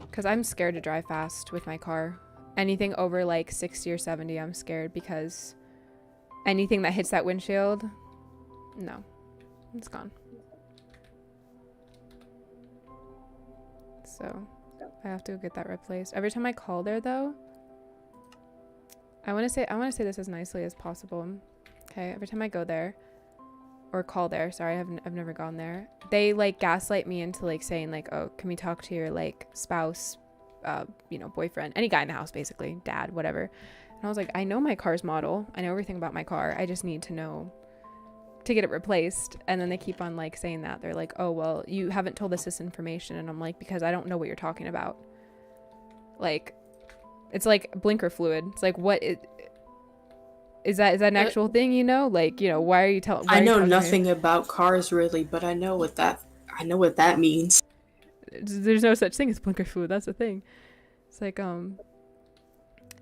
because I'm scared to drive fast with my car. Anything over like 60 or 70, I'm scared because anything that hits that windshield, no, it's gone. So I have to go get that replaced. Every time I call there though, I want to say this as nicely as possible. Okay, every time I go there or call there, sorry, I've never gone there. They like gaslight me into like saying like, oh, can we talk to your like spouse, you know, boyfriend, any guy in the house, basically, dad, whatever. And I was like, I know my car's model. I know everything about my car. I just need to know to get it replaced. And then they keep on like saying that. They're like, oh, well, you haven't told us this information. And I'm like, because I don't know what you're talking about. Like, it's like blinker fluid. It's like, what is that an actual thing, you know? Like, you know, why are you telling? I know nothing about cars really, but I know what that means. There's no such thing as blinker fluid. That's the thing. It's like,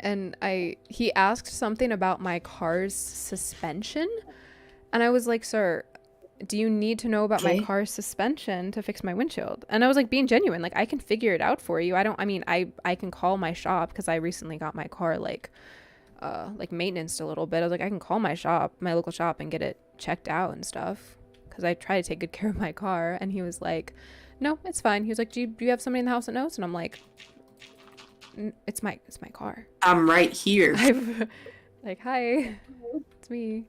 and he asked something about my car's suspension. And I was like, sir, do you need to know about my car's suspension to fix my windshield? And I was like being genuine. Like, I can figure it out for you. I can call my shop because I recently got my car like maintenanced a little bit. I was like, I can call my local shop and get it checked out and stuff. Because I try to take good care of my car. And he was like, no, it's fine. He was like, do you have somebody in the house that knows? And I'm like, it's my car. I'm right here. Like, hi, it's me.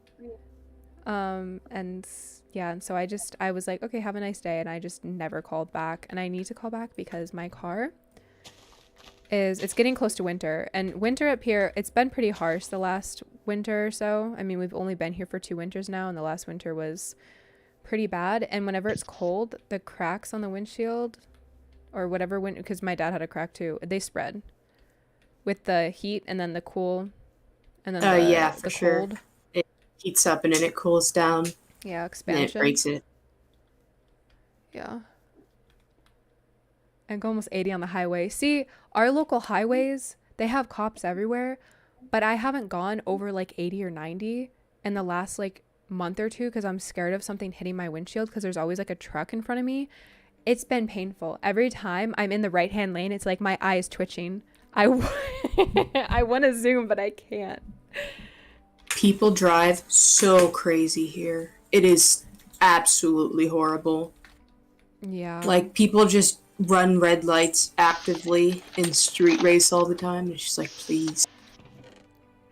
And yeah, and so I was like, okay, have a nice day. And I just never called back. And I need to call back because my car is it's getting close to winter, and winter up here, it's been pretty harsh the last winter or so. I mean, we've only been here for 2 winters now, and the last winter was pretty bad. And whenever it's cold, the cracks on the windshield or whatever, because my dad had a crack too, they spread with the heat and then the cool and then yeah, for the sure. cold. It heats up and then it cools down, Yeah, and then expansion. it breaks it. Yeah. And go almost 80 on the highway. See, our local highways, they have cops everywhere, but I haven't gone over like 80 or 90 in the last like month or two because I'm scared of something hitting my windshield because there's always like a truck in front of me. It's been painful. Every time I'm in the right-hand lane, it's like my eye is twitching. I want to zoom, but I can't. People drive so crazy here. It is absolutely horrible. Yeah. Like, people just run red lights actively in street race all the time. It's just like, please.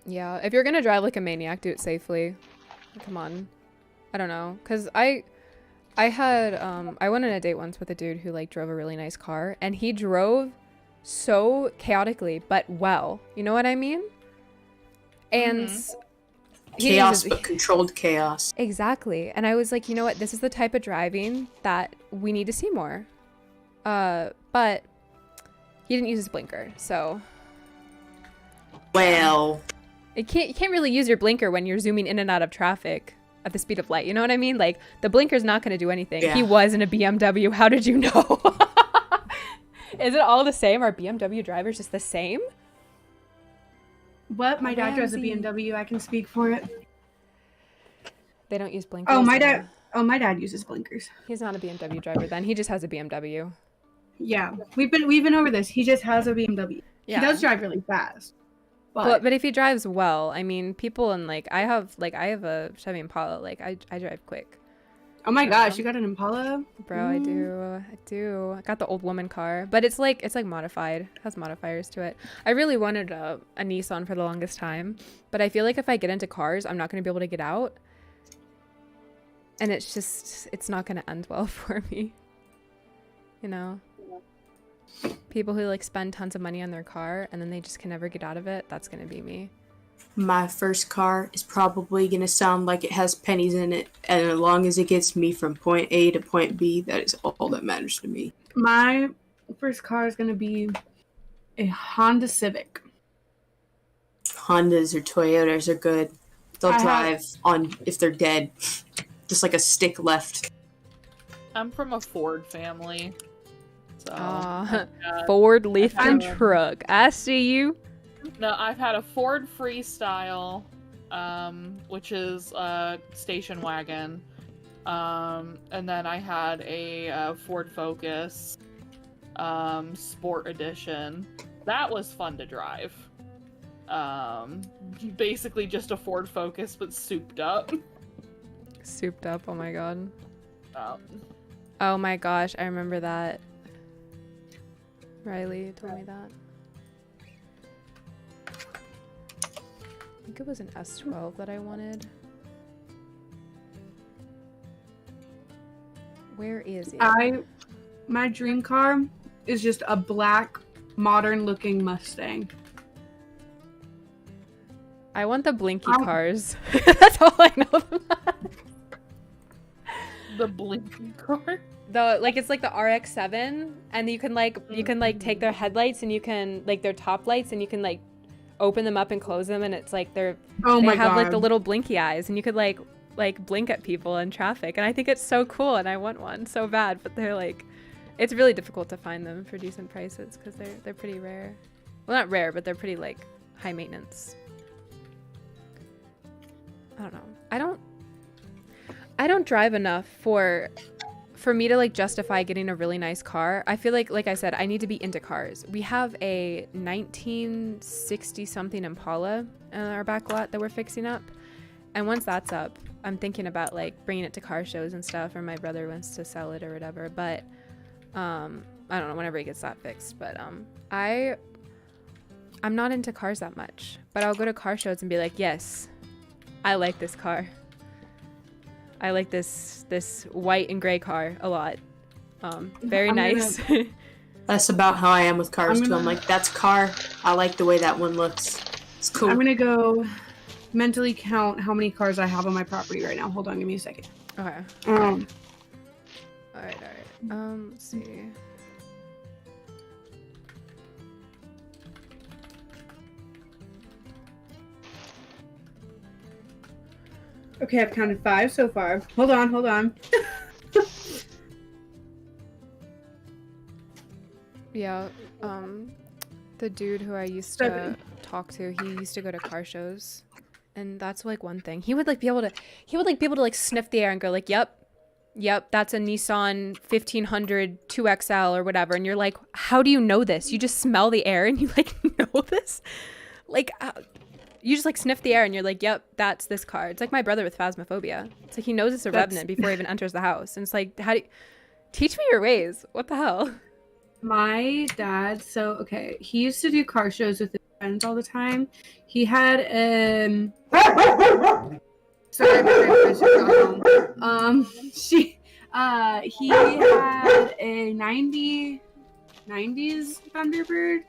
Yeah, if you're gonna drive like a maniac, do it safely. Come on. I don't know, cause I had I went on a date once with a dude who like drove a really nice car, and he drove so chaotically but well. You know what I mean? And he Chaos, uses- but controlled chaos. Exactly. And I was like, you know what? This is the type of driving that we need to see more. But he didn't use his blinker, so Well, you can't really use your blinker when you're zooming in and out of traffic at the speed of light. You know what I mean? Like, the blinker's not going to do anything. Yeah. He was in a BMW. How did you know? Is it all the same? Are BMW drivers just the same? What? My dad drives a Ramsey. BMW. I can speak for it. They don't use blinkers. Oh, my so- dad. Oh, my dad uses blinkers. He's not a BMW driver then. He just has a BMW. Yeah, we've been over this. He just has a BMW. Yeah. He does drive really fast. But But if he drives well, I mean, people in like I have a Chevy Impala. Like I drive quick, oh my gosh, you got an Impala? bro. I do. I got the old woman car, but it's like modified. It has modifiers to it. I really wanted a Nissan for the longest time, but I feel like if I get into cars, I'm not going to be able to get out, and it's not going to end well for me. You know. People who like spend tons of money on their car and then they just can never get out of it, that's gonna be me. my first car is probably going to sound like it has pennies in it, and as long as it gets me from point A to point B, that is all that matters to me. My first car is gonna be a Honda Civic. Hondas or Toyotas are good. They'll I have- drive on if they're dead. Just like a stick left. I'm from a Ford family. So Ford lifted I'm- truck. I see you. no, I've had a Ford Freestyle, which is a station wagon. And then I had a Ford Focus Sport Edition. That was fun to drive. Basically just a Ford Focus, but souped up. Souped up. Oh my god. Um, Oh my gosh, I remember that. Riley told me that. I think it was an S12 that I wanted. Where is it? My dream car is just a black, modern-looking Mustang. I want the blinky Um, cars. That's all I know them as. the blinking car. Like it's like the RX-7, and you can like take their headlights and you can like their top lights and you can like open them up and close them, and it's like they Oh my have god. like the little blinky eyes, and you could like blink at people in traffic, and I think it's so cool, and I want one so bad, but they're like, it's really difficult to find them for decent prices because they're pretty rare. Well, not rare, but they're pretty like high maintenance. I don't know. I don't drive enough for me to like justify getting a really nice car. I feel like I said, I need to be into cars. We have a 1960 something Impala in our back lot that we're fixing up. And once that's up, I'm thinking about like bringing it to car shows and stuff, or my brother wants to sell it or whatever. But I don't know, whenever he gets that fixed. But I'm not into cars that much, but I'll go to car shows and be like, yes, I like this car. I like this white and gray car a lot. Very I'm nice. That's about how I am with cars, too. gonna- I'm like, that's a car. I like the way that one looks. It's cool. I'm gonna go mentally count how many cars I have on my property right now. Hold on, give me a second. Okay. Um, All right. Let's see. okay, I've counted 5 so far. Hold on. Yeah. The dude who I used to 7. talk to, he used to go to car shows, and that's like one thing. He would like be able to like sniff the air and go like, Yep, that's a Nissan 1500 2XL or whatever. And you're like, how do you know this? You just smell the air and you like know this? Like, you just like sniff the air and you're like, yep, that's this car. It's like my brother with phasmophobia. It's like he knows it's a revenant before he even enters the house. And it's like, how do you... Teach me your ways. What the hell? My dad, he used to do car shows with his friends all the time. He had sorry, my grandparents just got home. He had a 90s Thunderbird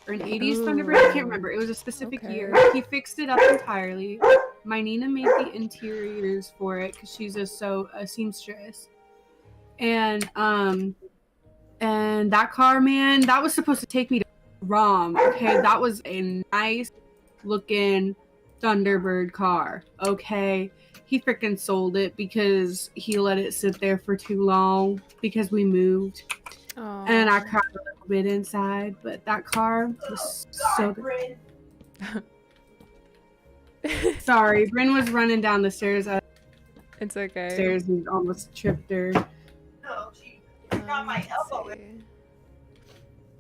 or an 80s Thunderbird. I can't remember. It was a specific year. He fixed it up entirely. My Nina made the interiors for it because she's a seamstress. And that car, man, that was supposed to take me to Rom. Okay, that was a nice looking Thunderbird car. Okay, he freaking sold it because he let it sit there for too long because we moved. Aww. And I cried a little bit inside, but that car was so good. Sorry, Bryn was running down the stairs. It's okay. Stairs and almost tripped her.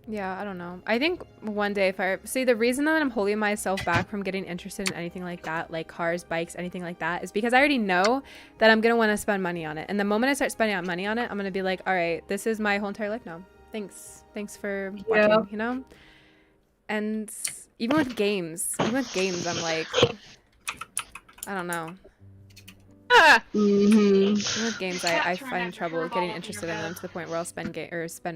Yeah, I don't know. I think one day if I see, the reason that I'm holding myself back from getting interested in anything like that, like cars, bikes, anything like that, is because I already know that I'm gonna want to spend money on it. And the moment I start spending money on it, I'm gonna be like, all right, this is my whole entire life now. Thanks for watching, you know? And even with games, I'm like, I don't know. Mm-hmm. With games, I find trouble getting interested in them to the point where I'll spend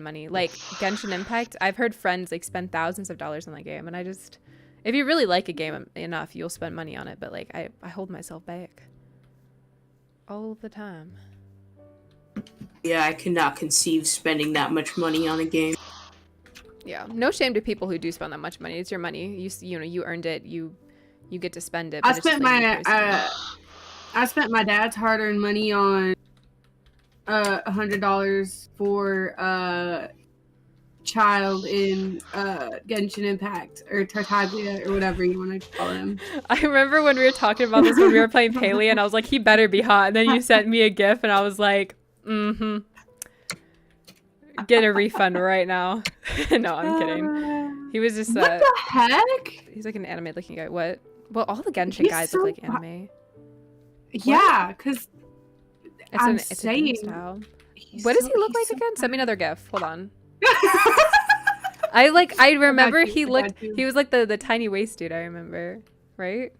money. Like Genshin Impact, I've heard friends like spend thousands of dollars on that game, and I just, if you really like a game enough, you'll spend money on it. But like, I hold myself back all the time. Yeah, I cannot conceive spending that much money on a game. Yeah, no shame to people who do spend that much money. It's your money. You know, you earned it. You get to spend it. I spent my dad's hard-earned money on $100 for a child in Genshin Impact or Tartaglia or whatever you want to call him. I remember when we were talking about this when we were playing Paley, and I was like, he better be hot. And then you sent me a GIF, and I was like, get a refund right now. No, I'm kidding. He was just what the heck? He's like an anime-looking guy. What? Well, all the Genshin guys look like anime. Yeah, because It's a game style. What does he look like again? Send me another GIF. Hold on. I remember he was like the tiny waist dude, I remember. Right?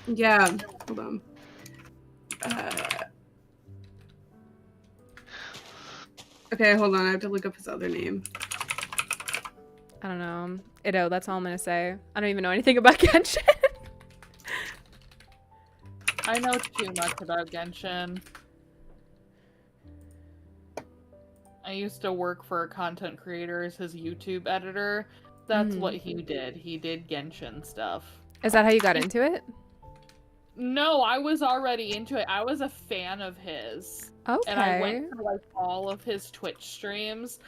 Yeah. Hold on. Okay, hold on. I have to look up his other name. I don't know. Itto, that's all I'm gonna say. I don't even know anything about Genshin. I know too much about Genshin. I used to work for a content creator as his YouTube editor. That's what he did. He did Genshin stuff. Is that how you got into it? No, I was already into it. I was a fan of his. Okay. And I went to like all of his Twitch streams.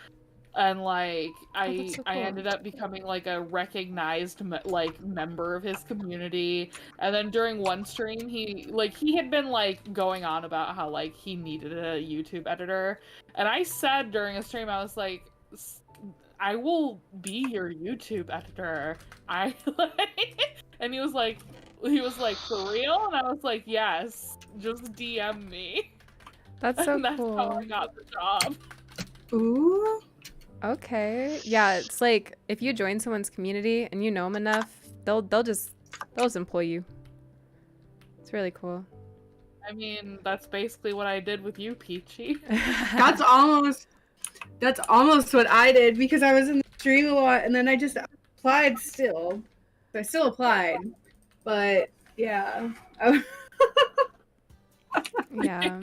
And like I ended up becoming like a recognized member of his community. And then during one stream he had been like going on about how like he needed a YouTube editor. And I said during a stream, I was like, I will be your YouTube editor. And he was like, for real? And I was like, yes, just DM me. That's so and that's cool. how I got the job. Ooh. Okay. Yeah, it's like if you join someone's community and you know them enough, they'll just employ you. It's really cool. I mean, that's basically what I did with you, Peachy. That's almost That's almost what I did because I was in the stream a lot, and then I just applied still. I still applied, but yeah. Yeah.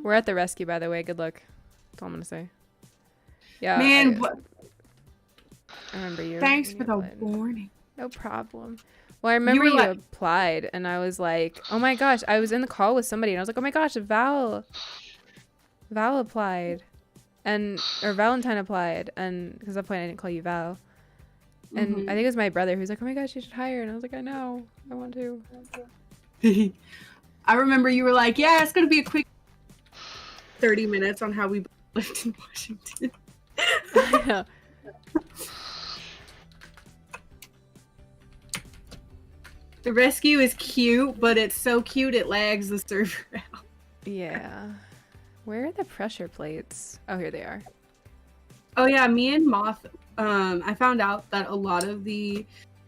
We're at the rescue, by the way. Good luck. That's all I'm gonna say. Yeah. Man, I remember you. thanks when for you the applied. warning. No problem. Well, I remember were you like- applied, and I was like, oh my gosh. I was in the call with somebody, and I was like, oh my gosh, Val applied. Or Valentine applied, and because at that point I didn't call you Val. And I think it was my brother who was like, oh my gosh, you should hire. And I was like, I know. I want to. I remember you were like, yeah, it's going to be a quick 30 minutes on how we lived in Washington. Yeah. The rescue is cute, but it's so cute it lags the server out. Yeah. Where are the pressure plates? Oh, here they are. Oh yeah, me and Moth, I found out that a lot of the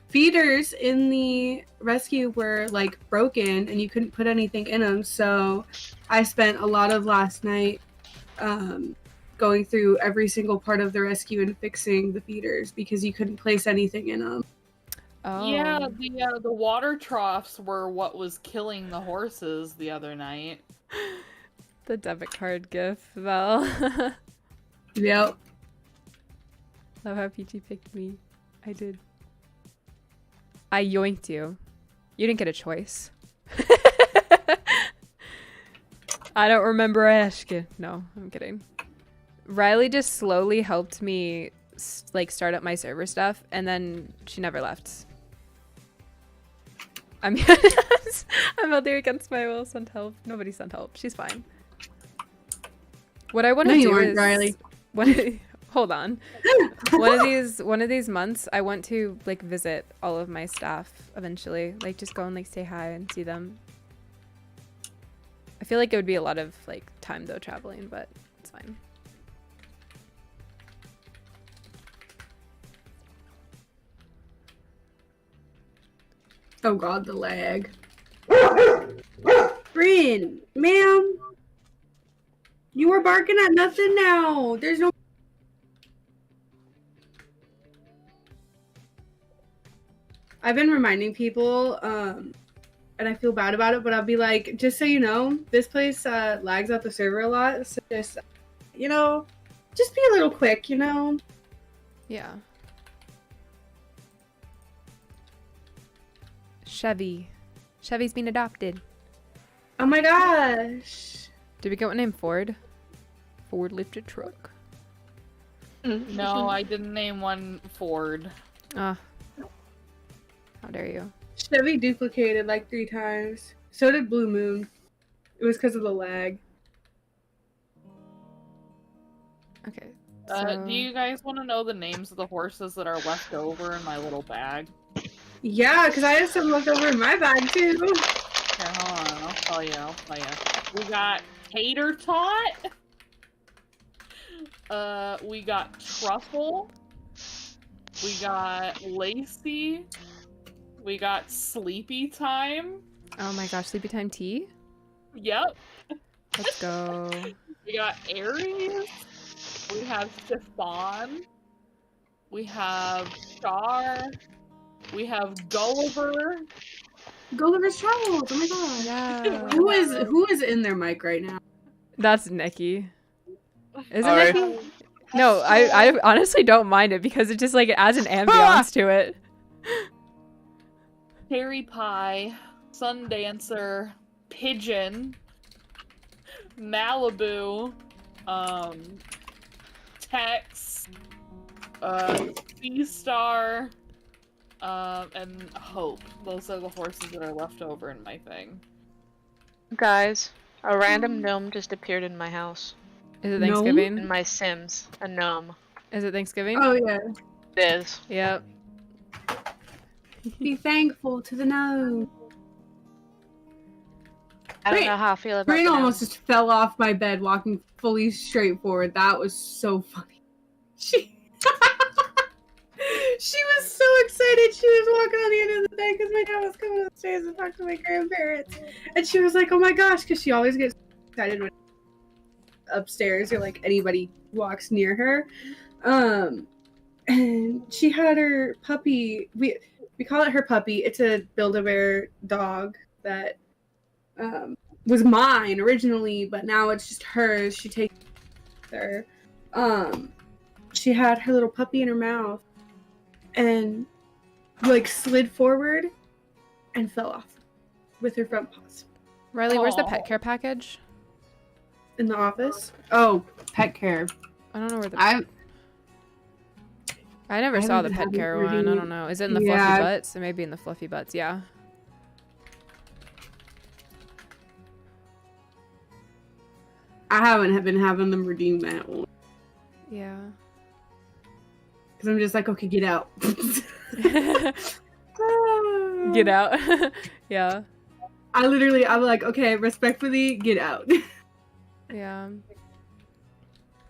feeders in the rescue were like broken and you couldn't put anything in them. So I spent a lot of last night going through every single part of the rescue and fixing the feeders because you couldn't place anything in them. Oh. Yeah, the water troughs were what was killing the horses the other night. The debit card gif, Val. Yep. Love how Peachy picked me. I did. I yoinked you. You didn't get a choice. I don't remember asking. No, I'm kidding. Riley just slowly helped me like start up my server stuff, and then she never left. I'm out there against my will. Send help. Nobody sent help. She's fine. What I want to No, you do weren't, is Riley. hold on. One of these months, I want to like visit all of my staff eventually. Like just go and like say hi and see them. I feel like it would be a lot of like time though traveling, but it's fine. Oh god, the lag. Bryn, ma'am, you were barking at nothing now. There's no. I've been reminding people, and I feel bad about it, but I'll be like, just so you know, this place lags out the server a lot, so just, you know, just be a little quick, you know? Yeah. Chevy's been adopted. Oh my gosh. Did we get one named Ford? Ford lifted truck. No, I didn't name one Ford. Ah. How dare you? Chevy duplicated like 3 times. So did Blue Moon. It was because of the lag. Okay. Do you guys want to know the names of the horses that are left over in my little bag? Yeah, because I have some left over in my bag too. Here, hold on. I'll tell you. We got Tater Tot. We got Truffle. We got Lacey. We got Sleepy Time. Oh my gosh, sleepy time tea? Yep. Let's go. We got Aries. We have Stefan. We have Char. We have Gulliver. Gulliver's Travels. Oh my god. Yeah. Who is in their mic right now? That's Nikki. Isn't Alright. Nikki? No, I honestly don't mind it because it just like it adds an ambiance to it. Cherry Pie, Sundancer, Pigeon, Malibu, Tex, Sea Star, and Hope. Those are the horses that are left over in my thing. Guys, a random gnome just appeared in my house. Is it Gnome? Thanksgiving? In my Sims. A gnome. Is it Thanksgiving? Oh yeah. It is. Yep. Be thankful to the gnome. I don't Wait, know how I feel about Bryn the almost gnome. just fell off my bed walking fully straight forward. That was so funny. She was so excited. She was walking on the end of the bed because my dad was coming upstairs to talk to my grandparents. And she was like, oh my gosh, because she always gets excited when upstairs or like anybody walks near her. And she had her puppy. We call it her puppy. It's a Build-A-Bear dog that was mine originally, but now it's just hers. She takes her. She had her little puppy in her mouth and like slid forward and fell off with her front paws. Riley, where's the Aw. pet care package? In the office. Oh, pet care. I don't know where the. I I never saw the haven't pet had it care for one. I you. don't know. Is it in the Yeah. fluffy butts? It may be in the fluffy butts. Yeah. haven't been having them redeem that one Yeah. because I'm just like, okay, get out. Get out. Yeah. I'm like, okay, respectfully, get out. Yeah.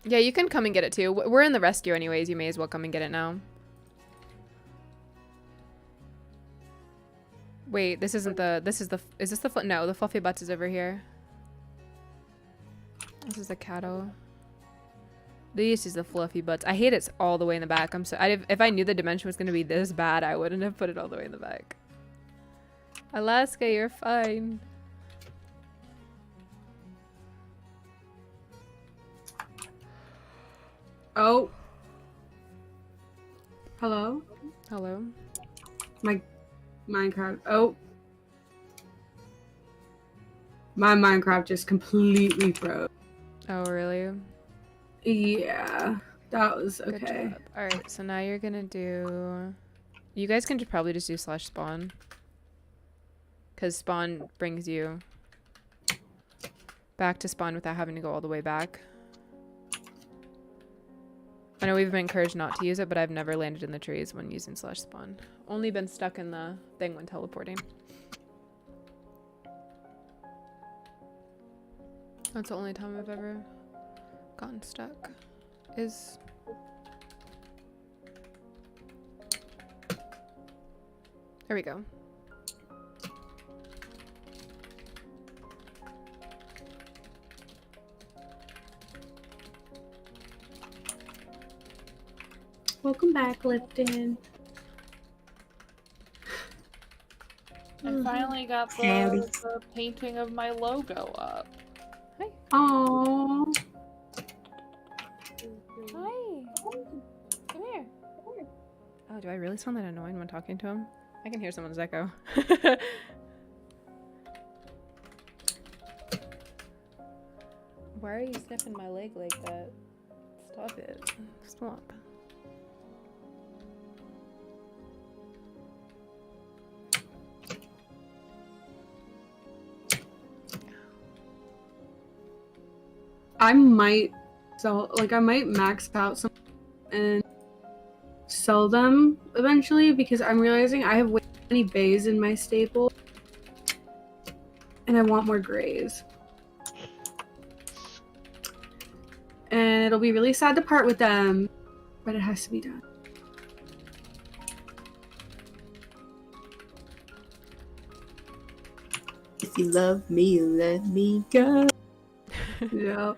Yeah, you can come and get it too. We're in the rescue anyways. You may as well come and get it now. Wait, this isn't the. Is this the? No, the fluffy butts is over here. This is the cattle. This is the fluffy butts. I hate it's all the way in the back. If I knew the dimension was gonna be this bad, I wouldn't have put it all the way in the back. Alaska, you're fine. Oh. Hello? Hello. My Minecraft. Oh. My Minecraft just completely froze. Oh, really? Yeah. That was Good okay. job. All right, so now you're gonna do. You guys can probably just do /spawn, because spawn brings you back to spawn without having to go all the way back. I know we've been encouraged not to use it, but I've never landed in the trees when using /spawn. Only been stuck in the thing when teleporting. That's the only time I've ever gotten stuck. Is there we go. Welcome back, Lipton. I finally got the painting of my logo up. Aww. Hi. Come here. Oh, do I really sound that annoying when talking to him? I can hear someone's echo. Why are you sniffing my leg like that? Stop it. Stop. I might max out some and sell them eventually because I'm realizing I have way too many bays in my stable and I want more grays. And it'll be really sad to part with them, but it has to be done. If you love me, let me go. Yeah.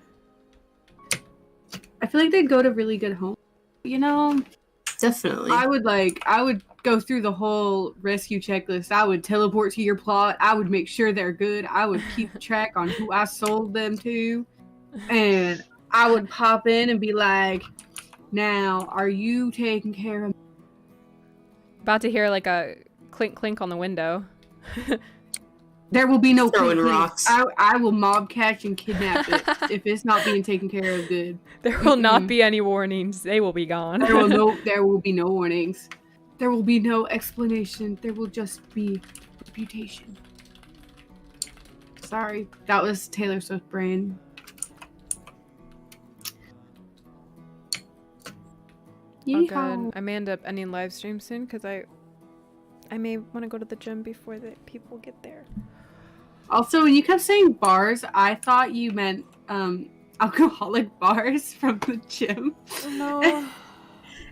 I feel like they'd go to really good homes. You know? Definitely. I would go through the whole rescue checklist. I would teleport to your plot. I would make sure they're good. I would keep track on who I sold them to. And I would pop in and be like, now, are you taking care of me? About to hear like a clink clink on the window. There will be no Throwing clink, clink. rocks. I will mob catch and kidnap it if it's not being taken care of good. There will not be any warnings. They will be gone. There will be no warnings. There will be no explanation. There will just be reputation. Sorry, that was Taylor Swift brain. Oh, good. Yeehaw. I may end up ending live stream soon because I may want to go to the gym before the people get there. Also, when you kept saying bars, I thought you meant alcoholic bars from the gym. No.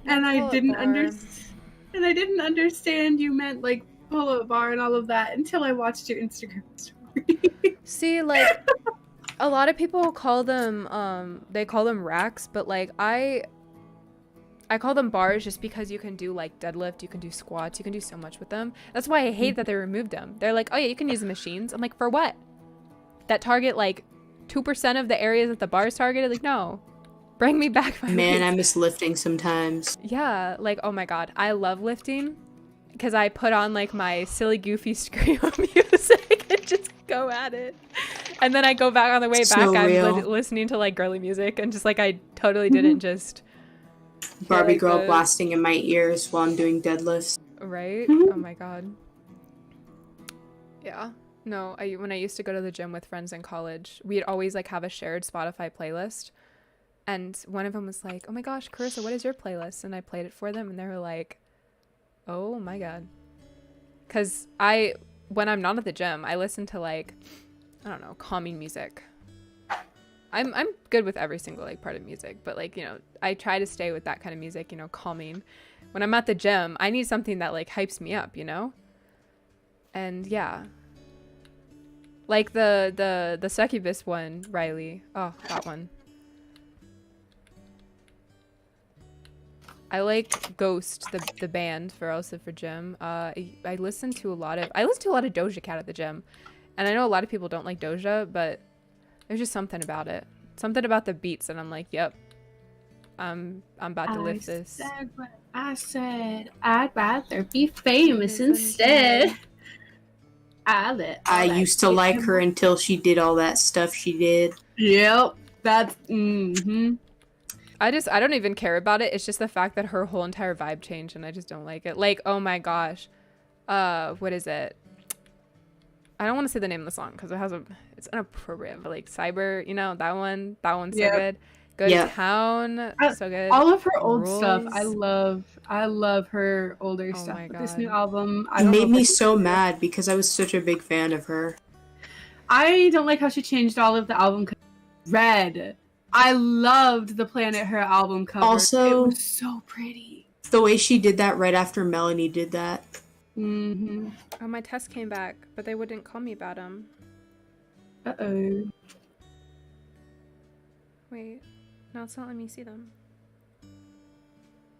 And I didn't understand. understand you meant like pull-up bar and all of that until I watched your Instagram story. See, like, A lot of people call them they call them racks, but like I call them bars just because you can do like deadlift, you can do squats, you can do so much with them. That's why I hate that they removed them. They're like, oh yeah, you can use the machines. I'm like, for what? That target like 2% of the areas that the bars targeted? Like, no. Bring me back my Man, weights. I miss lifting sometimes. Yeah, like, oh my god, I love lifting because I put on like my silly goofy screamo music and just go at it. And then I go back on the way back, So I'm real. listening to like girly music and just like I totally didn't just Barbie like girl the- blasting in my ears while I'm doing deadlifts. right? Mhm. Oh my god. Yeah. No, when I used to go to the gym with friends in college, we'd always like have a shared Spotify playlist. And one of them was like, "Oh my gosh, Carissa, what is your playlist?" And I played it for them and they were like, "Oh my god." Cuz when I'm not at the gym, I listen to like I don't know, calming music. I'm good with every single like part of music, but like, you know, I try to stay with that kind of music, you know, calming. When I'm at the gym, I need something that like hypes me up, you know? And yeah. Like the Succubus one, Riley. Oh, that one. I like Ghost, the band, for also for gym. I listen to a lot of Doja Cat at the gym. And I know a lot of people don't like Doja, but there's just something about it. Something about the beats and I'm like, yep. I'm about to lift this. Said what I said. I'd rather be famous Famous instead. I used to like her until she did all that stuff she did. Yep. That's I don't even care about it. It's just the fact that her whole entire vibe changed and I just don't like it. Like, oh my gosh. What is it? I don't want to say the name of the song because it's inappropriate, but like Cyber, you know, that one's Yep. so good. Good Yep. Town, so good. all of her old stuff. Rules. I love her older Oh stuff. my But this God. new album, It made me so mad because I was such a big fan of her. I don't like how she changed all of the album red. I loved the Planet Her album cover. Also- it was so pretty. The way she did that right after Melanie did that. Mm-hmm. Oh, my test came back, but they wouldn't call me about them. Uh-oh. Wait, no, it's not letting me see them.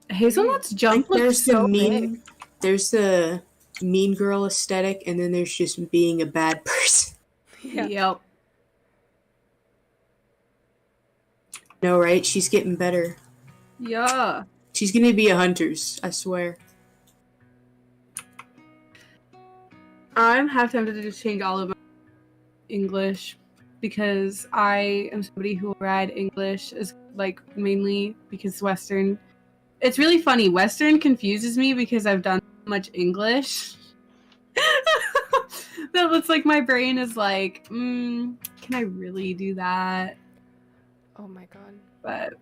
Hazelnut's jump Like, looks so big. there's the mean girl aesthetic, and then there's just being a bad person. Yeah. Yep. No, right? She's getting better. Yeah. She's gonna be a Hunters, I swear. I'm half tempted to just change all of my English because I am somebody who will ride English as like mainly because Western. It's really funny. Western confuses me because I've done so much English. That looks like my brain is like, can I really do that? Oh my god. But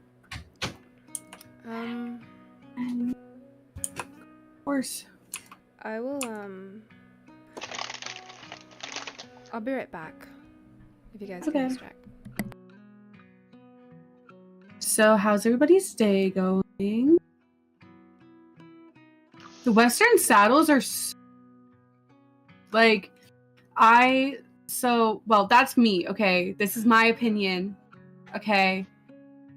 of course. I will, I'll be right back. If you guys Okay. can distract. So how's everybody's day going? The Western saddles are like well, that's me, okay? This is my opinion. Okay?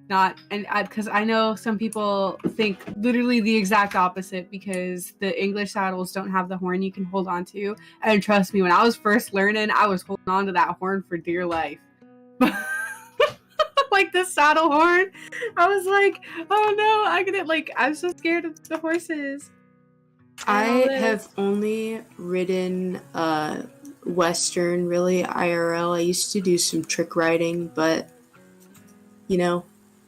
Not and because I know some people think literally the exact opposite because the English saddles don't have the horn you can hold on to. And trust me, when I was first learning, I was holding on to that horn for dear life. Like the saddle horn. I was like, oh no, I'm so scared of the horses. I all this. have only ridden Western, really, IRL. I used to do some trick riding, but, you know,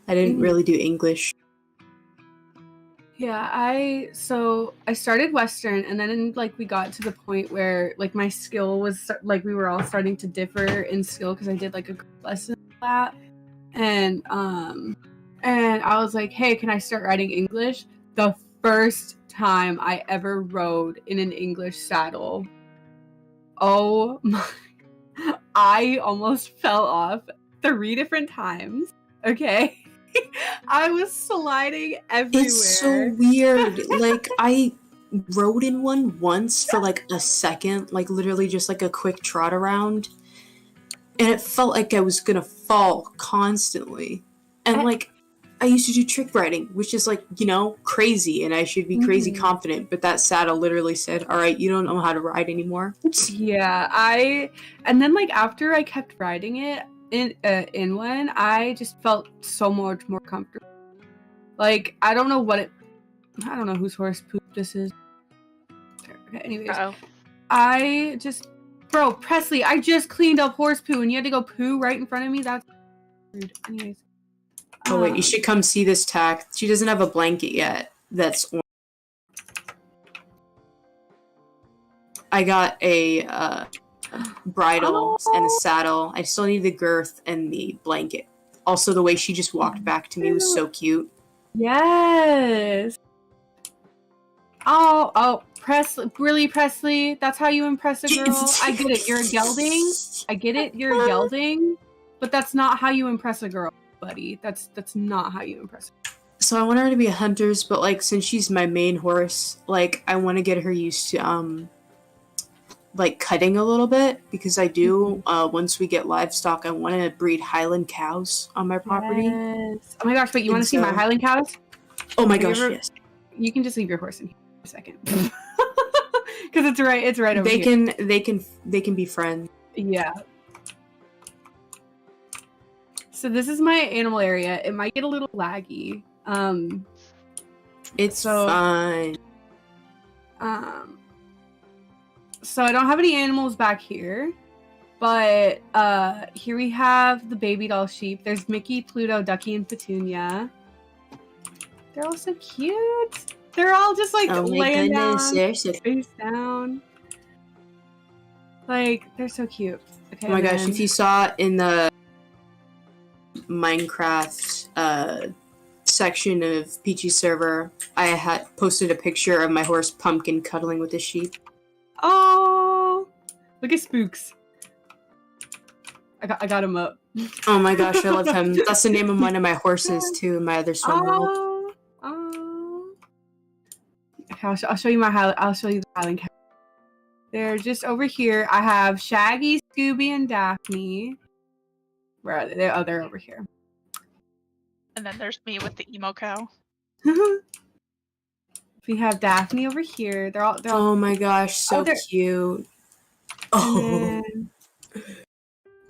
I didn't really do English. Yeah, I started Western and then we got to the point where my skill was we were all starting to differ in skill because I did a group lesson for that. And I was like, hey, can I start writing English? The first time I ever rode in an English saddle. Oh my, I almost fell off 3 different times. Okay. I was sliding everywhere. It's so weird. I rode in one once for a second, literally just a quick trot around. and it felt like I was gonna fall constantly. And like, I used to do trick riding, which is like, you know, crazy, and I should be crazy confident. But that saddle literally said, "All right, you don't know how to ride anymore." Yeah, and then like after I kept riding it in one, I just felt so much more comfortable. Like I don't know whose horse poop this is. Okay, anyways, bro, Presley, I just cleaned up horse poo, and you had to go poo right in front of me. That's rude. Anyways. Oh wait, you should come see this tack. She doesn't have a blanket yet. That's I got a bridle and a saddle. I still need the girth and the blanket. Also, the way she just walked back to me was so cute. Yes. Oh, Presley, really, Presley? That's how you impress a girl? I get it. You're a gelding. I get it. You're a gelding. But that's not how you impress a girl, buddy. That's not how you impress her. So I want her to be a hunter's, but like since she's my main horse, like I want to get her used to like cutting a little bit, because I do once we get livestock, I want to breed Highland cows on my property. Yes. Oh my gosh, wait, you want to see my Highland cows? Oh my gosh, yes. You can just leave your horse in here for a second. Because it's right over here. They can be friends. Yeah. So this is my animal area. It might get a little laggy. It's fine. So I don't have any animals back here, but here we have the baby doll sheep. There's Mickey, Pluto, Ducky, and Petunia. They're all so cute. They're all just like laying down, face down. Like they're so cute. Okay, oh my gosh! If you saw in the Minecraft section of Peachy's server, I had posted a picture of my horse Pumpkin cuddling with a sheep. Oh, look at Spooks. I got him up. Oh my gosh, I love him. That's the name of one of my horses too in my other swim world. Oh. Okay, I'll show you the Highland cat. They're just over here. I have Shaggy, Scooby, and Daphne. Where are they? Oh, they're over here. And then there's me with the emo cow. We have Daphne over here. They're all oh my gosh, so cute. Oh. And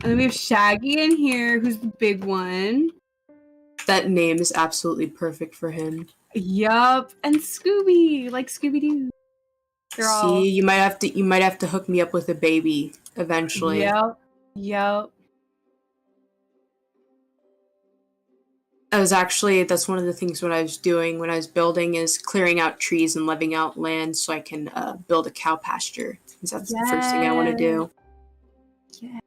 then we have Shaggy in here, who's the big one. That name is absolutely perfect for him. Yup. And Scooby, like Scooby-Doo. You might have to hook me up with a baby eventually. Yup. That's one of the things what I was doing when I was building is clearing out trees and levying out land so I can build a cow pasture. Because that's the first thing I want to do. Yeah.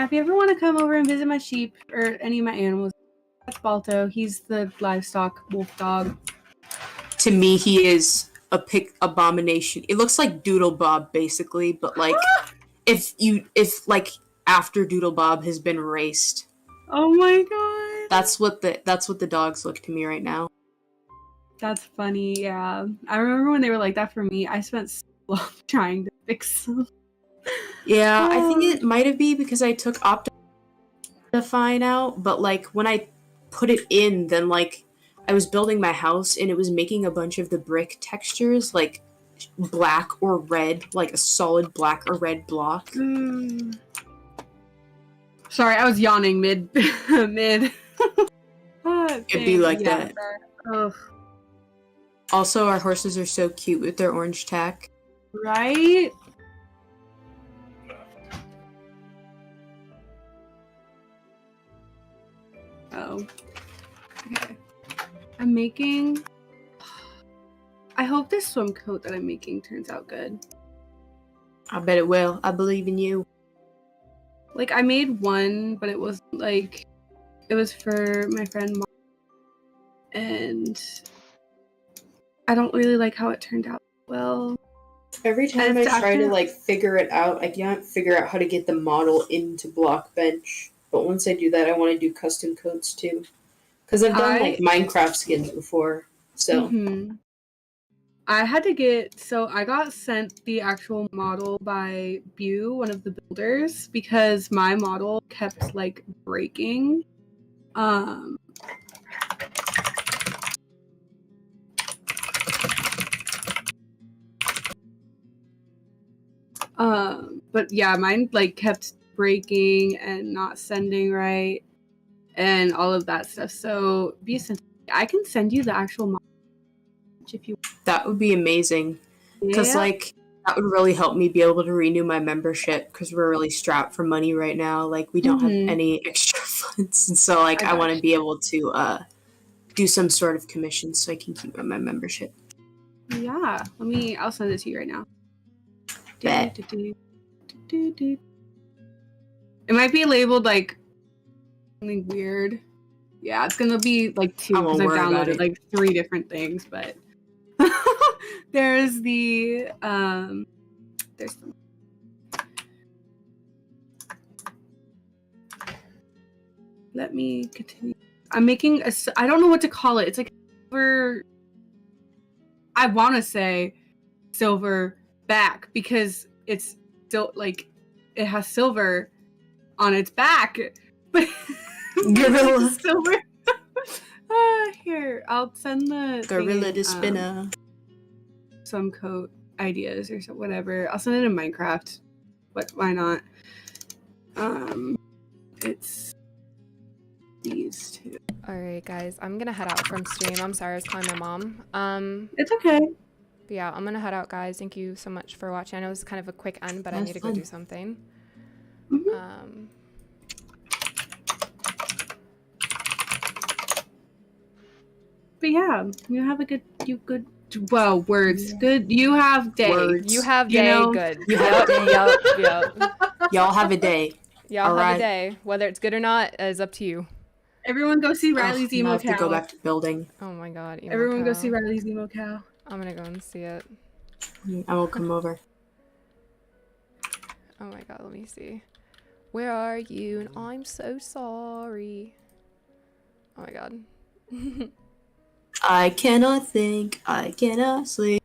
If you ever want to come over and visit my sheep or any of my animals, that's Balto. He's the livestock wolf dog. To me, he is a abomination. It looks like Doodle Bob basically, but like if after Doodle Bob has been raced. Oh my god. That's what the dogs look to me right now. That's funny, yeah. I remember when they were like that for me. I spent so long trying to fix them. Yeah, I think it might have been because I took Optifine out, but like when I put it in, then like I was building my house and it was making a bunch of the brick textures like black or red, like a solid black or red block. Sorry, I was yawning mid. It'd be like that. Ugh. Also, our horses are so cute with their orange tack. Right? Oh. Okay. I'm making... I hope this swim coat that I'm making turns out good. I bet it will. I believe in you. Like, I made one, but it was like... It was for my friend Mom. And... I don't really like how it turned out well. Every time I try to like figure it out, I can't figure out how to get the model into Blockbench. But once I do that, I want to do custom coats too. Because I've done like Minecraft skins before. So I had to get, so I got sent the actual model by Bew, one of the builders, because my model kept like breaking. But yeah, mine like kept breaking and not sending right and all of that stuff. So Bew sent, I can send you the actual model if you That would be amazing. Because, Yeah. like, that would really help me be able to renew my membership because we're really strapped for money right now. Like, we don't have any extra funds. And so, like, I want to be able to do some sort of commission so I can keep my membership. Yeah. I'll send it to you right now. Bet. It might be labeled like something weird. Yeah, it's gonna be like 2 I won't because I've worry about downloaded it. like 3 different things, but there's the there's the let me continue. I'm making a I don't know what to call it. It's like silver, I want to say silver back because it's still like it has silver on its back, but Gorilla. it's silver. Here, I'll send the Gorilla thing, to spinner. some code ideas or so, whatever. I'll send it in Minecraft. Why not? It's these 2. All right, guys, I'm gonna head out from stream. I'm sorry, I was calling my mom. It's okay. But yeah, I'm gonna head out, guys. Thank you so much for watching. I know it's kind of a quick end, but I That's need to go fun. do something. Mhm. But yeah, you have a good words. Yeah. Good. You have day. Words. You have You day know, good. you have Yep, yep. Y'all have a day. Y'all have Alright. a day. Whether it's good or not is up to you. Everyone go see Riley's Ugh, now I emo have to go cow. back to building. Oh my god. emo Everyone go cow. see Riley's emo cow. I'm gonna go and see it. I will come over. Oh my god, let me see. Where are you? And I'm so sorry. Oh my god. I cannot think. I cannot sleep.